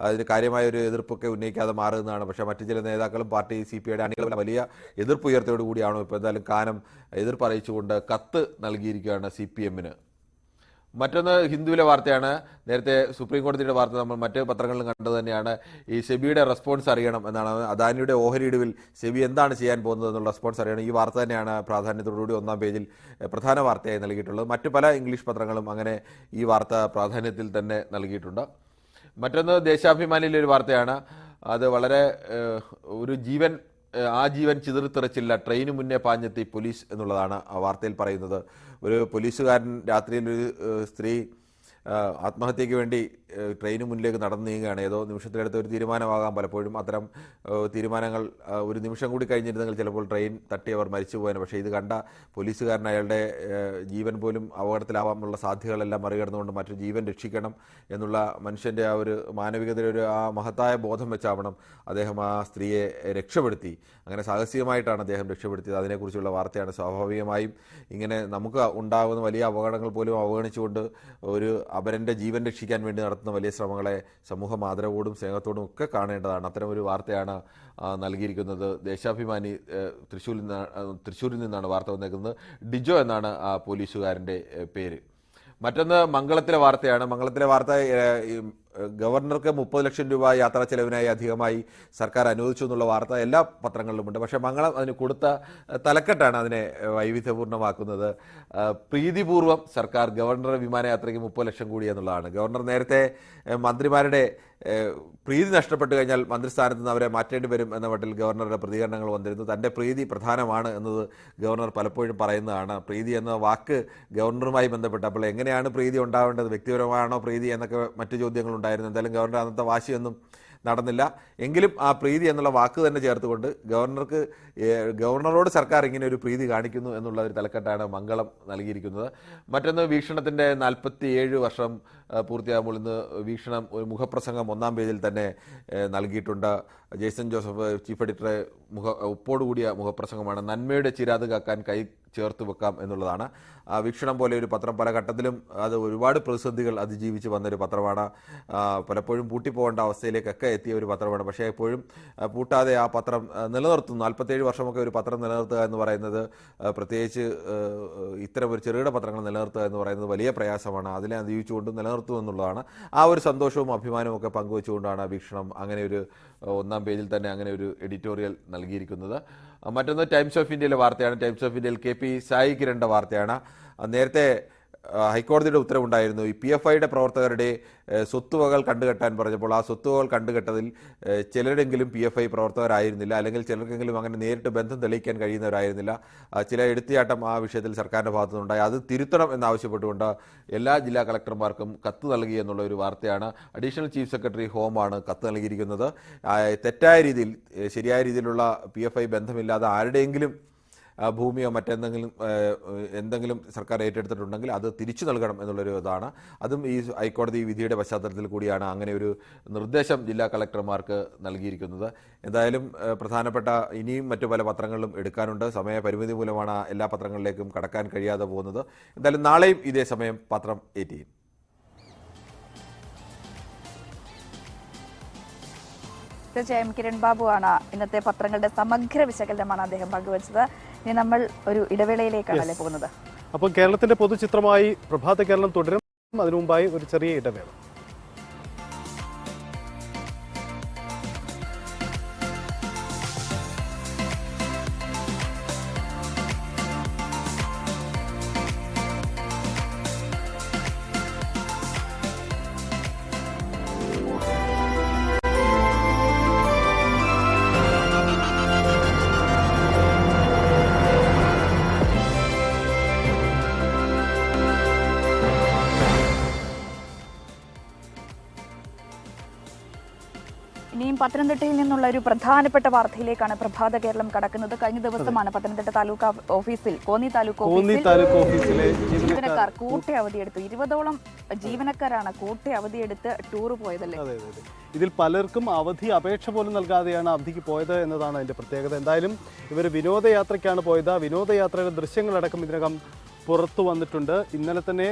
അതിന് കാര്യമായ ഒരു എതിർപ്പൊക്കെ ഉന്നയിക്കാതെ മാറുന്നതാണ്. പക്ഷേ മറ്റു ചില നേതാക്കളും പാർട്ടി CPI-യുടെ അണികളും വലിയ എതിർപ്പ് ഉയർത്തിയോടുകൂടിയാണോ ഇപ്പോൾ എന്തായാലും കാനം എതിർപ്പ് അറിയിച്ചുകൊണ്ട് കത്ത് നൽകിയിരിക്കുകയാണ് CPM-ന്. മറ്റൊന്ന് ഹിന്ദുവിലെ വാർത്തയാണ്. നേരത്തെ സുപ്രീം കോടതിയുടെ വാർത്ത നമ്മൾ മറ്റ് പത്രങ്ങളിലും കണ്ടത് തന്നെയാണ്. സെബിയുടെ റെസ്പോൺസ് അറിയണം എന്നാണ്. അദാനിയുടെ ഓഹരി ഇടിവിൽ സെബി എന്താണ് ചെയ്യാൻ പോകുന്നത് എന്നുള്ള റെസ്പോൺസ് അറിയണം. ഈ വാർത്ത തന്നെയാണ് പ്രാധാന്യത്തോടുകൂടി ഒന്നാം പേജിൽ പ്രധാന വാർത്തയായി നൽകിയിട്ടുള്ളത്. മറ്റു പല ഇംഗ്ലീഷ് പത്രങ്ങളും അങ്ങനെ ഈ വാർത്ത പ്രാധാന്യത്തിൽ തന്നെ നൽകിയിട്ടുണ്ട്. മറ്റൊന്ന് ദേശാഭിമാനിയിലെ ഒരു വാർത്തയാണ്. അത് വളരെ ഒരു ജീവൻ ചിതറിത്തെറിച്ചില്ല, ട്രെയിന് മുന്നേ പാഞ്ഞെത്തി പോലീസ് എന്നുള്ളതാണ് ആ വാർത്തയിൽ പറയുന്നത്. ഒരു പോലീസുകാരൻ രാത്രിയിൽ ഒരു സ്ത്രീ ആത്മഹത്യയ്ക്ക് വേണ്ടി ട്രെയിന് മുന്നിലേക്ക് നടന്നു നീങ്ങുകയാണ്. ഏതോ നിമിഷത്തിലെടുത്ത ഒരു തീരുമാനമാകാം. പലപ്പോഴും അത്തരം തീരുമാനങ്ങൾ ഒരു നിമിഷം കൂടി കഴിഞ്ഞിരുന്നെങ്കിൽ ചിലപ്പോൾ ട്രെയിൻ തട്ടി അവർ മരിച്ചു പോയേനെ. പക്ഷേ ഇത് കണ്ട പോലീസുകാരൻ അയാളുടെ ജീവൻ പോലും അപകടത്തിലാവാനുള്ള സാധ്യതകളെല്ലാം മറികടന്നുകൊണ്ട് മറ്റൊരു ജീവൻ രക്ഷിക്കണം എന്നുള്ള മനുഷ്യൻ്റെ ആ ഒരു മാനവികതയുടെ ആ മഹത്തായ ബോധം വെച്ചാവണം അദ്ദേഹം ആ സ്ത്രീയെ രക്ഷപ്പെടുത്തി. അങ്ങനെ സാഹസികമായിട്ടാണ് അദ്ദേഹം രക്ഷപ്പെടുത്തിയത്. അതിനെക്കുറിച്ചുള്ള വാർത്തയാണ്. സ്വാഭാവികമായും ഇങ്ങനെ നമുക്ക് ഉണ്ടാകുന്ന വലിയ അപകടങ്ങൾ പോലും അവഗണിച്ചുകൊണ്ട് ഒരു അപരൻ്റെ ജീവൻ രക്ഷിക്കാൻ വേണ്ടി നടത്തുന്ന വലിയ ശ്രമങ്ങളെ സമൂഹം ആദരവോടും സ്നേഹത്തോടും ഒക്കെ കാണേണ്ടതാണ്. അത്തരം ഒരു വാർത്തയാണ് നൽകിയിരിക്കുന്നത്. ദേശാഭിമാനി തൃശ്ശൂരിൽ നിന്നാണ് വാർത്ത വന്നേക്കുന്നത്. ഡിജോ എന്നാണ് ആ പോലീസുകാരൻ്റെ പേര്. മറ്റൊന്ന് മംഗളത്തിലെ വാർത്തയാണ്. മംഗളത്തിലെ വാർത്ത ഗവർണർക്ക് 30 ലക്ഷം രൂപ യാത്രാ ചെലവിനായി അധികമായി സർക്കാർ അനുവദിച്ചു എന്നുള്ള വാർത്ത എല്ലാ പത്രങ്ങളിലുമുണ്ട്. പക്ഷേ മംഗളം അതിന് കൊടുത്ത തലക്കെട്ടാണ് അതിനെ വൈവിധ്യപൂർണ്ണമാക്കുന്നത്. പ്രീതിപൂർവ്വം സർക്കാർ ഗവർണറുടെ വിമാനയാത്രയ്ക്ക് 30 ലക്ഷം കൂടി എന്നുള്ളതാണ്. ഗവർണർ നേരത്തെ മന്ത്രിമാരുടെ പ്രീതി നഷ്ടപ്പെട്ടു കഴിഞ്ഞാൽ മന്ത്രിസ്ഥാനത്ത് നിന്ന് അവരെ മാറ്റേണ്ടി വരും എന്ന മട്ടിൽ ഗവർണറുടെ പ്രതികരണങ്ങൾ വന്നിരുന്നു. തൻ്റെ പ്രീതി പ്രധാനമാണ് എന്നത് ഗവർണർ പലപ്പോഴും പറയുന്നതാണ്. പ്രീതി എന്ന വാക്ക് ഗവർണറുമായി ബന്ധപ്പെട്ട് അപ്പോൾ എങ്ങനെയാണ് പ്രീതി ഉണ്ടാവേണ്ടത്, വ്യക്തിപരമാണോ പ്രീതി എന്നൊക്കെ മറ്റു ചോദ്യങ്ങളുണ്ടായിരുന്നു. എന്തായാലും ഗവർണർ അന്നത്തെ വാശിയൊന്നും നടന്നില്ല. എങ്കിലും ആ പ്രീതി എന്നുള്ള വാക്ക് തന്നെ ചേർത്തുകൊണ്ട് ഗവർണറോട് സർക്കാർ ഇങ്ങനെ ഒരു പ്രീതി കാണിക്കുന്നു എന്നുള്ള ഒരു തലക്കെട്ടാണ് മംഗളം നൽകിയിരിക്കുന്നത്. മറ്റൊന്ന്, വീക്ഷണത്തിൻ്റെ 47 വർഷം പൂർത്തിയാകുമ്പോൾ ഇന്ന് വീക്ഷണം ഒരു മുഖപ്രസംഗം 1-ാം പേജിൽ തന്നെ നൽകിയിട്ടുണ്ട്. ജെയ്സൺ ജോസഫ് ചീഫ് എഡിറ്ററെ ഒപ്പോടുകൂടിയ മുഖപ്രസംഗമാണ്. നന്മയുടെ ചിരാത് കാക്കാൻ കൈ ചേർത്ത് വെക്കാം എന്നുള്ളതാണ്. വീക്ഷണം പോലെ ഒരു പത്രം പല ഘട്ടത്തിലും അത് ഒരുപാട് പ്രതിസന്ധികൾ അതിജീവിച്ച് വന്നൊരു പത്രമാണ്. പലപ്പോഴും പൂട്ടിപ്പോകേണ്ട അവസ്ഥയിലേക്കൊക്കെ എത്തിയ ഒരു പത്രമാണ്. പക്ഷേ എപ്പോഴും പൂട്ടാതെ ആ പത്രം നിലനിർത്തുന്നു. 47 വർഷമൊക്കെ ഒരു പത്രം നിലനിർത്തുക എന്ന് പറയുന്നത്, പ്രത്യേകിച്ച് ഇത്തരം ഒരു ചെറുകിട പത്രങ്ങൾ നിലനിർത്തുക എന്ന് പറയുന്നത് വലിയ പ്രയാസമാണ്. അതിനെ അതിജീവിച്ചുകൊണ്ട് നിലനിർത്തും എന്നുള്ളതാണ്. ആ ഒരു സന്തോഷവും അഭിമാനവും ഒക്കെ പങ്കുവെച്ചുകൊണ്ടാണ് വീക്ഷണം അങ്ങനെ ഒരു 1-ാം പേജിൽ തന്നെ അങ്ങനെ ഒരു എഡിറ്റോറിയൽ നൽകിയിരിക്കുന്നത്. മറ്റൊന്ന് ടൈംസ് ഓഫ് ഇന്ത്യയിലെ വാർത്തയാണ്. ടൈംസ് ഓഫ് ഇന്ത്യയിൽ KP സായി കിരണിൻ്റെ വാർത്തയാണ്. നേരത്തെ ഹൈക്കോടതിയുടെ ഉത്തരവുണ്ടായിരുന്നു. ഈ PFIയുടെ പ്രവർത്തകരുടെ സ്വത്തുവകൾ കണ്ടുകെട്ടാൻ പറഞ്ഞപ്പോൾ ആ സ്വത്തുവകൾ കണ്ടുകെട്ടതിൽ ചിലരെങ്കിലും PFI പ്രവർത്തകരായിരുന്നില്ല, അല്ലെങ്കിൽ ചിലർക്കെങ്കിലും അങ്ങനെ നേരിട്ട് ബന്ധം തെളിയിക്കാൻ കഴിയുന്നവരായിരുന്നില്ല. ചില എടുത്തിയാട്ടം ആ വിഷയത്തിൽ സർക്കാരിൻ്റെ ഭാഗത്തുനിന്നുണ്ടായി. അത് തിരുത്തണം എന്നാവശ്യപ്പെട്ടുകൊണ്ട് എല്ലാ ജില്ലാ കളക്ടർമാർക്കും കത്ത് നൽകി എന്നുള്ള ഒരു വാർത്തയാണ്. അഡീഷണൽ ചീഫ് സെക്രട്ടറി ഹോമാണ് കത്ത് നൽകിയിരിക്കുന്നത്. തെറ്റായ രീതിയിൽ, ശരിയായ രീതിയിലുള്ള PFI ബന്ധമില്ലാതെ ആരുടെയെങ്കിലും ഭൂമിയോ എന്തെങ്കിലും സർക്കാർ ഏറ്റെടുത്തിട്ടുണ്ടെങ്കിൽ അത് തിരിച്ചു നൽകണം എന്നുള്ളൊരു ഇതാണ്. അതും ഈ ഹൈക്കോടതി വിധിയുടെ പശ്ചാത്തലത്തിൽ കൂടിയാണ് അങ്ങനെ ഒരു നിർദ്ദേശം ജില്ലാ കളക്ടർമാർക്ക് നൽകിയിരിക്കുന്നത്. എന്തായാലും പ്രധാനപ്പെട്ട ഇനിയും മറ്റു പല പത്രങ്ങളിലും എടുക്കാനുണ്ട്. സമയപരിമിതി മൂലമാണ് എല്ലാ പത്രങ്ങളിലേക്കും കടക്കാൻ കഴിയാതെ പോകുന്നത്. എന്തായാലും നാളെയും ഇതേ സമയം പത്രം 18. തീർച്ചയായും കിരൺ ബാബുവാണ് ഇന്നത്തെ പത്രങ്ങളുടെ സമഗ്ര വിശകലനമാണ് അദ്ദേഹം പങ്കുവച്ചത്. ഇനി നമ്മൾ ഒരു ഇടവേളയിലേക്കാണല്ലേ പോകുന്നത്. അപ്പോൾ കേരളത്തിന്റെ പൊതുചിത്രമായി പ്രഭാത കേരളം തുടരും. അതിനു മുമ്പായി ഒരു ചെറിയ ഇടവേള. ഇനിയും പത്തനംതിട്ടയിൽ നിന്നുള്ള ഒരു പ്രധാനപ്പെട്ട വാർത്തയിലേക്കാണ് പ്രഭാത കേരളം കടക്കുന്നത്. കഴിഞ്ഞ ദിവസമാണ് പത്തനംതിട്ട താലൂക്ക് ഓഫീസിൽ, കോന്നി താലൂക്ക് ഓഫീസിലെ ജീവനക്കാർ കൂട്ടി അവധിയെടുത്തു. 20ഓളം ജീവനക്കാരാണ് കൂട്ടി അവധിയെടുത്ത് ടൂർ പോയതല്ലേ. ഇതിൽ പലർക്കും അവധി അപേക്ഷ പോലും നൽകാതെയാണ് അവധിക്ക് പോയത് എന്നതാണ് അതിന്റെ പ്രത്യേകത. എന്തായാലും ഇവർ വിനോദയാത്രയ്ക്കാണ് പോയത്. വിനോദയാത്രയുടെ ദൃശ്യങ്ങളടക്കം ഇതിനകം പുറത്തു വന്നിട്ടുണ്ട്. ഇന്നലെ തന്നെ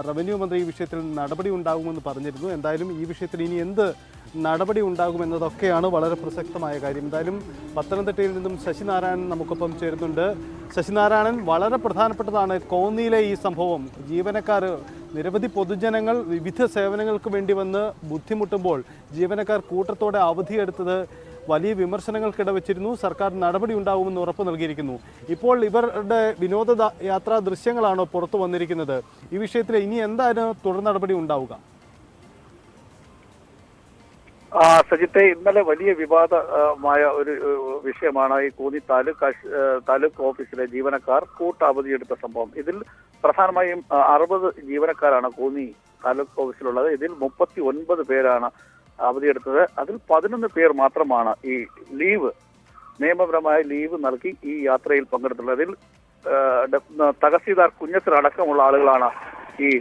റവന്യൂ മന്ത്രി ഈ വിഷയത്തിൽ നടപടി ഉണ്ടാകുമെന്ന് പറഞ്ഞിരുന്നു. എന്തായാലും ഈ വിഷയത്തിൽ ഇനി എന്ത് നടപടി ഉണ്ടാകുമെന്നതൊക്കെയാണ് വളരെ പ്രസക്തമായ കാര്യം. എന്തായാലും പത്തനംതിട്ടയിൽ നിന്നും ശശിനാരായണൻ നമുക്കൊപ്പം ചേരുന്നുണ്ട്. ശശിനാരായണൻ, വളരെ പ്രധാനപ്പെട്ടതാണ് കോന്നിയിലെ ഈ സംഭവം. ജീവനക്കാർ, നിരവധി പൊതുജനങ്ങൾ വിവിധ സേവനങ്ങൾക്ക് വേണ്ടി വന്ന് ബുദ്ധിമുട്ടുമ്പോൾ ജീവനക്കാർ കൂട്ടത്തോടെ അവധിയെടുത്തത് വലിയ വിമർശനങ്ങൾക്കിട വെച്ചിരുന്നു. സർക്കാർ നടപടി ഉണ്ടാകുമെന്ന് ഉറപ്പ് നൽകിയിരിക്കുന്നു. ഇപ്പോൾ ഇവരുടെ വിനോദ യാത്രാ ദൃശ്യങ്ങളാണോ പുറത്തു വന്നിരിക്കുന്നത്? ഈ വിഷയത്തിൽ ഇനി എന്താണ് തുടർ നടപടി ഉണ്ടാവുക? സജിത്തെ, ഇന്നലെ വലിയ വിവാദമായ ഒരു വിഷയമാണ് ഈ കോന്നി താലൂക്ക് ഓഫീസിലെ ജീവനക്കാർ കൂട്ടവധിയെടുത്ത സംഭവം. ഇതിൽ പ്രധാനമായും 60 ജീവനക്കാരാണ് കോന്നി താലൂക്ക് ഓഫീസിലുള്ളത്. ഇതിൽ 39 പേരാണ് അവധിയെടുത്തത്. അതിൽ 11 പേർ മാത്രമാണ് ഈ നിയമപരമായ ലീവ് നൽകി ഈ യാത്രയിൽ പങ്കെടുത്തുള്ളത്. അതിൽ തഹസീൽദാർ കുഞ്ഞസർ അടക്കമുള്ള ആളുകളാണ് ഈ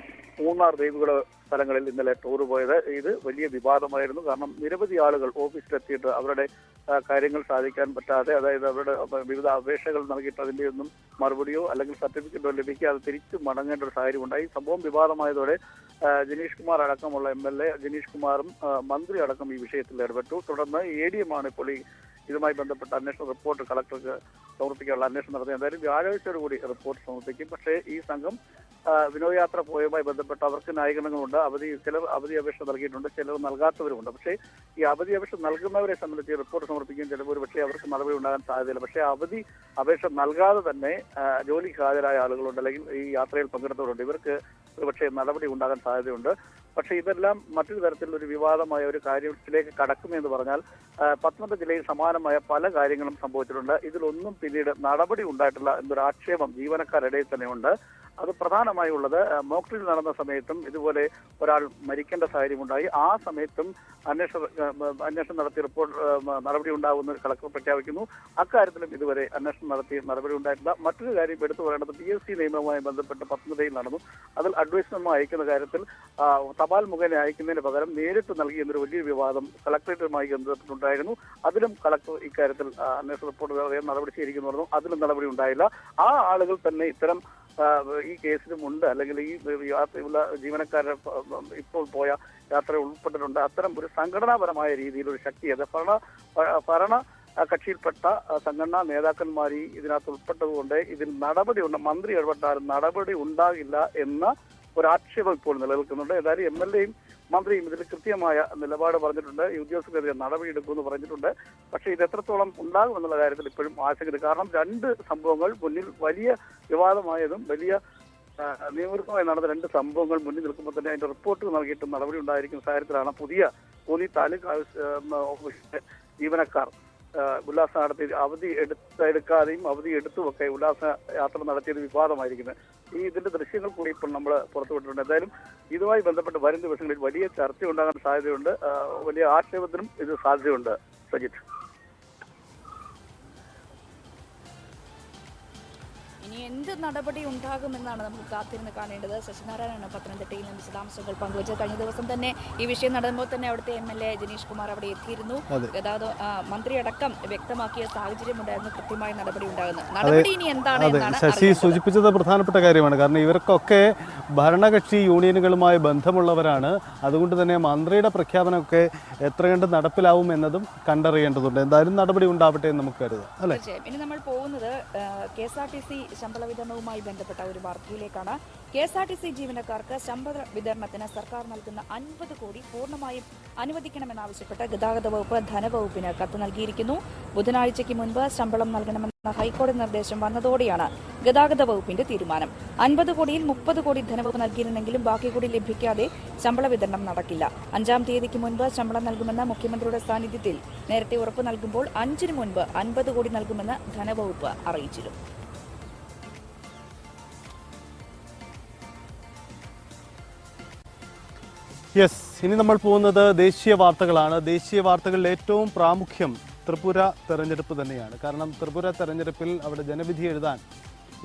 മൂന്നാർ ദേവികുള സ്ഥലങ്ങളിൽ ഇന്നലെ ടൂർ പോയത്. ഇത് വലിയ വിവാദമായിരുന്നു. കാരണം നിരവധി ആളുകൾ ഓഫീസിലെത്തിയിട്ട് അവരുടെ കാര്യങ്ങൾ സാധിക്കാൻ പറ്റാതെ, അതായത് അവരുടെ വിവിധ അപേക്ഷകൾ നൽകിയിട്ട് അതിൻ്റെ ഒന്നും മറുപടിയോ അല്ലെങ്കിൽ സർട്ടിഫിക്കറ്റോ ലഭിക്കാതെ തിരിച്ചു മടങ്ങേണ്ട ഒരു സാഹചര്യം ഉണ്ടായി. സംഭവം വിവാദമായതോടെ ജനീഷ് കുമാർ അടക്കമുള്ള MLA ജനീഷ് കുമാറും മന്ത്രി അടക്കം ഈ വിഷയത്തിൽ ഇടപെട്ടു. തുടർന്ന് ADM ആണ് ഇപ്പോൾ ഇതുമായി ബന്ധപ്പെട്ട അന്വേഷണ റിപ്പോർട്ട് കളക്ടർക്ക് സമർപ്പിക്കാനുള്ള അന്വേഷണം നടത്തി. എന്തായാലും വ്യാഴാഴ്ചയോടുകൂടി റിപ്പോർട്ട് സമർപ്പിക്കും. പക്ഷേ ഈ സംഘം വിനോദയാത്ര പോയതുമായി ബന്ധപ്പെട്ട് അവർക്ക് ന്യായീകരണങ്ങളുണ്ട്. ചിലർ അവധി അപേക്ഷ നൽകിയിട്ടുണ്ട്, ചിലർ നൽകാത്തവരുമുണ്ട്. പക്ഷേ ഈ അവധി അപേക്ഷ നൽകുന്നവരെ സംബന്ധിച്ച് റിപ്പോർട്ട് സമർപ്പിക്കുകയും ചിലപ്പോൾ പക്ഷേ അവർക്ക് നടപടി ഉണ്ടാകാൻ സാധ്യതയില്ല. പക്ഷേ അവധി അപേക്ഷ നൽകാതെ തന്നെ ജോലിക്ക് ഹാജരായ ആളുകളുണ്ട്, അല്ലെങ്കിൽ ഈ യാത്രയിൽ പങ്കെടുത്തവരുണ്ട്. ഇവർക്ക് പക്ഷേ നടപടി ഉണ്ടാകാൻ സാധ്യതയുണ്ട്. പക്ഷേ ഇതെല്ലാം മറ്റൊരു തരത്തിലുള്ള ഒരു വിവാദമായ ഒരു കാര്യത്തിലേക്ക് കടക്കുമെന്ന് പറഞ്ഞാൽ പത്തനംതിട്ട ജില്ലയിൽ സമാനമായ പല കാര്യങ്ങളും സംഭവിച്ചിട്ടുണ്ട്. ഇതിലൊന്നും പിന്നീട് നടപടി ഉണ്ടായിട്ടില്ല എന്നൊരു ആക്ഷേപം ജീവനക്കാരുടെ തന്നെ ഉണ്ട്. അത് പ്രധാനമായി ഉള്ളത് മോക്ക് ഡ്രിൽ നടന്ന സമയത്തും ഇതുപോലെ ഒരാൾ മരിക്കേണ്ട സാഹചര്യമുണ്ടായി. ആ സമയത്തും അന്വേഷണം നടത്തി റിപ്പോർട്ട് നടപടി ഉണ്ടാകുമെന്ന് കളക്ടർ പ്രഖ്യാപിക്കുന്നു. അക്കാര്യത്തിലും ഇതുവരെ അന്വേഷണം നടത്തി നടപടി ഉണ്ടായിട്ടില്ല. മറ്റൊരു കാര്യം എടുത്തു പറയേണ്ടത് PSC നിയമവുമായി ബന്ധപ്പെട്ട് പത്തനംതിട്ടയിൽ നടന്നു. അതിൽ അഡ്വൈസ് മെമ്മോ അയക്കുന്ന കാര്യത്തിൽ തപാൽ മുഖേന അയക്കുന്നതിന് പകരം നേരിട്ട് നൽകി എന്നൊരു വലിയ വിവാദം കളക്ടറേറ്റുമായി ബന്ധപ്പെട്ടുണ്ടായിരുന്നു. അതിലും കളക്ടർ ഇക്കാര്യത്തിൽ അന്വേഷണ റിപ്പോർട്ട് നടപടി സ്വീകരിക്കുന്നു പറഞ്ഞു. അതിലും നടപടി ഉണ്ടായില്ല. ആ ആളുകൾ തന്നെ ഇത്തരം ഈ കേസിലും ഉണ്ട്, അല്ലെങ്കിൽ ഈ യാത്രയുള്ള ജീവനക്കാരെ ഇപ്പോൾ പോയ യാത്ര ഉൾപ്പെട്ടിട്ടുണ്ട്. അത്തരം ഒരു സംഘടനാപരമായ രീതിയിലൊരു ശക്തി അത് ഭരണ കക്ഷിയിൽപ്പെട്ട സംഘടനാ നേതാക്കന്മാർ ഇതിനകത്ത് ഉൾപ്പെട്ടതുകൊണ്ട് ഇതിൽ നടപടി ഉണ്ട്, മന്ത്രി ഇടപെട്ടാലും നടപടി ഉണ്ടാകില്ല എന്ന ഒരാക്ഷേപം ഇപ്പോൾ നിലനിൽക്കുന്നുണ്ട്. ഏതായാലും MLAയും മന്ത്രിയും ഇതിൽ കൃത്യമായ നിലപാട് പറഞ്ഞിട്ടുണ്ട്. ഈ ഉദ്യോഗസ്ഥർക്കെതിരെ നടപടിയെടുക്കുമെന്ന് പറഞ്ഞിട്ടുണ്ട്. പക്ഷേ ഇത് എത്രത്തോളം ഉണ്ടാകുമെന്നുള്ള കാര്യത്തിൽ ഇപ്പോഴും ആശങ്കയുണ്ട്. കാരണം രണ്ട് സംഭവങ്ങൾ മുന്നിൽ വലിയ വിവാദമായതും വലിയ നിയമവിരുദ്ധമായി നടന്ന രണ്ട് സംഭവങ്ങൾ മുന്നിൽ നിൽക്കുമ്പോൾ തന്നെ അതിന്റെ റിപ്പോർട്ട് നൽകിയിട്ടും നടപടി ഉണ്ടായിരിക്കുന്ന സാഹചര്യത്തിലാണ് പുതിയ കോന്നി താലൂക്ക് ഓഫീസിലെ ജീവനക്കാർ ഉല്ലാസ നടത്തി അവധി എടുക്കാതെയും അവധി എടുത്തുമൊക്കെ ഉല്ലാസ യാത്ര നടത്തിയത് വിവാദമായിരിക്കുന്നത്. ഇതിന്റെ ദൃശ്യങ്ങൾ കൂടി ഇപ്പോൾ നമ്മൾ പുറത്തുവിട്ടിട്ടുണ്ട്. എന്തായാലും ഇതുമായി ബന്ധപ്പെട്ട് വരും ദിവസങ്ങളിൽ വലിയ ചർച്ച ഉണ്ടാകാൻ സാധ്യതയുണ്ട്, വലിയ ആക്ഷേപത്തിനും ഇത് സാധ്യതയുണ്ട്. സജിത്ത്, ഇനി എന്ത് നടപടി ഉണ്ടാകുമെന്നാണ് നമുക്ക് കാത്തിരുന്ന് കാണേണ്ടത്. ശശിനാരായണനാണ് പത്തനംതിട്ടയിൽ നിന്ന് വിശദാംശങ്ങൾ പങ്കുവച്ചത്. കഴിഞ്ഞ ദിവസം തന്നെ ഈ വിഷയം നടന്നപ്പോൾ തന്നെ അവിടുത്തെ MLA ജനീഷ് കുമാർ അവിടെ എത്തിയിരുന്നു. ഗതാഗത മന്ത്രിയടക്കം വ്യക്തമാക്കിയ സാഹചര്യമുണ്ടായിരുന്നു കൃത്യമായ നടപടി ഉണ്ടാകുന്നത്. നടപടി ഇനി എന്താണ് എന്നാണ് ശശി സൂചിപ്പിച്ചത് പ്രധാനപ്പെട്ട കാര്യമാണ്. കാരണം ഇവർക്കൊക്കെ ഭരണകക്ഷി യൂണിയനുകളുമായി ബന്ധമുള്ളവരാണ്. അതുകൊണ്ട് തന്നെ മന്ത്രിയുടെ പ്രഖ്യാപനമൊക്കെ എത്ര കണ്ട് നടപ്പിലാവും എന്നതും കണ്ടറിയേണ്ടതുണ്ട്. എന്തായാലും നടപടി ഉണ്ടാവട്ടെ എന്ന് നമുക്ക് കരുതാം, അല്ലേ? തീർച്ചയായും. ഇനി നമ്മൾ പോകുന്നത് KSRTC ശമ്പള വിതരണവുമായി ബന്ധപ്പെട്ട ഒരു വാർത്തയിലേക്കാണ്. KSRTC ജീവനക്കാർക്ക് ശമ്പള വിതരണത്തിന് സർക്കാർ നൽകുന്ന 50 കോടി പൂർണ്ണമായും അനുവദിക്കണമെന്നാവശ്യപ്പെട്ട് ഗതാഗത വകുപ്പ് ധനവകുപ്പിന് കത്ത് നൽകിയിരിക്കുന്നു. ബുധനാഴ്ചയ്ക്ക് മുൻപ് ശമ്പളം നൽകണമെന്ന ഹൈക്കോടതി നിർദ്ദേശം വന്നതോടെയാണ് ഗതാഗത വകുപ്പിന്റെ തീരുമാനം. 50 കോടിയിൽ 30 കോടി ധനവകുപ്പ് നൽകിയിരുന്നെങ്കിലും ബാക്കി കൂടി ലഭിക്കാതെ ശമ്പള വിതരണം നടക്കില്ല. 5-ാം തീയതിക്ക് മുൻപ് ശമ്പളം നൽകുമെന്ന് മുഖ്യമന്ത്രിയുടെ സാന്നിധ്യത്തിൽ നേരത്തെ ഉറപ്പ് നൽകുമ്പോൾ 5-ന് മുൻപ് 50 കോടി നൽകുമെന്ന് ധനവകുപ്പ് അറിയിച്ചിരുന്നു. യെസ്, ഇനി നമ്മൾ പോകുന്നത് ദേശീയ വാർത്തകളാണ്. ദേശീയ വാർത്തകളിൽ ഏറ്റവും പ്രാമുഖ്യം ത്രിപുര തെരഞ്ഞെടുപ്പ് തന്നെയാണ്. കാരണം ത്രിപുര തെരഞ്ഞെടുപ്പിൽ അവിടെ ജനവിധി എഴുതാൻ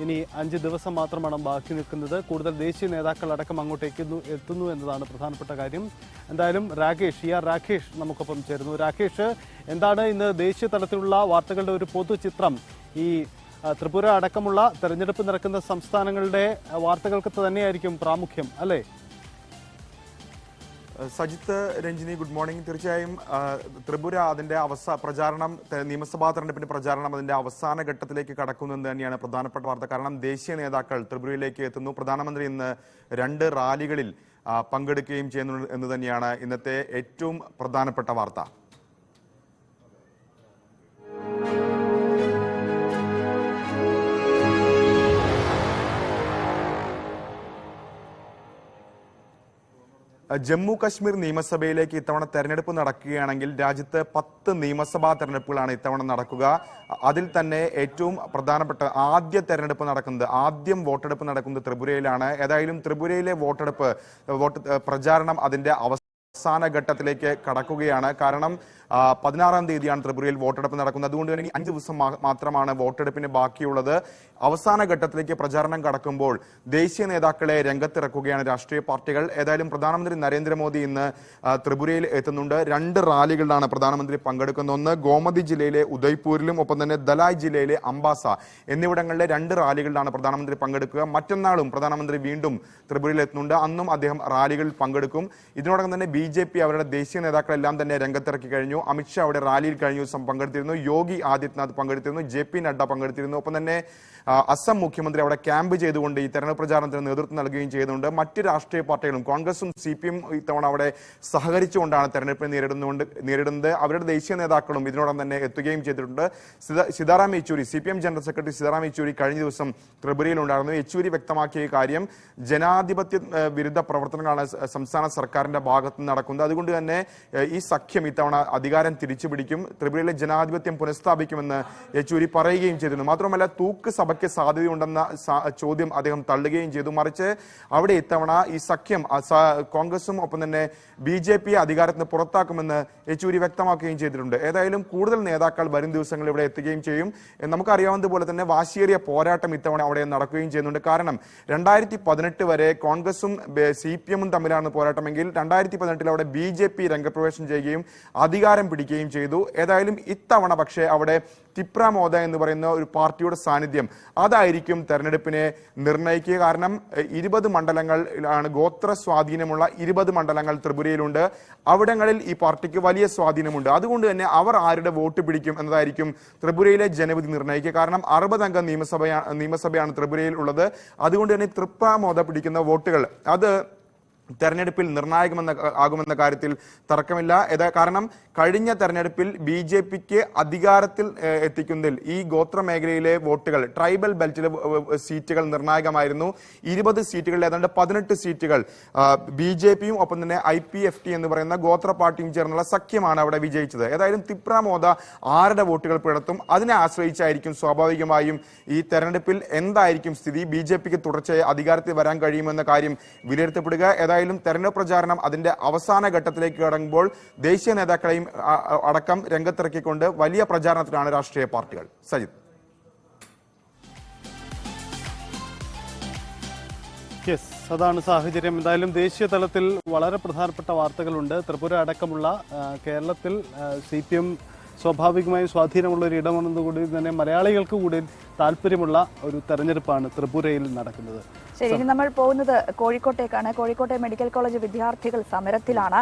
ഇനി 5 ദിവസം മാത്രമാണ് ബാക്കി നിൽക്കുന്നത്. കൂടുതൽ ദേശീയ നേതാക്കൾ അടക്കം അങ്ങോട്ടേക്ക് എത്തുന്നു എന്നതാണ് പ്രധാനപ്പെട്ട കാര്യം. എന്തായാലും രാകേഷ് നമുക്കൊപ്പം ചേരുന്നു. രാകേഷ്, എന്താണ് ഇന്ന് ദേശീയ തലത്തിലുള്ള വാർത്തകളുടെ ഒരു പൊതുചിത്രം? ഈ ത്രിപുര അടക്കമുള്ള തെരഞ്ഞെടുപ്പ് നടക്കുന്ന സംസ്ഥാനങ്ങളുടെ വാർത്തകൾക്ക് തന്നെയായിരിക്കും പ്രാമുഖ്യം, അല്ലേ? Sajith, Ranjini, good morning. തീർച്ചയായും ത്രിപുര അതിന്റെ പ്രചാരണം, നിയമസഭാ തെരഞ്ഞെടുപ്പിന്റെ പ്രചാരണം അതിന്റെ അവസാന ഘട്ടത്തിലേക്ക് കടക്കുന്നു എന്ന് തന്നെയാണ് പ്രധാനപ്പെട്ട വാർത്ത. കാരണം ദേശീയ നേതാക്കൾ ത്രിപുരയിലേക്ക് എത്തുന്നു. പ്രധാനമന്ത്രി ഇന്ന് 2 റാലികളിൽ പങ്കെടുക്കുകയും ചെയ്യുന്നു എന്ന് തന്നെയാണ് ഇന്നത്തെ ഏറ്റവും പ്രധാനപ്പെട്ട വാർത്ത. ജമ്മു കശ്മീർ നിയമസഭയിലേക്ക് ഇത്തവണ തെരഞ്ഞെടുപ്പ് നടക്കുകയാണെങ്കിൽ രാജ്യത്ത് 10 നിയമസഭാ തെരഞ്ഞെടുപ്പുകളാണ് ഇത്തവണ നടക്കുക. അതിൽ തന്നെ ഏറ്റവും പ്രധാനപ്പെട്ട ആദ്യം വോട്ടെടുപ്പ് നടക്കുന്നത് ത്രിപുരയിലാണ്. ഏതായാലും ത്രിപുരയിലെ വോട്ട് പ്രചാരണം അതിന്റെ അവസാന ഘട്ടത്തിലേക്ക് കടക്കുകയാണ്. കാരണം 16-ാം തീയതിയാണ് ത്രിപുരയിൽ വോട്ടെടുപ്പ് നടക്കുന്നത്. അതുകൊണ്ട് തന്നെ 5 ദിവസം മാത്രമാണ് വോട്ടെടുപ്പിന് ബാക്കിയുള്ളത്. അവസാന ഘട്ടത്തിലേക്ക് പ്രചാരണം കടക്കുമ്പോൾ ദേശീയ നേതാക്കളെ രംഗത്തിറക്കുകയാണ് രാഷ്ട്രീയ പാർട്ടികൾ. ഏതായാലും പ്രധാനമന്ത്രി നരേന്ദ്രമോദി ഇന്ന് ത്രിപുരയിൽ എത്തുന്നുണ്ട്. 2 റാലികളിലാണ് പ്രധാനമന്ത്രി പങ്കെടുക്കുന്നത്. ഒന്ന് ഗോമതി ജില്ലയിലെ ഉദയ്പൂരിലും ഒപ്പം തന്നെ ധലായ് ജില്ലയിലെ അംബാസ എന്നിവിടങ്ങളിലെ 2 റാലികളിലാണ് പ്രധാനമന്ത്രി പങ്കെടുക്കുക. മറ്റന്നാളും പ്രധാനമന്ത്രി വീണ്ടും ത്രിപുരയിൽ എത്തുന്നുണ്ട്. അന്നും അദ്ദേഹം റാലികളിൽ പങ്കെടുക്കും. ഇതിനോടകം തന്നെ BJP അവരുടെ ദേശീയ നേതാക്കളെല്ലാം തന്നെ രംഗത്തിറക്കി കഴിഞ്ഞു. അമിത്ഷാ അവിടെ റാലിയിൽ കഴിഞ്ഞ ദിവസം പങ്കെടുത്തിരുന്നു. യോഗി ആദിത്യനാഥ് പങ്കെടുത്തിരുന്നു. JP നഡ്ഡ പങ്കെടുത്തിരുന്നു. ഒപ്പം തന്നെ അസം മുഖ്യമന്ത്രി അവിടെ ക്യാമ്പ് ചെയ്തുകൊണ്ട് ഈ തെരഞ്ഞെടുപ്പ് പ്രചാരണത്തിന് നേതൃത്വം നൽകുകയും ചെയ്യുന്നുണ്ട്. മറ്റ് രാഷ്ട്രീയ പാർട്ടികളും കോൺഗ്രസും CPM ഇത്തവണ അവിടെ സഹകരിച്ചുകൊണ്ടാണ് തെരഞ്ഞെടുപ്പിനെ നേരിടുന്നത്. അവരുടെ ദേശീയ നേതാക്കളും ഇതിനോടൊപ്പം തന്നെ എത്തുകയും ചെയ്തിട്ടുണ്ട്. Sitaram Yechury, CPM general secretary Sitaram Yechury കഴിഞ്ഞ ദിവസം ത്രിപുരയിലുണ്ടായിരുന്നു. യെച്ചൂരി വ്യക്തമാക്കിയ കാര്യം ജനാധിപത്യ വിരുദ്ധ പ്രവർത്തനങ്ങളാണ് സംസ്ഥാന സർക്കാരിന്റെ ഭാഗത്ത് നടക്കുന്നത്. അതുകൊണ്ട് തന്നെ ഈ സഖ്യം ഇത്തവണ അധികാരം തിരിച്ചുപിടിക്കും, ത്രിപുരയിലെ ജനാധിപത്യം പുനഃസ്ഥാപിക്കുമെന്ന് യെച്ചൂരി പറയുകയും ചെയ്തിരുന്നു. മാത്രമല്ല തൂക്ക് സഭയ്ക്ക് സാധ്യതയുണ്ടെന്ന ചോദ്യം അദ്ദേഹം തള്ളുകയും ചെയ്തു. മറിച്ച് അവിടെ ഇത്തവണ ഈ സഖ്യം കോൺഗ്രസും ഒപ്പം തന്നെ BJP അധികാരത്തിന് പുറത്താക്കുമെന്ന് യെച്ചൂരി വ്യക്തമാക്കുകയും ചെയ്തിട്ടുണ്ട്. ഏതായാലും കൂടുതൽ നേതാക്കൾ വരും ദിവസങ്ങളിൽ ഇവിടെ എത്തുകയും ചെയ്യും. നമുക്കറിയാവുന്നതുപോലെ തന്നെ വാശിയേറിയ പോരാട്ടം ഇത്തവണ അവിടെ നടക്കുകയും ചെയ്യുന്നുണ്ട്. കാരണം 2018 വരെ കോൺഗ്രസും CPM തമ്മിലാണ് പോരാട്ടമെങ്കിൽ 2018 അവിടെ BJP രംഗപ്രവേശം ചെയ്യുകയും അധികാരം പിടിക്കുകയും ചെയ്തു. ഏതായാലും ഇത്തവണ പക്ഷേ അവിടെ തിപ്ര മോദ എന്ന് പറയുന്ന ഒരു പാർട്ടിയുടെ സാന്നിധ്യം അതായിരിക്കും തെരഞ്ഞെടുപ്പിനെ നിർണ്ണയിക്കുക. കാരണം 20 മണ്ഡലങ്ങളിലാണ് ഗോത്ര സ്വാധീനമുള്ള 20 മണ്ഡലങ്ങൾ ത്രിപുരയിലുണ്ട്. അവിടങ്ങളിൽ ഈ പാർട്ടിക്ക് വലിയ സ്വാധീനമുണ്ട്. അതുകൊണ്ട് തന്നെ അവർ ആരുടെ വോട്ട് പിടിക്കും എന്നതായിരിക്കും ത്രിപുരയിലെ ജനവിധി നിർണ്ണയിക്കുക. കാരണം 60 അംഗ നിയമസഭയാണ് ത്രിപുരയിൽ ഉള്ളത്. അതുകൊണ്ട് തന്നെ തിപ്ര മോദ പിടിക്കുന്ന വോട്ടുകൾ അത് തെരഞ്ഞെടുപ്പിൽ നിർണായകമാകുമെന്ന കാര്യത്തിൽ തർക്കമില്ല. കാരണം കഴിഞ്ഞ തെരഞ്ഞെടുപ്പിൽ BJPക്ക് അധികാരത്തിൽ എത്തിക്കുന്നതിൽ ഈ ഗോത്ര മേഖലയിലെ വോട്ടുകൾ, ട്രൈബൽ ബെൽറ്റിലെ സീറ്റുകൾ നിർണായകമായിരുന്നു. 20 സീറ്റുകളിൽ ഏതാണ്ട് 18 സീറ്റുകൾ BJPയും ഒപ്പം തന്നെ IPFT എന്ന് പറയുന്ന ഗോത്ര പാർട്ടിയും ചേർന്നുള്ള സഖ്യമാണ് അവിടെ വിജയിച്ചത്. ഏതായാലും തിപ്ര മോദ ആരുടെ വോട്ടുകൾ പിഴത്തും അതിനെ ആശ്രയിച്ചായിരിക്കും സ്വാഭാവികമായും ഈ തെരഞ്ഞെടുപ്പിൽ എന്തായിരിക്കും സ്ഥിതി, BJPക്ക് തുടർച്ചയായി അധികാരത്തിൽ വരാൻ കഴിയുമെന്ന കാര്യം വിലയിരുത്തപ്പെടുക. ഏതായാലും തെരഞ്ഞെടുപ്പ് പ്രചാരണം അതിന്റെ അവസാന ഘട്ടത്തിലേക്ക് കടങ്ങുമ്പോൾ ദേശീയ നേതാക്കളെയും അടക്കം രംഗത്തിറക്കിക്കൊണ്ട് വലിയ പ്രചാരണത്തിലാണ് രാഷ്ട്രീയ പാർട്ടികൾ. സജിത്. യെസ്, അതാണ് സാഹചര്യം. എന്തായാലും ദേശീയ തലത്തിൽ വളരെ പ്രധാനപ്പെട്ട വാർത്തകളുണ്ട്. ത്രിപുര അടക്കമുള്ള കേരളത്തിൽ CPM സ്വാഭാവികമായും സ്വാധീനമുള്ള ഒരു ഇടമെന്നതുകൂടി തന്നെ മലയാളികൾക്ക് കൂടി താല്പര്യമുള്ള ഒരു തെരഞ്ഞെടുപ്പാണ് ത്രിപുരയിൽ നടക്കുന്നത്. ശരി, ഇനി നമ്മൾ പോകുന്നത് കോഴിക്കോട്ടേക്കാണ്. കോഴിക്കോട്ടെ മെഡിക്കൽ കോളേജ് വിദ്യാർത്ഥികൾ സമരത്തിലാണ്.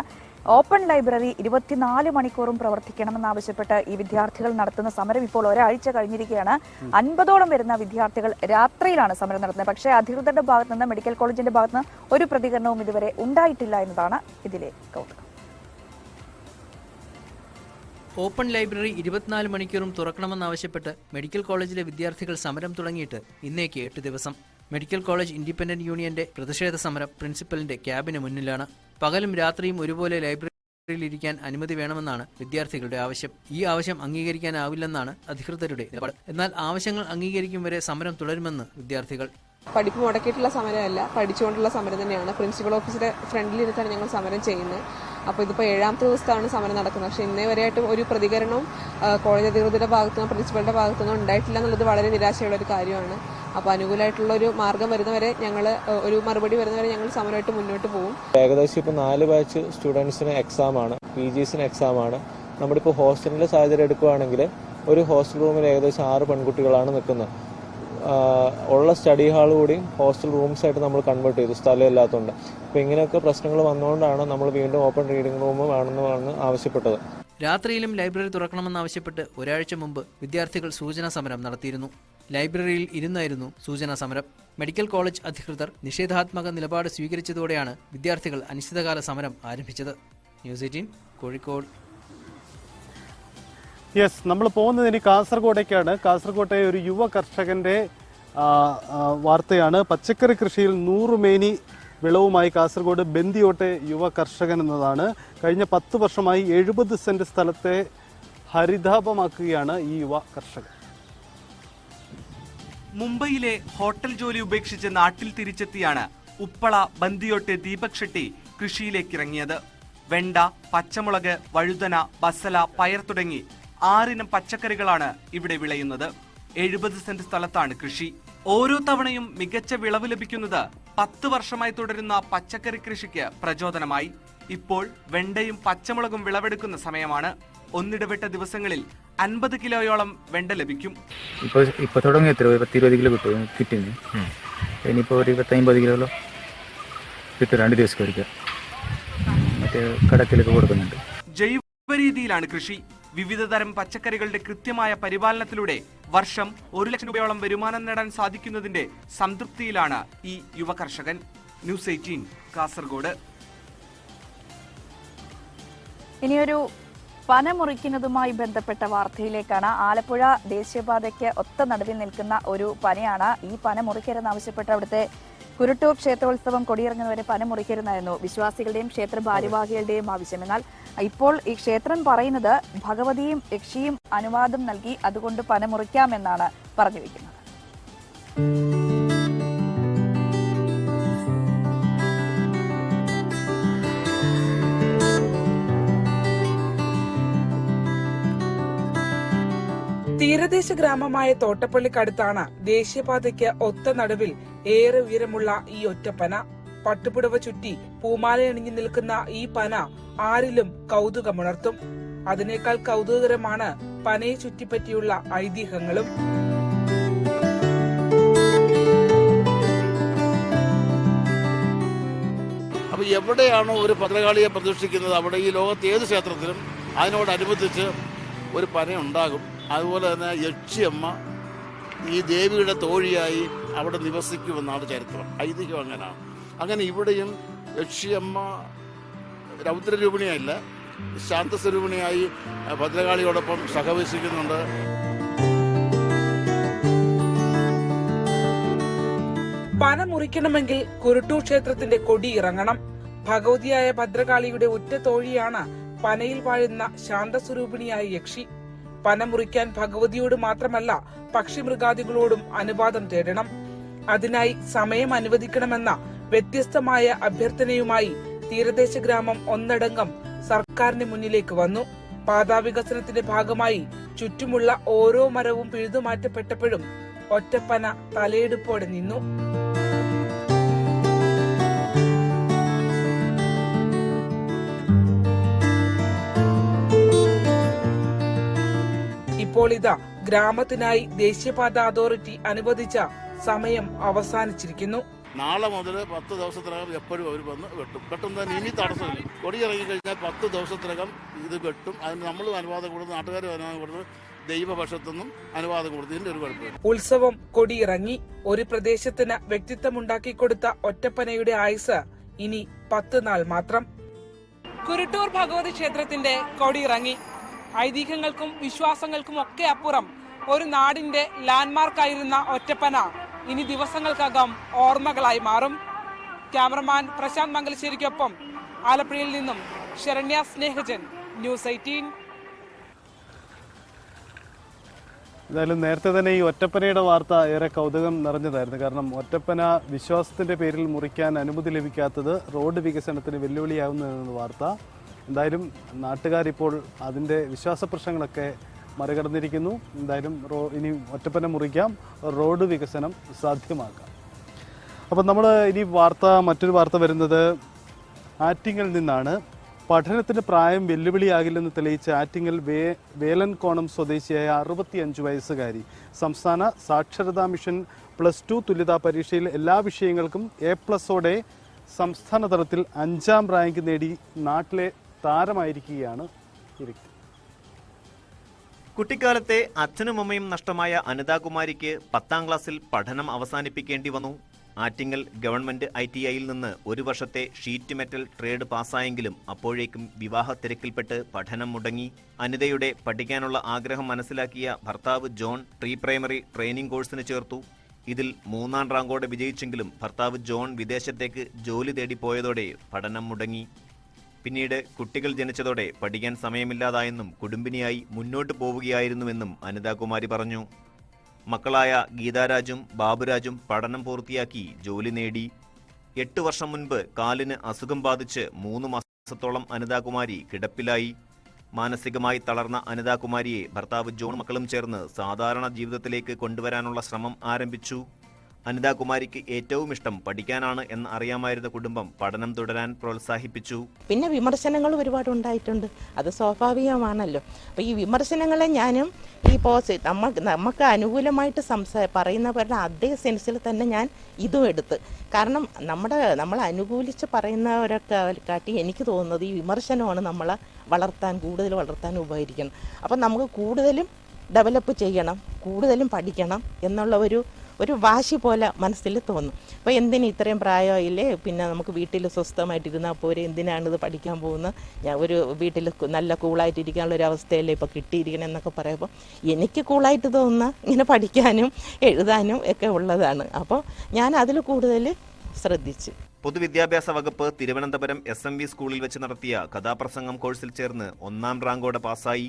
ഓപ്പൺ ലൈബ്രറി 24 മണിക്കൂറും പ്രവർത്തിക്കണമെന്നാവശ്യപ്പെട്ട് ഈ വിദ്യാർത്ഥികൾ നടത്തുന്ന സമരം ഇപ്പോൾ ഒരാഴ്ച കഴിഞ്ഞിരിക്കുകയാണ്. 50ഓളം വരുന്ന വിദ്യാർത്ഥികൾ രാത്രിയിലാണ് സമരം നടത്തുന്നത്. പക്ഷേ അധികൃതരുടെ ഭാഗത്ത് നിന്ന്, മെഡിക്കൽ കോളേജിന്റെ ഭാഗത്ത് നിന്ന് ഒരു പ്രതികരണവും ഇതുവരെ ഉണ്ടായിട്ടില്ല എന്നതാണ് ഇതിലെ കൗതുകം. ഓപ്പൺ ലൈബ്രറി 24 മണിക്കൂറും തുറക്കണമെന്നാവശ്യപ്പെട്ട് മെഡിക്കൽ കോളേജിലെ വിദ്യാർത്ഥികൾ സമരം തുടങ്ങിയിട്ട് ഇന്നേക്ക് 8 ദിവസം. മെഡിക്കൽ കോളേജ് ഇൻഡിപെൻഡന്റ് യൂണിയന്റെ പ്രതിഷേധ സമരം പ്രിൻസിപ്പലിന്റെ ക്യാബിന് മുന്നിലാണ്. പകലും രാത്രിയും ഒരുപോലെ ലൈബ്രറിയിൽ ഇരിക്കാൻ അനുമതി വേണമെന്നാണ് വിദ്യാർത്ഥികളുടെ ആവശ്യം. ഈ ആവശ്യം അംഗീകരിക്കാനാവില്ലെന്നാണ് അധികൃതരുടെ നിലപാട്. എന്നാൽ ആവശ്യങ്ങൾ അംഗീകരിക്കും വരെ സമരം തുടരുമെന്ന് വിദ്യാർത്ഥികൾ. പഠിപ്പ് മുടക്കിയിട്ടുള്ള സമരമല്ല, പഠിച്ചുകൊണ്ടുള്ള സമരം തന്നെയാണ്. പ്രിൻസിപ്പൽ ഓഫീസിന്റെ ഫ്രണ്ടിലിരുത്താണ് ഞങ്ങൾ സമരം ചെയ്യുന്നത്. അപ്പോൾ ഇതിപ്പോൾ 7ാമത്തെ ദിവസത്താണ് സമരം നടക്കുന്നത്. പക്ഷേ ഇന്നേ വരെയായിട്ടും ഒരു പ്രതികരണവും കോളേജ് അധികൃതരുടെ ഭാഗത്തുനിന്നോ പ്രിൻസിപ്പലിന്റെ ഭാഗത്തുനിന്നോ ഉണ്ടായിട്ടില്ല എന്നുള്ളത് വളരെ നിരാശയുള്ള ഒരു കാര്യമാണ്. അപ്പോൾ അനുകൂലമായിട്ടുള്ള ഒരു മാർഗം വരുന്നവരെ ഒരു മറുപടി വരുന്നവരെ ഞങ്ങൾ സമരമായിട്ട് മുന്നോട്ട് പോകും. ഏകദേശം ഇപ്പോൾ 4 ബാച്ച് സ്റ്റുഡൻസിന് എക്സാമാണ്, PGസിന് എക്സാമാണ്. നമ്മളിപ്പോൾ ഹോസ്റ്റലിന്റെ സാഹചര്യം എടുക്കുകയാണെങ്കിൽ ഒരു ഹോസ്റ്റൽ റൂമിൽ ഏകദേശം 6 പെൺകുട്ടികളാണ് നിൽക്കുന്നത്. ഉള്ള സ്റ്റഡി ഹാൾ കൂടിയും ഹോസ്റ്റൽ റൂംസ് ആയിട്ട് നമ്മൾ കൺവേർട്ട് ചെയ്തു, സ്ഥലം ഇല്ലാത്തതുകൊണ്ട്. അപ്പോൾ ഇങ്ങനെയൊക്കെ പ്രശ്നങ്ങൾ വന്നുകൊണ്ടാണ് നമ്മൾ വീണ്ടും ഓപ്പൺ റീഡിംഗ് റൂം വേണമെന്നാണ് ആവശ്യപ്പെട്ടത്. രാത്രിയിലും ലൈബ്രറി തുറക്കണമെന്നാവശ്യപ്പെട്ട് ഒരാഴ്ച മുമ്പ് വിദ്യാർത്ഥികൾ സൂചനാ സമരം നടത്തിയിരുന്നു. ലൈബ്രറിയിൽ ഇരുന്നായിരുന്നു സൂചനാ സമരം. മെഡിക്കൽ കോളേജ് അധികൃതർ നിഷേധാത്മക നിലപാട് സ്വീകരിച്ചതോടെയാണ് വിദ്യാർത്ഥികൾ അനിശ്ചിതകാല സമരം ആരംഭിച്ചത്. ന്യൂസ് 18 കോഴിക്കോട്. യെസ്, നമ്മൾ പോകുന്നത് ഇനി കാസർഗോഡേക്കാണ്. കാസർഗോട്ടെ ഒരു യുവ കർഷകന്റെ വാർത്തയാണ്. പച്ചക്കറി കൃഷിയിൽ 100 മേനി വിളവുമായി കാസർഗോഡ് ബന്ദിയോട്ടെ യുവ കർഷകൻ എന്നതാണ്. കഴിഞ്ഞ 10 വർഷമായി 70 സെന്റ് സ്ഥലത്തെ ഹരിതാപമാക്കുകയാണ് ഈ യുവ കർഷകൻ. മുംബൈയിലെ ഹോട്ടൽ ജോലി ഉപേക്ഷിച്ച് നാട്ടിൽ തിരിച്ചെത്തിയാണ് ഉപ്പള ബന്ദിയോട്ടെ ദീപക് ഷെട്ടി കൃഷിയിലേക്കിറങ്ങിയത്. വെണ്ട, പച്ചമുളക്, വഴുതന, ബസല, പയർ തുടങ്ങി 6 ഇനം പച്ചക്കറികളാണ് ഇവിടെ വിളയുന്നത്. 70 സെന്റ് സ്ഥലത്താണ് കൃഷി. ഓരോ തവണയും മികച്ച വിളവ് ലഭിക്കുന്നത് 10 വർഷമായി തുടരുന്ന പച്ചക്കറി കൃഷിക്ക് പ്രചോദനമായി. ഇപ്പോൾ വെണ്ടയും പച്ചമുളകും വിളവെടുക്കുന്ന സമയമാണ്. ഒന്നിടവിട്ട ദിവസങ്ങളിൽ 50 കിലോയോളം വെണ്ട ലഭിക്കും. ഇപ്പൊ തുടങ്ങി 10-20 കിലോ കിട്ടുന്നു. ഇനിയിപ്പോ ഒരു 50 കിലോ കിട്ടും. 2 ദിവസം കഴിക്കാം. മറ്റേ കടക്കിലൊക്കെ കൊടുക്കുന്നുണ്ട്. രീതിയിലാണ് കൃഷി. വിവിധതരം പച്ചക്കറികളുടെ കൃത്യമായ പരിപാലനത്തിലൂടെ വർഷം 1 ലക്ഷം രൂപയോളം വരുമാനം നേടാൻ സാധിക്കുന്നതിന്റെ സംതൃപ്തിയിലാണ് ഈ യുവ കർഷകൻ. ന്യൂസ് 18 കാസർഗോഡ്. ഇനിയൊരു പന മുറിക്കുന്നതുമായി ബന്ധപ്പെട്ട വാർത്തയിലേക്കാണ്. ആലപ്പുഴ ദേശീയപാതയ്ക്ക് ഒത്ത നടുവിൽ നിൽക്കുന്ന ഒരു പനയാണ്. ഈ പന മുറിക്കരുതെന്നാവശ്യപ്പെട്ട് അവിടുത്തെ കുരുട്ടൂർ ക്ഷേത്രോത്സവം കൊടിയിറങ്ങുന്നവരെ പന മുറിക്കരുതെന്നായിരുന്നു വിശ്വാസികളുടെയും ക്ഷേത്ര ഭാരവാഹികളുടെയും ആവശ്യം. എന്നാൽ ഇപ്പോൾ ഈ ക്ഷേത്രം പറയുന്നത് ഭഗവതിയും യക്ഷിയും അനുവാദം നൽകി, അതുകൊണ്ട് പന മുറിക്കാമെന്നാണ് പറഞ്ഞു വെക്കുന്നത്. തീരദേശ ഗ്രാമമായ തോട്ടപ്പള്ളിക്കടുത്താണ് ദേശീയപാതയ്ക്ക് ഒത്ത നടുവിൽ ഏറെ ഉയരമുള്ള ഈ ഒറ്റപ്പന. പട്ടുപുടവ ചുറ്റി പൂമാലയണിഞ്ഞു നിൽക്കുന്ന ഈ പന ആരിലും കൗതുകമുണർത്തും. അതിനേക്കാൾ കൗതുകകരമാണ് പനയെ ചുറ്റിപ്പറ്റിയുള്ള ഐതിഹ്യങ്ങളും. അപ്പൊ എവിടെയാണോ ഒരു ഭദ്രകാളിയെ പ്രതിഷ്ഠിക്കുന്നത് അവിടെ ഈ ലോകത്ത് ഏത് ക്ഷേത്രത്തിലും അതിനോടനുബന്ധിച്ച് ഒരു പന ഉണ്ടാകും. അതുപോലെ തന്നെ യക്ഷിയമ്മ ഈ ദേവിയുടെ തോഴിയായി അവിടെ നിവസിക്കുമെന്നാണ് ചരിത്രം, ഐതിഹ്യം അങ്ങനെയാണ്. അങ്ങനെ ഇവിടെയും യക്ഷിയമ്മ രൗദ്രരൂപിണിയല്ല, ശാന്തസ്വരൂപിണിയായി ഭദ്രകാളിയോടൊപ്പം സഹവസിക്കുന്നുണ്ട്. പന മുറിക്കണമെങ്കിൽ കുരുട്ടൂർ ക്ഷേത്രത്തിന്റെ കൊടി ഇറങ്ങണം. ഭഗവതിയായ ഭദ്രകാളിയുടെ ഒറ്റ തോഴിയാണ് പനയിൽ വാഴുന്ന ശാന്തസ്വരൂപിണിയായ യക്ഷി. പന മുറിക്കാൻ ഭഗവതിയോട് മാത്രമല്ല പക്ഷിമൃഗാദികളോടും അനുവാദം തേടണം. അതിനായി സമയം അനുവദിക്കണമെന്ന വ്യത്യസ്തമായ അഭ്യർത്ഥനയുമായി തീരദേശ ഗ്രാമം ഒന്നടങ്കം സർക്കാരിന് മുന്നിലേക്ക് വന്നു. പാതാവികസനത്തിന്റെ ഭാഗമായി ചുറ്റുമുള്ള ഓരോ മരവും പിഴുതുമാറ്റപ്പെട്ടപ്പോഴും ഒറ്റപ്പന തലയെടുപ്പോടെ നിന്നു. ഇപ്പോൾ ഇതാ ഗ്രാമത്തിനായി ദേശീയപാത അതോറിറ്റി അനുവദിച്ച സമയം അവസാനിച്ചിരിക്കുന്നു. നാളെ മുതൽ 10 ദിവസത്തിനകം എപ്പോഴും അവർ വന്ന് വെട്ടും. വെട്ടുന്നതിന് ഇനി തടസ്സമില്ല. കൊടി ഇറങ്ങി കഴിഞ്ഞാൽ 10 ദിവസത്തിനകം ഇത് വെട്ടും. അതിന് നമ്മളും അനുവാദം കൊടുത്ത്, നാട്ടുകാരും അനുവാദം കൊടുത്ത്, ദൈവപക്ഷത്തുനിന്നും അനുവാദം കൊടുത്ത്, ഇതിന്റെ ഒരു കുഴപ്പമില്ല. ഉത്സവം കൊടിയിറങ്ങി. ഒരു പ്രദേശത്തിന് വ്യക്തിത്വമുണ്ടാക്കിക്കൊടുത്ത ഒറ്റപ്പനയുടെ ആയുസ് ഇനി 10 നാൾ മാത്രം. കുരുട്ടൂർ ഭഗവതി ക്ഷേത്രത്തിന്റെ കൊടിയിറങ്ങി. ഐതിഹ്യങ്ങൾക്കും വിശ്വാസങ്ങൾക്കും ഒക്കെ അപ്പുറം ഒരു നാടിന്റെ ലാൻഡ്മാർക്കായിരുന്ന ഒറ്റപ്പന ഇനി ദിവസങ്ങൾക്കകം ഓർമ്മകളായി മാറും. ക്യാമറമാൻ പ്രശാന്ത് മംഗലശ്ശേരിക്കൊപ്പം ആലപ്പുഴയിൽ നിന്നും ശരണ്യ സ്നേഹജൻ, ന്യൂസ് 18. എന്തായാലും നേരത്തെ തന്നെ ഈ ഒറ്റപ്പനയുടെ വാർത്ത ഏറെ കൗതുകം നിറഞ്ഞതായിരുന്നു. കാരണം ഒറ്റപ്പന വിശ്വാസത്തിന്റെ പേരിൽ മുറിക്കാൻ അനുമതി ലഭിക്കാത്തത് റോഡ് വികസനത്തിന് വെല്ലുവിളിയാകുന്നു എന്ന വാർത്ത. എന്തായാലും നാട്ടുകാരിപ്പോൾ അതിൻ്റെ വിശ്വാസ പ്രശ്നങ്ങളൊക്കെ മറികടന്നിരിക്കുന്നു. എന്തായാലും ഇനി ഒറ്റപ്പന മുറിക്കാം, റോഡ് വികസനം സാധ്യമാക്കാം. അപ്പം നമ്മൾ ഇനി മറ്റൊരു വാർത്ത വരുന്നത് ആറ്റിങ്ങൽ നിന്നാണ്. പഠനത്തിന് പ്രായം വെല്ലുവിളിയാകില്ലെന്ന് തെളിയിച്ച ആറ്റിങ്ങൽ വേലൻകോണം സ്വദേശിയായ 65 വയസ്സുകാരി സംസ്ഥാന സാക്ഷരതാ മിഷൻ +2 തുല്യതാ പരീക്ഷയിൽ എല്ലാ വിഷയങ്ങൾക്കും A+ഓടെ സംസ്ഥാന തലത്തിൽ 5ാം റാങ്ക് നേടി നാട്ടിലെ താരമായിരിക്കുകയാണ് ഈ വ്യക്തി. കുട്ടിക്കാലത്തെ അച്ഛനും അമ്മയും നഷ്ടമായ അനിതാകുമാരിക്ക് 10ാം ക്ലാസ്സിൽ പഠനം അവസാനിപ്പിക്കേണ്ടി വന്നു. ആറ്റിങ്ങൽ ഗവൺമെന്റ് ITIയിൽ നിന്ന് 1 വർഷത്തെ ഷീറ്റ് മെറ്റൽ ട്രേഡ് പാസ്സായെങ്കിലും അപ്പോഴേക്കും വിവാഹ തിരക്കിൽപ്പെട്ട് പഠനം മുടങ്ങി. അനിതയുടെ പഠിക്കാനുള്ള ആഗ്രഹം മനസ്സിലാക്കിയ ഭർത്താവ് ജോൺ പ്രീ പ്രൈമറി ട്രെയിനിംഗ് കോഴ്സിന് ചേർത്തു. ഇതിൽ 3ാം റാങ്കോടെ വിജയിച്ചെങ്കിലും ഭർത്താവ് ജോൺ വിദേശത്തേക്ക് ജോലി തേടി പോയതോടെ പഠനം മുടങ്ങി. പിന്നീട് കുട്ടികൾ ജനിച്ചതോടെ പഠിക്കാൻ സമയമില്ലാതായെന്നും കുടുംബിനിയായി മുന്നോട്ട് പോവുകയായിരുന്നുവെന്നും അനിതാകുമാരി പറഞ്ഞു. മക്കളായ ഗീതാരാജും ബാബുരാജും പഠനം പൂർത്തിയാക്കി ജോലി നേടി. 8 വർഷം മുൻപ് കാലിന് അസുഖം ബാധിച്ച് 3 മാസത്തോളം അനിതാകുമാരി കിടപ്പിലായി. മാനസികമായി തളർന്ന അനിതാകുമാരിയെ ഭർത്താവ് ജോൺ മക്കളും ചേർന്ന് സാധാരണ ജീവിതത്തിലേക്ക് കൊണ്ടുവരാനുള്ള ശ്രമം ആരംഭിച്ചു. അനിതാകുമാരിക്ക് ഏറ്റവും ഇഷ്ടം പഠിക്കാനാണ് എന്ന് അറിയാമായിരുന്ന കുടുംബം പഠനം തുടരാൻ പ്രോത്സാഹിപ്പിച്ചു. പിന്നെ വിമർശനങ്ങൾ ഒരുപാട് ഉണ്ടായിട്ടുണ്ട്, അത് സ്വാഭാവികമാണല്ലോ. അപ്പോൾ ഈ വിമർശനങ്ങളെ ഞാനും ഈ നമുക്ക് അനുകൂലമായിട്ട് പറയുന്നവരുടെ അതേ സെൻസിൽ തന്നെ ഞാൻ ഇതും എടുത്ത്. കാരണം നമ്മൾ അനുകൂലിച്ച് പറയുന്നവരൊക്കെ കാട്ടി എനിക്ക് തോന്നുന്നത് ഈ വിമർശനമാണ് നമ്മളെ കൂടുതൽ വളർത്താൻ ഉപകരിക്കണം. അപ്പം നമുക്ക് കൂടുതലും ഡെവലപ്പ് ചെയ്യണം, കൂടുതലും പഠിക്കണം എന്നുള്ള ഒരു വാശി പോലെ മനസ്സിൽ തോന്നും. അപ്പോൾ എന്തിന് ഇത്രയും പ്രായമായില്ലേ, പിന്നെ നമുക്ക് വീട്ടിൽ സ്വസ്ഥമായിട്ടിരുന്നാൽ പോരെ, എന്തിനാണിത് പഠിക്കാൻ പോകുന്നത്, ഞാൻ ഒരു വീട്ടിൽ നല്ല കൂളായിട്ടിരിക്കാനുള്ള ഒരു അവസ്ഥയല്ലേ ഇപ്പോൾ കിട്ടിയിരിക്കണം എന്നൊക്കെ പറയുമ്പോൾ എനിക്ക് കൂളായിട്ട് തോന്നുന്ന ഇങ്ങനെ പഠിക്കാനും എഴുതാനും ഒക്കെ ഉള്ളതാണ്. അപ്പോൾ ഞാൻ അതിൽ കൂടുതൽ ശ്രദ്ധിച്ചു. പൊതുവിദ്യാഭ്യാസ വകുപ്പ് തിരുവനന്തപുരം SMV സ്കൂളിൽ വെച്ച് നടത്തിയ കഥാപ്രസംഗം കോഴ്സിൽ ചേർന്ന് 1ാം റാങ്കോടെ പാസ്സായി.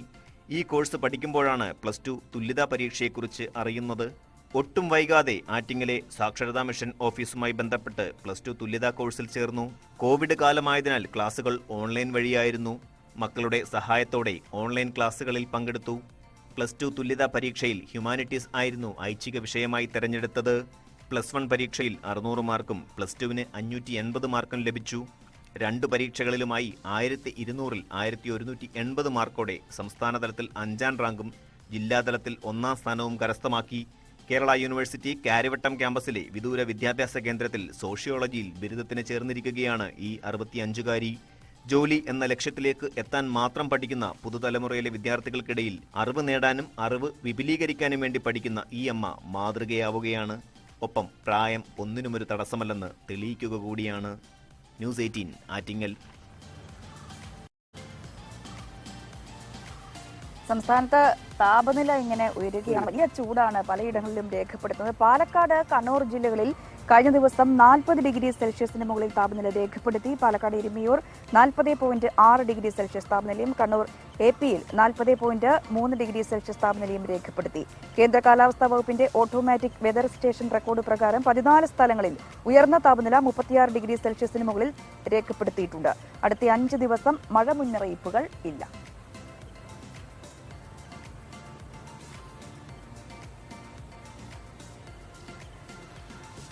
ഈ കോഴ്സ് പഠിക്കുമ്പോഴാണ് +2 തുല്യതാ പരീക്ഷയെക്കുറിച്ച് അറിയുന്നത്. ഒട്ടും വൈകാതെ ആറ്റിങ്ങലെ സാക്ഷരതാ മിഷൻ ഓഫീസുമായി ബന്ധപ്പെട്ട് +2 തുല്യതാ കോഴ്സിൽ ചേർന്നു. കോവിഡ് കാലമായതിനാൽ ക്ലാസുകൾ ഓൺലൈൻ വഴിയായിരുന്നു. മക്കളുടെ സഹായത്തോടെ ഓൺലൈൻ ക്ലാസുകളിൽ പങ്കെടുത്തു. +2 തുല്യതാ പരീക്ഷയിൽ ഹ്യൂമാനിറ്റീസ് ആയിരുന്നു ഐച്ഛിക വിഷയമായി തെരഞ്ഞെടുത്തത്. +1 പരീക്ഷയിൽ 600 മാർക്കും +2-ന് 580 മാർക്കും ലഭിച്ചു. 2 പരീക്ഷകളിലുമായി 1200-ൽ 1180 മാർക്കോടെ സംസ്ഥാനതലത്തിൽ 5ാം റാങ്കും ജില്ലാതലത്തിൽ 1ാം സ്ഥാനവും കരസ്ഥമാക്കി. കേരള യൂണിവേഴ്സിറ്റി കാര്യവട്ടം ക്യാമ്പസിലെ വിദൂര വിദ്യാഭ്യാസ കേന്ദ്രത്തിൽ സോഷ്യോളജിയിൽ ബിരുദത്തിന് ചേർന്നിരിക്കുകയാണ് ഈ 65-കാരി. ജോലി എന്ന ലക്ഷ്യത്തിലേക്ക് എത്താൻ മാത്രം പഠിക്കുന്ന പുതുതലമുറയിലെ വിദ്യാർത്ഥികൾക്കിടയിൽ അറിവ് നേടാനും അറിവ് വിപുലീകരിക്കാനും വേണ്ടി പഠിക്കുന്ന ഈ അമ്മ മാതൃകയാവുകയാണ്. ഒപ്പം പ്രായം ഒന്നിനുമൊരു തടസ്സമല്ലെന്ന് തെളിയിക്കുക കൂടിയാണ്. ന്യൂസ് 18 ആറ്റിങ്ങൽ. സംസ്ഥാനത്ത് താപനില ഇങ്ങനെ ഉയരുകയാണ്. വലിയ ചൂടാണ് പലയിടങ്ങളിലും രേഖപ്പെടുത്തുന്നത്. പാലക്കാട്, കണ്ണൂർ ജില്ലകളിൽ കഴിഞ്ഞ ദിവസം 40 ഡിഗ്രി സെൽഷ്യസിന് മുകളിൽ താപനില രേഖപ്പെടുത്തി. പാലക്കാട് എരുമിയൂർ 40.6 ഡിഗ്രി സെൽഷ്യസ് താപനിലയും കണ്ണൂർ AP-യിൽ 40.3 ഡിഗ്രി സെൽഷ്യസ് താപനിലയും രേഖപ്പെടുത്തി. കേന്ദ്ര കാലാവസ്ഥാ വകുപ്പിന്റെ ഓട്ടോമാറ്റിക് വെതർ സ്റ്റേഷൻ റെക്കോർഡ് പ്രകാരം 14 സ്ഥലങ്ങളിൽ ഉയർന്ന താപനില 36 ഡിഗ്രി സെൽഷ്യസിന് മുകളിൽ രേഖപ്പെടുത്തിയിട്ടുണ്ട്. അടുത്ത 5 ദിവസം മഴ മുന്നറിയിപ്പുകൾ ഇല്ല.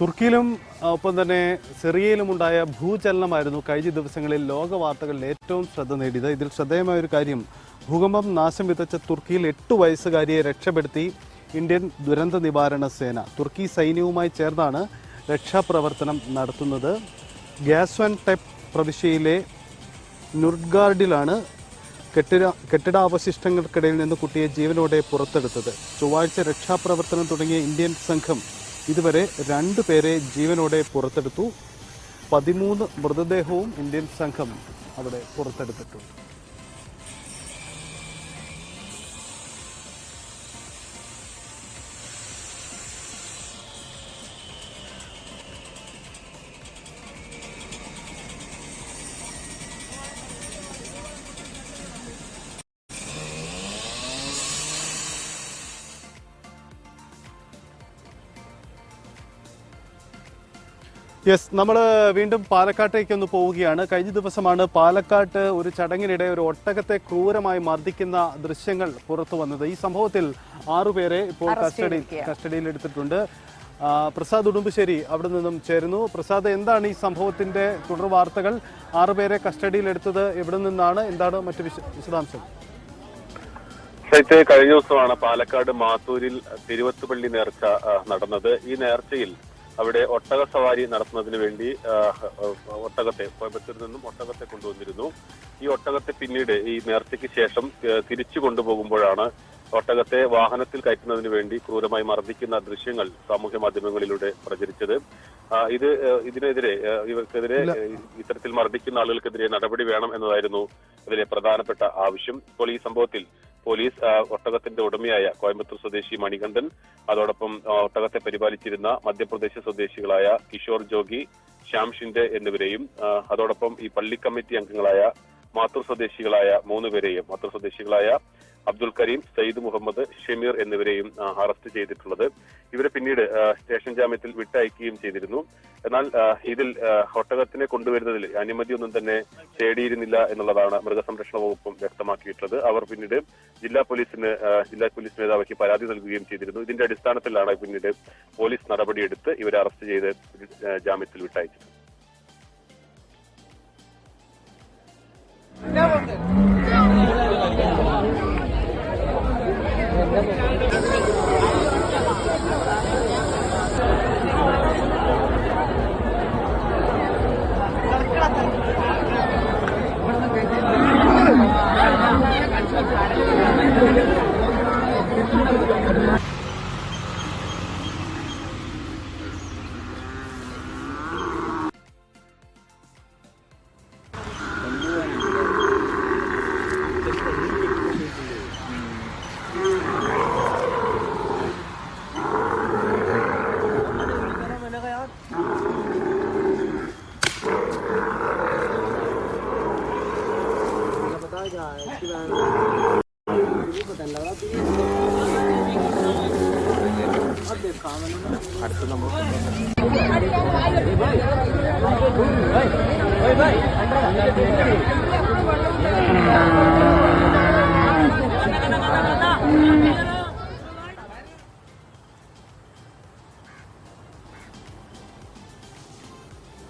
തുർക്കിയിലും ഒപ്പം തന്നെ സിറിയയിലുമുണ്ടായ ഭൂചലനമായിരുന്നു കഴിഞ്ഞ ദിവസങ്ങളിൽ ലോക വാർത്തകളിൽ ഏറ്റവും ശ്രദ്ധ നേടിയത്. ഇതിൽ ശ്രദ്ധേയമായ ഒരു കാര്യം, ഭൂകമ്പം നാശം വിതച്ച തുർക്കിയിൽ 8 വയസ്സുകാരിയെ രക്ഷപ്പെടുത്തി ഇന്ത്യൻ ദുരന്ത നിവാരണ സേന. തുർക്കി സൈന്യവുമായി ചേർന്നാണ് രക്ഷാപ്രവർത്തനം നടത്തുന്നത്. ഗ്യാസ്വൻ ടെപ്പ് പ്രവിശ്യയിലെ നുർഗാർഡിലാണ് കെട്ടിടാവശിഷ്ടങ്ങൾക്കിടയിൽ നിന്ന് കുട്ടിയെ ജീവനോടെ പുറത്തെടുത്തത്. ചൊവ്വാഴ്ച രക്ഷാപ്രവർത്തനം തുടങ്ങിയ ഇന്ത്യൻ സംഘം ഇതുവരെ 2 പേരെ ജീവനോടെ പുറത്തെടുത്തു. 13 മൃതദേഹവും ഇന്ത്യൻ സംഘം അവിടെ പുറത്തെടുത്തിട്ടുണ്ട്. നമ്മൾ വീണ്ടും പാലക്കാട്ടേക്ക് ഒന്ന് പോവുകയാണ്. കഴിഞ്ഞ ദിവസമാണ് പാലക്കാട്ട് ഒരു ചടങ്ങിനിടെ ഒരു ഒട്ടകത്തെ ക്രൂരമായി മർദ്ദിക്കുന്ന ദൃശ്യങ്ങൾ പുറത്തു വന്നത്. ഈ സംഭവത്തിൽ 6 പേരെ ഇപ്പോൾ കസ്റ്റഡിയിൽ എടുത്തിട്ടുണ്ട്. പ്രസാദ് ഉടുമ്പശ്ശേരി അവിടെ നിന്നും ചേരുന്നു. പ്രസാദ്, എന്താണ് ഈ സംഭവത്തിന്റെ തുടർ വാർത്തകൾ? 6 പേരെ കസ്റ്റഡിയിൽ എടുത്തത് എവിടെ നിന്നാണ്? എന്താണ് മറ്റു വിശദാംശം? കഴിഞ്ഞ ദിവസമാണ് പാലക്കാട് മാത്തൂരിൽ തിരുവത്തുപള്ളി നേർച്ച നടന്നത്. ഈ നേർച്ചയിൽ അവിടെ ഒട്ടക സവാരി നടത്തുന്നതിന് വേണ്ടി ഒട്ടകത്തെ കോയമ്പത്തൂരിൽ നിന്നും ഒട്ടകത്തെ കൊണ്ടുവന്നിരുന്നു. ഈ ഒട്ടകത്തെ പിന്നീട് ഈ നേർച്ചയ്ക്ക് ശേഷം തിരിച്ചു കൊണ്ടുപോകുമ്പോഴാണ് ഒട്ടകത്തെ വാഹനത്തിൽ കയറ്റുന്നതിന് വേണ്ടി ക്രൂരമായി മർദ്ദിക്കുന്ന ദൃശ്യങ്ങൾ സാമൂഹ്യ മാധ്യമങ്ങളിലൂടെ പ്രചരിച്ചത്. ഇതിനെതിരെ ഇവർക്കെതിരെ ഇത്തരത്തിൽ മർദ്ദിക്കുന്ന ആളുകൾക്കെതിരെ നടപടി വേണം എന്നതായിരുന്നു ഇതിലെ പ്രധാനപ്പെട്ട ആവശ്യം. ഇപ്പോൾ ഈ സംഭവത്തിൽ പോലീസ് ഒട്ടകത്തിന്റെ ഉടമയായ കോയമ്പത്തൂർ സ്വദേശി മണികണ്ഠൻ, അതോടൊപ്പം ഒട്ടകത്തെ പരിപാലിച്ചിരുന്ന മധ്യപ്രദേശ് സ്വദേശികളായ കിഷോർ ജോഗി, ശ്യാം ഷിൻഡെ എന്നിവരെയും അതോടൊപ്പം ഈ പള്ളി കമ്മിറ്റി അംഗങ്ങളായ മാത്തൂർ സ്വദേശികളായ 3 പേരെയും, മാത്തൂർ സ്വദേശികളായ അബ്ദുൽ കരീം, സയ്യിദ് മുഹമ്മദ്, ഷമീർ എന്നിവരെയും അറസ്റ്റ് ചെയ്തിട്ടുള്ളത്. ഇവരെ പിന്നീട് സ്റ്റേഷൻ ജാമ്യത്തിൽ വിട്ടയക്കുകയും ചെയ്തിരുന്നു. എന്നാൽ ഇതിൽ ഒട്ടകത്തിനെ കൊണ്ടുവരുന്നതിൽ അനുമതിയൊന്നും തന്നെ തേടിയിരുന്നില്ല എന്നുള്ളതാണ് മൃഗസംരക്ഷണ വകുപ്പും വ്യക്തമാക്കിയിട്ടുള്ളത്. അവർ പിന്നീട് ജില്ലാ പോലീസ് മേധാവിക്ക് പരാതി നൽകുകയും ചെയ്തിരുന്നു. ഇതിന്റെ അടിസ്ഥാനത്തിലാണ് പിന്നീട് പോലീസ് നടപടിയെടുത്ത് ഇവരെ അറസ്റ്റ് ചെയ്ത് ജാമ്യത്തിൽ വിട്ടയച്ചത്.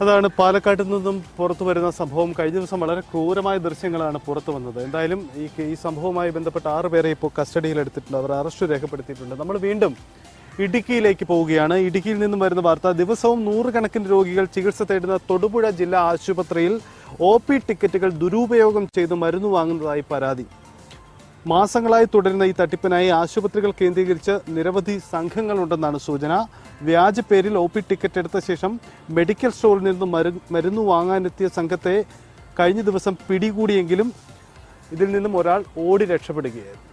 അതാണ് പാലക്കാട്ടിൽ നിന്നും പുറത്തു വരുന്ന സംഭവം. കഴിഞ്ഞ ദിവസം വളരെ ക്രൂരമായ ദൃശ്യങ്ങളാണ് പുറത്തു വന്നത്. എന്തായാലും ഈ സംഭവവുമായി ബന്ധപ്പെട്ട 6 പേരെ ഇപ്പോൾ കസ്റ്റഡിയിലെടുത്തിട്ടുണ്ട്. അവർ അറസ്റ്റ് രേഖപ്പെടുത്തിയിട്ടുണ്ട്. നമ്മൾ വീണ്ടും ഇടുക്കിയിലേക്ക് പോവുകയാണ്. ഇടുക്കിയിൽ നിന്നും വരുന്ന വാർത്ത, ദിവസവും 100 കണക്കിന് രോഗികൾ ചികിത്സ തേടുന്ന തൊടുപുഴ ജില്ലാ ആശുപത്രിയിൽ OP ടിക്കറ്റുകൾ ദുരുപയോഗം ചെയ്ത് മരുന്ന് വാങ്ങുന്നതായി പരാതി. മാസങ്ങളായി തുടരുന്ന ഈ തട്ടിപ്പിനായി ആശുപത്രികൾ കേന്ദ്രീകരിച്ച് നിരവധി സംഘങ്ങളുണ്ടെന്നാണ് സൂചന. വ്യാജ പേരിൽ OP ടിക്കറ്റ് എടുത്ത ശേഷം മെഡിക്കൽ സ്റ്റോറിൽ നിന്ന് മരുന്ന് വാങ്ങാനെത്തിയ സംഘത്തെ കഴിഞ്ഞ ദിവസം പിടികൂടിയെങ്കിലും ഇതിൽ നിന്നും ഒരാൾ ഓടി രക്ഷപ്പെടുകയായിരുന്നു.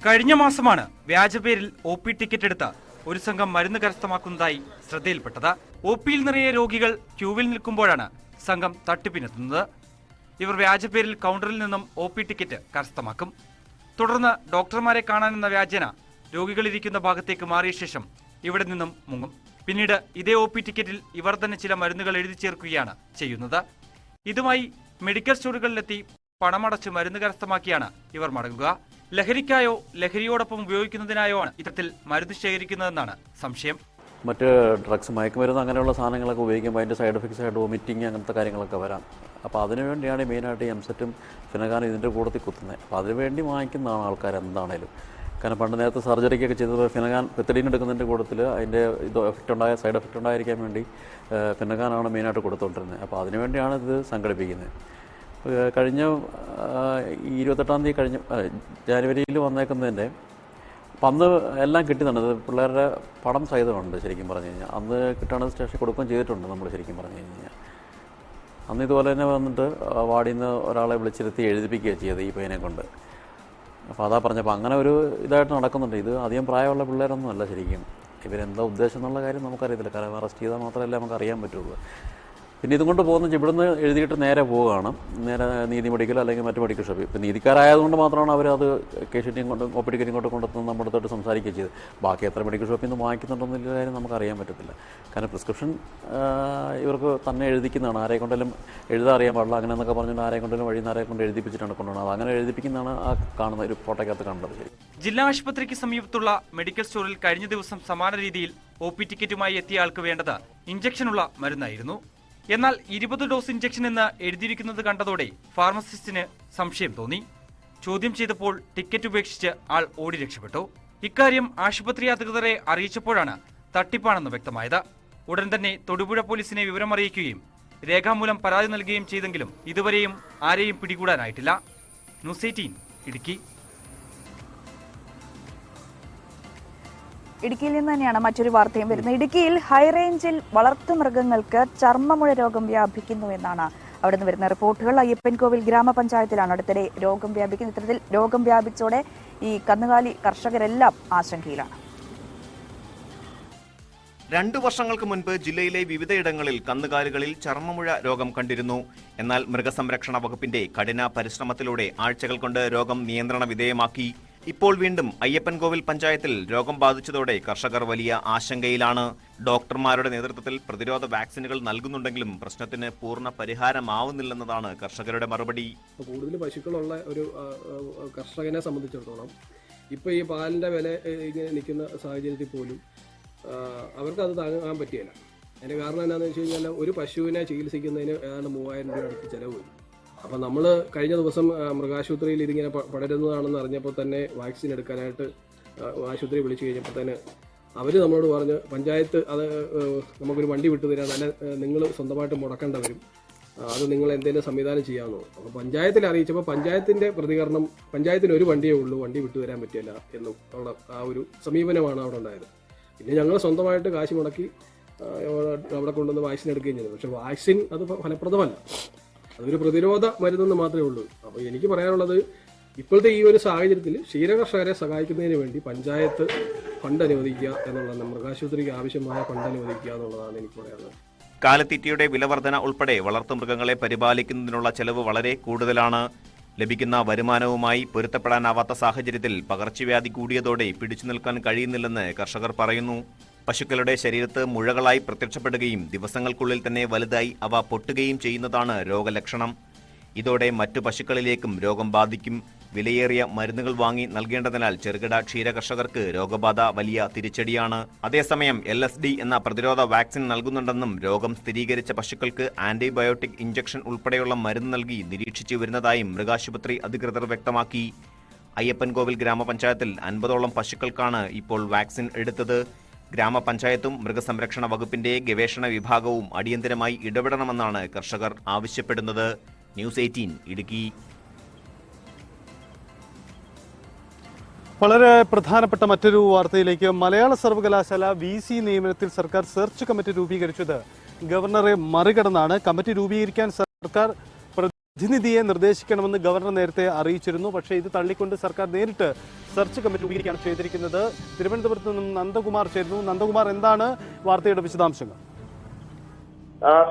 കഴിഞ്ഞ മാസമാണ് വ്യാജപേരിൽ OP ടിക്കറ്റ് എടുത്ത ഒരു സംഘം മരുന്ന് കരസ്ഥമാക്കുന്നതായി ശ്രദ്ധയിൽപ്പെട്ടത്. OPയിൽ നിറയെ രോഗികൾ ക്യൂവിൽ നിൽക്കുമ്പോഴാണ് സംഘം തട്ടിപ്പിനെത്തുന്നത്. ഇവർ വ്യാജപേരിൽ കൗണ്ടറിൽ നിന്നും OP ടിക്കറ്റ് കരസ്ഥമാക്കും. തുടർന്ന് ഡോക്ടർമാരെ കാണാനെന്ന വ്യാജേന രോഗികളിരിക്കുന്ന ഭാഗത്തേക്ക് മാറിയ ശേഷം ഇവിടെ നിന്നും മുങ്ങും. പിന്നീട് ഇതേ OP ടിക്കറ്റിൽ ഇവർ തന്നെ ചില മരുന്നുകൾ എഴുതി ചേർക്കുകയാണ് ചെയ്യുന്നത്. ഇതുമായി മെഡിക്കൽ സ്റ്റോറുകളിലെത്തി പണമടച്ച് മരുന്ന് കരസ്ഥമാക്കിയാണ് ഇവർ മടങ്ങുക. ലഹരിക്കായോ ലഹരിയോടൊപ്പം ഉപയോഗിക്കുന്നതിനായോ ആണ് ഇത്തരത്തിൽ മരുന്ന് ശേഖരിക്കുന്നതെന്നാണ് സംശയം. മറ്റ് ഡ്രഗ്സ്, മയക്കുമരുന്ന് അങ്ങനെയുള്ള സാധനങ്ങളൊക്കെ ഉപയോഗിക്കുമ്പോൾ അതിൻ്റെ സൈഡ് എഫക്ട്സ് ആയിട്ട് വോമിറ്റിങ് അങ്ങനത്തെ കാര്യങ്ങളൊക്കെ വരാം. അപ്പോൾ അതിനുവേണ്ടിയാണ് മെയിനായിട്ട് എംസെറ്റും ഫിനഗാനും ഇതിൻ്റെ കൂട്ടത്തിൽ കുത്തുന്നത്. അപ്പോൾ അതിനുവേണ്ടി വാങ്ങിക്കുന്നതാണ് ആൾക്കാർ എന്താണേലും. കാരണം പണ്ട് നേരത്തെ സർജറിക്കൊക്കെ ചെയ്തത് ഫിനഗാൻ പെത്തഡീൻ എടുക്കുന്നതിൻ്റെ കൂട്ടത്തിൽ അതിൻ്റെ സൈഡ് എഫക്റ്റ് ഉണ്ടായിരിക്കാൻ വേണ്ടി ഫിനഗാനാണ് മെയിനായിട്ട് കൊടുത്തുകൊണ്ടിരുന്നത്. അപ്പോൾ അതിനുവേണ്ടിയാണ് ഇത് സംഘടിപ്പിക്കുന്നത്. കഴിഞ്ഞ 28-ാം തീയതി ജനുവരിയിൽ വന്നേക്കുന്നതിൻ്റെ അപ്പം അന്ന് എല്ലാം കിട്ടുന്നുണ്ട്. പിള്ളേരുടെ പടം സഹിതമുണ്ട്. ശരിക്കും പറഞ്ഞു കഴിഞ്ഞാൽ അന്ന് കിട്ടുകയാണെങ്കിൽ സ്റ്റേഷനിൽ കൊടുക്കുകയും ചെയ്തിട്ടുണ്ട് നമ്മൾ. ശരിക്കും പറഞ്ഞു കഴിഞ്ഞാൽ അന്ന് ഇതുപോലെ തന്നെ വന്നിട്ട് വാർഡിൽ നിന്ന് ഒരാളെ വിളിച്ചിരുത്തി എഴുതിപ്പിക്കുകയാണ് ചെയ്തത് ഈ പയ്യനെ കൊണ്ട്. അപ്പോൾ അതാ പറഞ്ഞപ്പോൾ അങ്ങനെ ഒരു ഇതായിട്ട് നടക്കുന്നുണ്ട്. ഇത് അധികം പ്രായമുള്ള പിള്ളേരൊന്നും അല്ല. ശരിക്കും ഇവരെന്താ ഉദ്ദേശം എന്നുള്ള കാര്യം നമുക്കറിയത്തില്ല. കാരണം അറസ്റ്റ് ചെയ്താൽ മാത്രമല്ല നമുക്ക് അറിയാൻ പറ്റുള്ളൂ. പിന്നെ ഇതും കൊണ്ട് പോകുന്ന ഇവിടുന്ന് എഴുതിയിട്ട് നേരെ പോവുകയാണ്, നേരെ നീതി മെഡിക്കൽ അല്ലെങ്കിൽ മറ്റു മെഡിക്കൽ ഷോപ്പിൽ. ഇപ്പം നീതിക്കാരായതുകൊണ്ട് മാത്രമാണ് അവരത് കേസിറ്റിയും കൊണ്ട് OP ടിക്കറ്റും കൊണ്ട് കൊണ്ടുവന്ന് നമ്മുടെ അടുത്തോട്ട് സംസാരിക്കുകയും ചെയ്ത്. ബാക്കി എത്ര മെഡിക്കൽ ഷോപ്പിൽ നിന്ന് വാങ്ങിക്കുന്നുണ്ടെന്നുള്ള കാര്യം നമുക്ക് അറിയാൻ പറ്റത്തില്ല. കാരണം പ്രിസ്ക്രിപ്ഷൻ ഇവർക്ക് തന്നെ എഴുതിക്കുന്നതാണ്. ആരെ കൊണ്ടെങ്കിലും എഴുതാൻ അറിയാൻ പാടില്ല അങ്ങനെ എന്നൊക്കെ പറഞ്ഞിട്ട് ആരെ കൊണ്ടെങ്കിലും വഴി ആരെ കൊണ്ട് എഴുതിപ്പിച്ചിട്ടാണ് കൊണ്ടുപോകുന്നത്. അങ്ങനെ എഴുതിപ്പിക്കുന്നതാണ് ആ കാണുന്ന ഒരു ഫോട്ടോയ്ക്കകത്ത് കണ്ടത്. ജില്ലാ ആശുപത്രിക്ക് സമീപത്തുള്ള മെഡിക്കൽ സ്റ്റോറിൽ കഴിഞ്ഞ ദിവസം സമാന രീതിയിൽ OP ടിക്കറ്റുമായി എത്തിയ ആൾക്ക് വേണ്ടത് ഇഞ്ചക്ഷനുള്ള മരുന്നായിരുന്നു. എന്നാൽ 20 ഡോസ് ഇഞ്ചക്ഷൻ എന്ന് എഴുതിയിരിക്കുന്നത് കണ്ടതോടെ ഫാർമസിസ്റ്റിന് സംശയം തോന്നി. ചോദ്യം ചെയ്തപ്പോൾ ടിക്കറ്റ് ഉപേക്ഷിച്ച് ആൾ ഓടി രക്ഷപ്പെട്ടു. ഇക്കാര്യം ആശുപത്രി അധികൃതരെ അറിയിച്ചപ്പോഴാണ് തട്ടിപ്പാണെന്ന് വ്യക്തമായത്. ഉടൻ തന്നെ തൊടുപുഴ പോലീസിനെ വിവരമറിയിക്കുകയും രേഖാമൂലം പരാതി നൽകുകയും ചെയ്തെങ്കിലും ഇതുവരെയും ആരെയും പിടികൂടാനായിട്ടില്ല. ന്യൂസ് 18 ഇടുക്കി. ഇടുക്കിയിൽ നിന്ന് തന്നെയാണ് മറ്റൊരു വാർത്തയും വരുന്നത്. ഇടുക്കിയിൽ ഹൈറേഞ്ചിൽ വളർത്തുമൃഗങ്ങൾക്ക് ചർമ്മമുഴ രോഗം വ്യാപിക്കുന്നു എന്നാണ് അവിടെ നിന്ന് വരുന്ന റിപ്പോർട്ടുകൾ. അയ്യപ്പൻകോവിൽ ഗ്രാമപഞ്ചായത്തിലാണ് അടുത്തിടെ രോഗം വ്യാപിക്കുന്നത്. ഇത്തരത്തിൽ രോഗം വ്യാപിച്ചോടെ ഈ കന്നുകാലി കർഷകരെല്ലാം ആശങ്കയിലാണ്. 2 വർഷങ്ങൾക്ക് മുൻപ് ജില്ലയിലെ വിവിധയിടങ്ങളിൽ കന്നുകാലികളിൽ ചർമ്മമുഴ രോഗം കണ്ടിരുന്നു. എന്നാൽ മൃഗസംരക്ഷണ വകുപ്പിന്റെ കഠിന പരിശ്രമത്തിലൂടെ ആഴ്ചകൾ കൊണ്ട് രോഗം നിയന്ത്രണ വിധേയമാക്കി. ഇപ്പോൾ വീണ്ടും അയ്യപ്പൻകോവിൽ പഞ്ചായത്തിൽ രോഗം ബാധിച്ചതോടെ കർഷകർ വലിയ ആശങ്കയിലാണ്. ഡോക്ടർമാരുടെ നേതൃത്വത്തിൽ പ്രതിരോധ വാക്സിനുകൾ നൽകുന്നുണ്ടെങ്കിലും പ്രശ്നത്തിന് പൂർണ്ണ പരിഹാരമാവുന്നില്ലെന്നതാണ് കർഷകരുടെ മറുപടി. കൂടുതൽ പശുക്കളുള്ള ഒരു കർഷകനെ സംബന്ധിച്ചിടത്തോളം ഇപ്പോൾ ഈ പാലിൻ്റെ വില ഇങ്ങനെ നിൽക്കുന്ന സാഹചര്യത്തിൽ പോലും അവർക്കത് താങ്ങാൻ പറ്റിയില്ല. അതിൻ്റെ കാരണം എന്താണെന്ന് വെച്ച് കഴിഞ്ഞാൽ ഒരു പശുവിനെ ചികിത്സിക്കുന്നതിന് ഏതാണ്ട് 3000 രൂപ അടുത്ത് ചിലവ് വരും. അപ്പം നമ്മൾ കഴിഞ്ഞ ദിവസം മൃഗാശുപത്രിയിൽ ഇതിങ്ങനെ പടരുന്നതാണെന്ന് അറിഞ്ഞപ്പോൾ തന്നെ വാക്സിൻ എടുക്കാനായിട്ട് ആശുപത്രി വിളിച്ചു കഴിഞ്ഞപ്പോൾ തന്നെ അവർ നമ്മളോട് പറഞ്ഞ് പഞ്ചായത്ത് അത് നമുക്കൊരു വണ്ടി വിട്ടു തരാൻ, അല്ല നിങ്ങൾ സ്വന്തമായിട്ട് മുടക്കേണ്ട വരും, അത് നിങ്ങൾ എന്തെങ്കിലും സംവിധാനം ചെയ്യാമെന്ന്. അപ്പോൾ പഞ്ചായത്തിൽ അറിയിച്ചപ്പോൾ പഞ്ചായത്തിൻ്റെ പ്രതികരണം, പഞ്ചായത്തിന് ഒരു വണ്ടിയേ ഉള്ളൂ, വണ്ടി വിട്ടു തരാൻ പറ്റില്ല എന്നും ഉള്ള ആ ഒരു സമീപനമാണ് അവിടെ ഉണ്ടായത്. പിന്നെ ഞങ്ങൾ സ്വന്തമായിട്ട് കാശ് മുടക്കി അവിടെ കൊണ്ടുവന്ന് വാക്സിൻ എടുക്കുകയും ചെയ്തു. പക്ഷെ വാക്സിൻ അത് ഫലപ്രദമല്ല, അതൊരു പ്രതിരോധ മരുന്നെന്ന് മാത്രമേ ഉള്ളൂ. അപ്പോൾ എനിക്ക് പറയാനുള്ളത്, ഇപ്പോഴത്തെ ഈ ഒരു സാഹചര്യത്തിൽ ക്ഷീരകർഷകരെ സഹായിക്കുന്നതിന് വേണ്ടി പഞ്ചായത്ത് ഫണ്ട് അനുവദിക്കുക എന്നുള്ളത്, മൃഗാശുപത്രിക്ക് ആവശ്യമായ ഫണ്ട് അനുവദിക്കുക എന്നുള്ളതാണ് എനിക്ക് പറയാനുള്ളത്. കാലിത്തീറ്റയുടെ വിലവർധന ഉൾപ്പെടെ വളർത്തുമൃഗങ്ങളെ പരിപാലിക്കുന്നതിനുള്ള ചെലവ് വളരെ കൂടുതലാണ്. ലഭിക്കുന്ന വരുമാനവുമായി പൊരുത്തപ്പെടാനാവാത്ത സാഹചര്യത്തിൽ പകർച്ചവ്യാധി കൂടിയതോടെ പിടിച്ചു നിൽക്കാൻ കഴിയുന്നില്ലെന്ന് കർഷകർ പറയുന്നു. പശുക്കളുടെ ശരീരത്ത് മുഴകളായി പ്രത്യക്ഷപ്പെടുകയും ദിവസങ്ങൾക്കുള്ളിൽ തന്നെ വലുതായി അവ പൊട്ടുകയും ചെയ്യുന്നതാണ് രോഗലക്ഷണം. ഇതോടെ മറ്റു പശുക്കളിലേക്കും രോഗം ബാധിക്കും. വിലയേറിയ മരുന്നുകൾ വാങ്ങി നൽകേണ്ടതിനാൽ ചെറുകിട ക്ഷീരകർഷകർക്ക് രോഗബാധ വലിയ തിരിച്ചടിയാണ്. അതേസമയം LSD എന്ന പ്രതിരോധ വാക്സിൻ നൽകുന്നുണ്ടെന്നും രോഗം സ്ഥിരീകരിച്ച പശുക്കൾക്ക് ആന്റിബയോട്ടിക് ഇഞ്ചക്ഷൻ ഉൾപ്പെടെയുള്ള മരുന്ന് നൽകി നിരീക്ഷിച്ചു വരുന്നതായും മൃഗാശുപത്രി അധികൃതർ വ്യക്തമാക്കി. അയ്യപ്പൻകോവിൽ ഗ്രാമപഞ്ചായത്തിൽ 50ഓളം പശുക്കൾക്കാണ് ഇപ്പോൾ വാക്സിൻ എടുത്തത്. ഗ്രാമപഞ്ചായത്തും മൃഗസംരക്ഷണ വകുപ്പിന്റെ ഗവേഷണ വിഭാഗവും അടിയന്തരമായി ഇടപെടണമെന്നാണ് കർഷകർ ആവശ്യപ്പെടുന്നത്. ന്യൂസ് 18 ഇടുക്കി. വളരെ പ്രധാനപ്പെട്ട മറ്റൊരു വാർത്തയിലേക്ക്. മലയാള സർവകലാശാല VC നിയമനത്തിൽ സർക്കാർ സെർച്ച് കമ്മിറ്റി രൂപീകരിച്ചത് ഗവർണറെ മറികടന്നാണ്. കമ്മിറ്റി രൂപീകരിക്കാൻ സർക്കാർ പ്രതിനിധിയെ നിർദ്ദേശിക്കണമെന്ന് ഗവർണർ നേരത്തെ അറിയിച്ചിരുന്നു. പക്ഷേ ഇത് തള്ളിക്കൊണ്ട് സർക്കാർ നേരിട്ട് സെർച്ച് കമ്മിറ്റി രൂപീകരിക്കുകയാണ് ചെയ്തിരിക്കുന്നത്. തിരുവനന്തപുരത്ത് നിന്നും നന്ദകുമാർ ചേരുന്നു. നന്ദകുമാർ, എന്താണ് വാർത്തയുടെ വിശദാംശങ്ങൾ?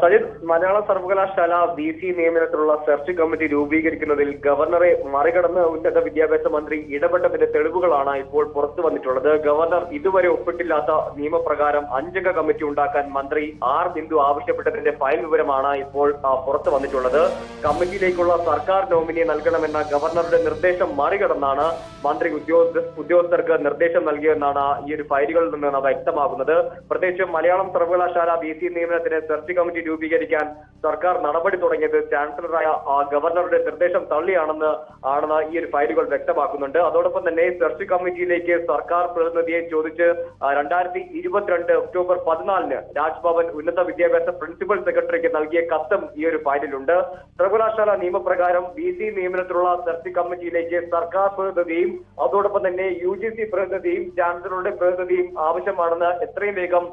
സജിത്, മലയാള സർവകലാശാല VC നിയമനത്തിലുള്ള സെർച്ച് കമ്മിറ്റി രൂപീകരിക്കുന്നതിൽ ഗവർണറെ മറികടന്ന് ഉന്നത വിദ്യാഭ്യാസ മന്ത്രി ഇടപെട്ടതിന്റെ തെളിവുകളാണ് ഇപ്പോൾ പുറത്തു വന്നിട്ടുള്ളത്. ഗവർണർ ഇതുവരെ ഒപ്പിട്ടില്ലാത്ത നിയമപ്രകാരം 5 കമ്മിറ്റി ഉണ്ടാക്കാൻ മന്ത്രി R ബിന്ദു ആവശ്യപ്പെട്ടതിന്റെ ഫയൽ വിവരമാണ് ഇപ്പോൾ പുറത്തു വന്നിട്ടുള്ളത്. കമ്മിറ്റിയിലേക്കുള്ള സർക്കാർ നോമിനിയെ നൽകണമെന്ന ഗവർണറുടെ നിർദ്ദേശം മറികടന്നാണ് മന്ത്രി ഉദ്യോഗസ്ഥർക്ക് നിർദ്ദേശം നൽകിയെന്നാണ് ഈ ഒരു ഫയലുകളിൽ നിന്ന് വ്യക്തമാകുന്നത്. പ്രത്യേകിച്ച് മലയാളം സർവകലാശാല VC നിയമനത്തിന് സെർച്ച് കമ്മിറ്റി രൂപീകരിക്കാൻ സർക്കാർ നടപടി തുടങ്ങിയത് ചാൻസലറായ ഗവർണറുടെ നിർദ്ദേശം തള്ളിയാണെന്ന് ഈ ഒരു ഫയലുകൾ വ്യക്തമാക്കുന്നുണ്ട്. അതോടൊപ്പം തന്നെ സെർച്ച് കമ്മിറ്റിയിലേക്ക് സർക്കാർ പ്രതിനിധിയെ ചോദിച്ച് 2022 ഒക്ടോബർ 14 രാജ്ഭവൻ ഉന്നത വിദ്യാഭ്യാസ പ്രിൻസിപ്പൽ സെക്രട്ടറിക്ക് നൽകിയ കത്തും ഈ ഒരു ഫയലിലുണ്ട്. സർവകലാശാല നിയമപ്രകാരം VC നിയമനത്തിലുള്ള സെർച്ച് കമ്മിറ്റിയിലേക്ക് സർക്കാർ പ്രതിനിധിയും അതോടൊപ്പം തന്നെ UGC പ്രതിനിധിയും ചാൻസലറുടെ പ്രതിനിധിയും ആവശ്യമാണെന്ന് എത്രയും വേഗം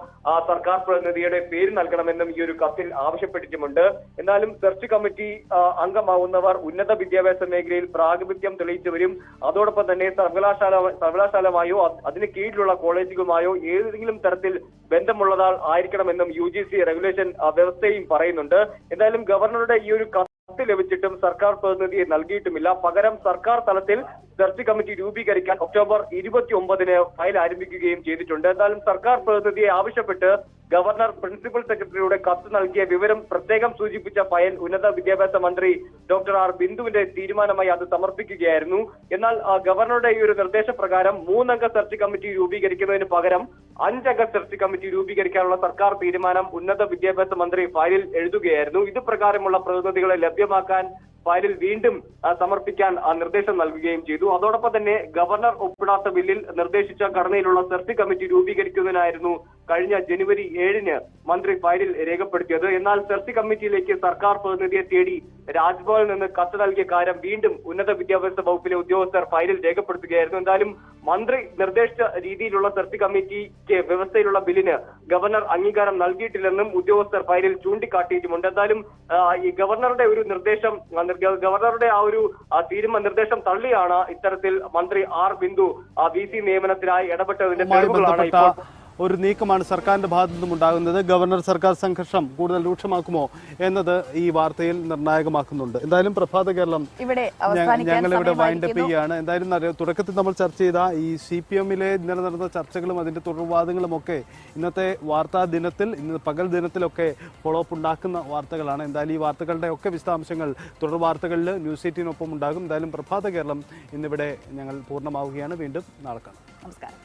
സർക്കാർ പ്രതിനിധിയുടെ പേര് നൽകണമെന്നും ഈ ഒരു കത്തിൽ ആവശ്യപ്പെട്ടിട്ടുമുണ്ട്. എന്നാലും സെർച്ച് കമ്മിറ്റി അംഗമാവുന്നവർ ഉന്നത വിദ്യാഭ്യാസ മേഖലയിൽ പ്രാഗൽഭ്യം തെളിയിച്ചവരും അതോടൊപ്പം തന്നെ സർവകലാശാലമായോ അതിന് കീഴിലുള്ള കോളേജുകളുമായോ ഏതെങ്കിലും തരത്തിൽ ബന്ധമുള്ളതാൾ ആയിരിക്കണമെന്നും UGC റെഗുലേഷൻ വ്യവസ്ഥയും പറയുന്നുണ്ട്. എന്തായാലും ഗവർണറുടെ ഈ ഒരു കത്ത് ലഭിച്ചിട്ടും സർക്കാർ പ്രതിനിധിയെ നൽകിയിട്ടുമില്ല. പകരം സർക്കാർ തലത്തിൽ സെർച്ച് കമ്മിറ്റി രൂപീകരിക്കാൻ ഒക്ടോബർ 29 ഫയൽ ആരംഭിക്കുകയും ചെയ്തിട്ടുണ്ട്. എന്തായാലും സർക്കാർ പ്രതിനിധിയെ ആവശ്യപ്പെട്ട് ഗവർണർ പ്രിൻസിപ്പൽ സെക്രട്ടറിയുടെ കത്ത് നൽകിയ വിവരം പ്രത്യേകം സൂചിപ്പിച്ച ഫയൽ ഉന്നത വിദ്യാഭ്യാസ മന്ത്രി ഡോക്ടർ R ബിന്ദുവിന്റെ തീരുമാനമായി അത് സമർപ്പിക്കുകയായിരുന്നു. എന്നാൽ ഗവർണറുടെ ഈ ഒരു നിർദ്ദേശപ്രകാരം 3 അംഗ സെർച്ച് കമ്മിറ്റി രൂപീകരിക്കുന്നതിന് പകരം 5 അംഗ സെർച്ച് കമ്മിറ്റി രൂപീകരിക്കാനുള്ള സർക്കാർ തീരുമാനം ഉന്നത വിദ്യാഭ്യാസ മന്ത്രി ഫയലിൽ എഴുതുകയായിരുന്നു. ഇത് പ്രകാരമുള്ള പ്രതിനിധികളെ ലഭ്യമാക്കാൻ ഫയലിൽ വീണ്ടും സമർപ്പിക്കാൻ നിർദ്ദേശം നൽകുകയും ചെയ്തു. അതോടൊപ്പം തന്നെ ഗവർണർ ഒപ്പിടാത്ത ബില്ലിൽ നിർദ്ദേശിച്ച ഘടനയിലുള്ള സെർച്ച് കമ്മിറ്റി രൂപീകരിക്കുന്നതിനായിരുന്നു കഴിഞ്ഞ ജനുവരി 7 മന്ത്രി ഫയലിൽ രേഖപ്പെടുത്തിയത്. എന്നാൽ സെർച്ച് കമ്മിറ്റിയിലേക്ക് സർക്കാർ പ്രതിനിധിയെ തേടി രാജ്ഭവനിൽ നിന്ന് കത്ത് നൽകിയ കാര്യം വീണ്ടും ഉന്നത വിദ്യാഭ്യാസ വകുപ്പിലെ ഉദ്യോഗസ്ഥർ ഫയലിൽ രേഖപ്പെടുത്തുകയായിരുന്നു. എന്തായാലും മന്ത്രി നിർദ്ദേശിച്ച രീതിയിലുള്ള സെർച്ച് കമ്മിറ്റിക്ക് വ്യവസ്ഥയിലുള്ള ബില്ലിന് ഗവർണർ അംഗീകാരം നൽകിയിട്ടില്ലെന്നും ഉദ്യോഗസ്ഥർ ഫയലിൽ ചൂണ്ടിക്കാട്ടിയിട്ടുമുണ്ട്. എന്തായാലും ഈ ഗവർണറുടെ ഒരു നിർദ്ദേശം, ഗവർണറുടെ ആ ഒരു നിർദ്ദേശം തള്ളിയാണ് ഇത്തരത്തിൽ മന്ത്രി R ബിന്ദു VC നിയമനത്തിനായി ഇടപെട്ടതിന്റെ തെളിവുകളാണ് ഇപ്പോൾ ഒരു നീക്കമാണ് സർക്കാരിന്റെ ഭാഗത്തു നിന്നും ഉണ്ടാകുന്നത്. ഗവർണർ സർക്കാർ സംഘർഷം കൂടുതൽ രൂക്ഷമാക്കുമോ എന്നത് ഈ വാർത്തയിൽ നിർണായകമാക്കുന്നുണ്ട്. എന്തായാലും പ്രഭാത കേരളം ഞങ്ങളിവിടെ വൈൻഡപ്പ് ചെയ്യുകയാണ്. എന്തായാലും തുടക്കത്തിൽ നമ്മൾ ചർച്ച ചെയ്ത ഈ CPM-ലെ ഇന്നലെ നടന്ന ചർച്ചകളും അതിന്റെ തുടർവാദങ്ങളും ഒക്കെ ഇന്നത്തെ വാർത്താ ദിനത്തിൽ, ഇന്ന് പകൽ ദിനത്തിലൊക്കെ ഫോളോ അപ്പ് ഉണ്ടാക്കുന്ന വാർത്തകളാണ്. എന്തായാലും ഈ വാർത്തകളുടെ ഒക്കെ വിശദാംശങ്ങൾ തുടർ വാർത്തകളിൽ ന്യൂസ് 18-നൊപ്പം ഉണ്ടാകും. എന്തായാലും പ്രഭാത കേരളം ഇന്നിവിടെ ഞങ്ങൾ പൂർണ്ണമാവുകയാണ്. വീണ്ടും നാളെ കാണാം. നമസ്കാരം.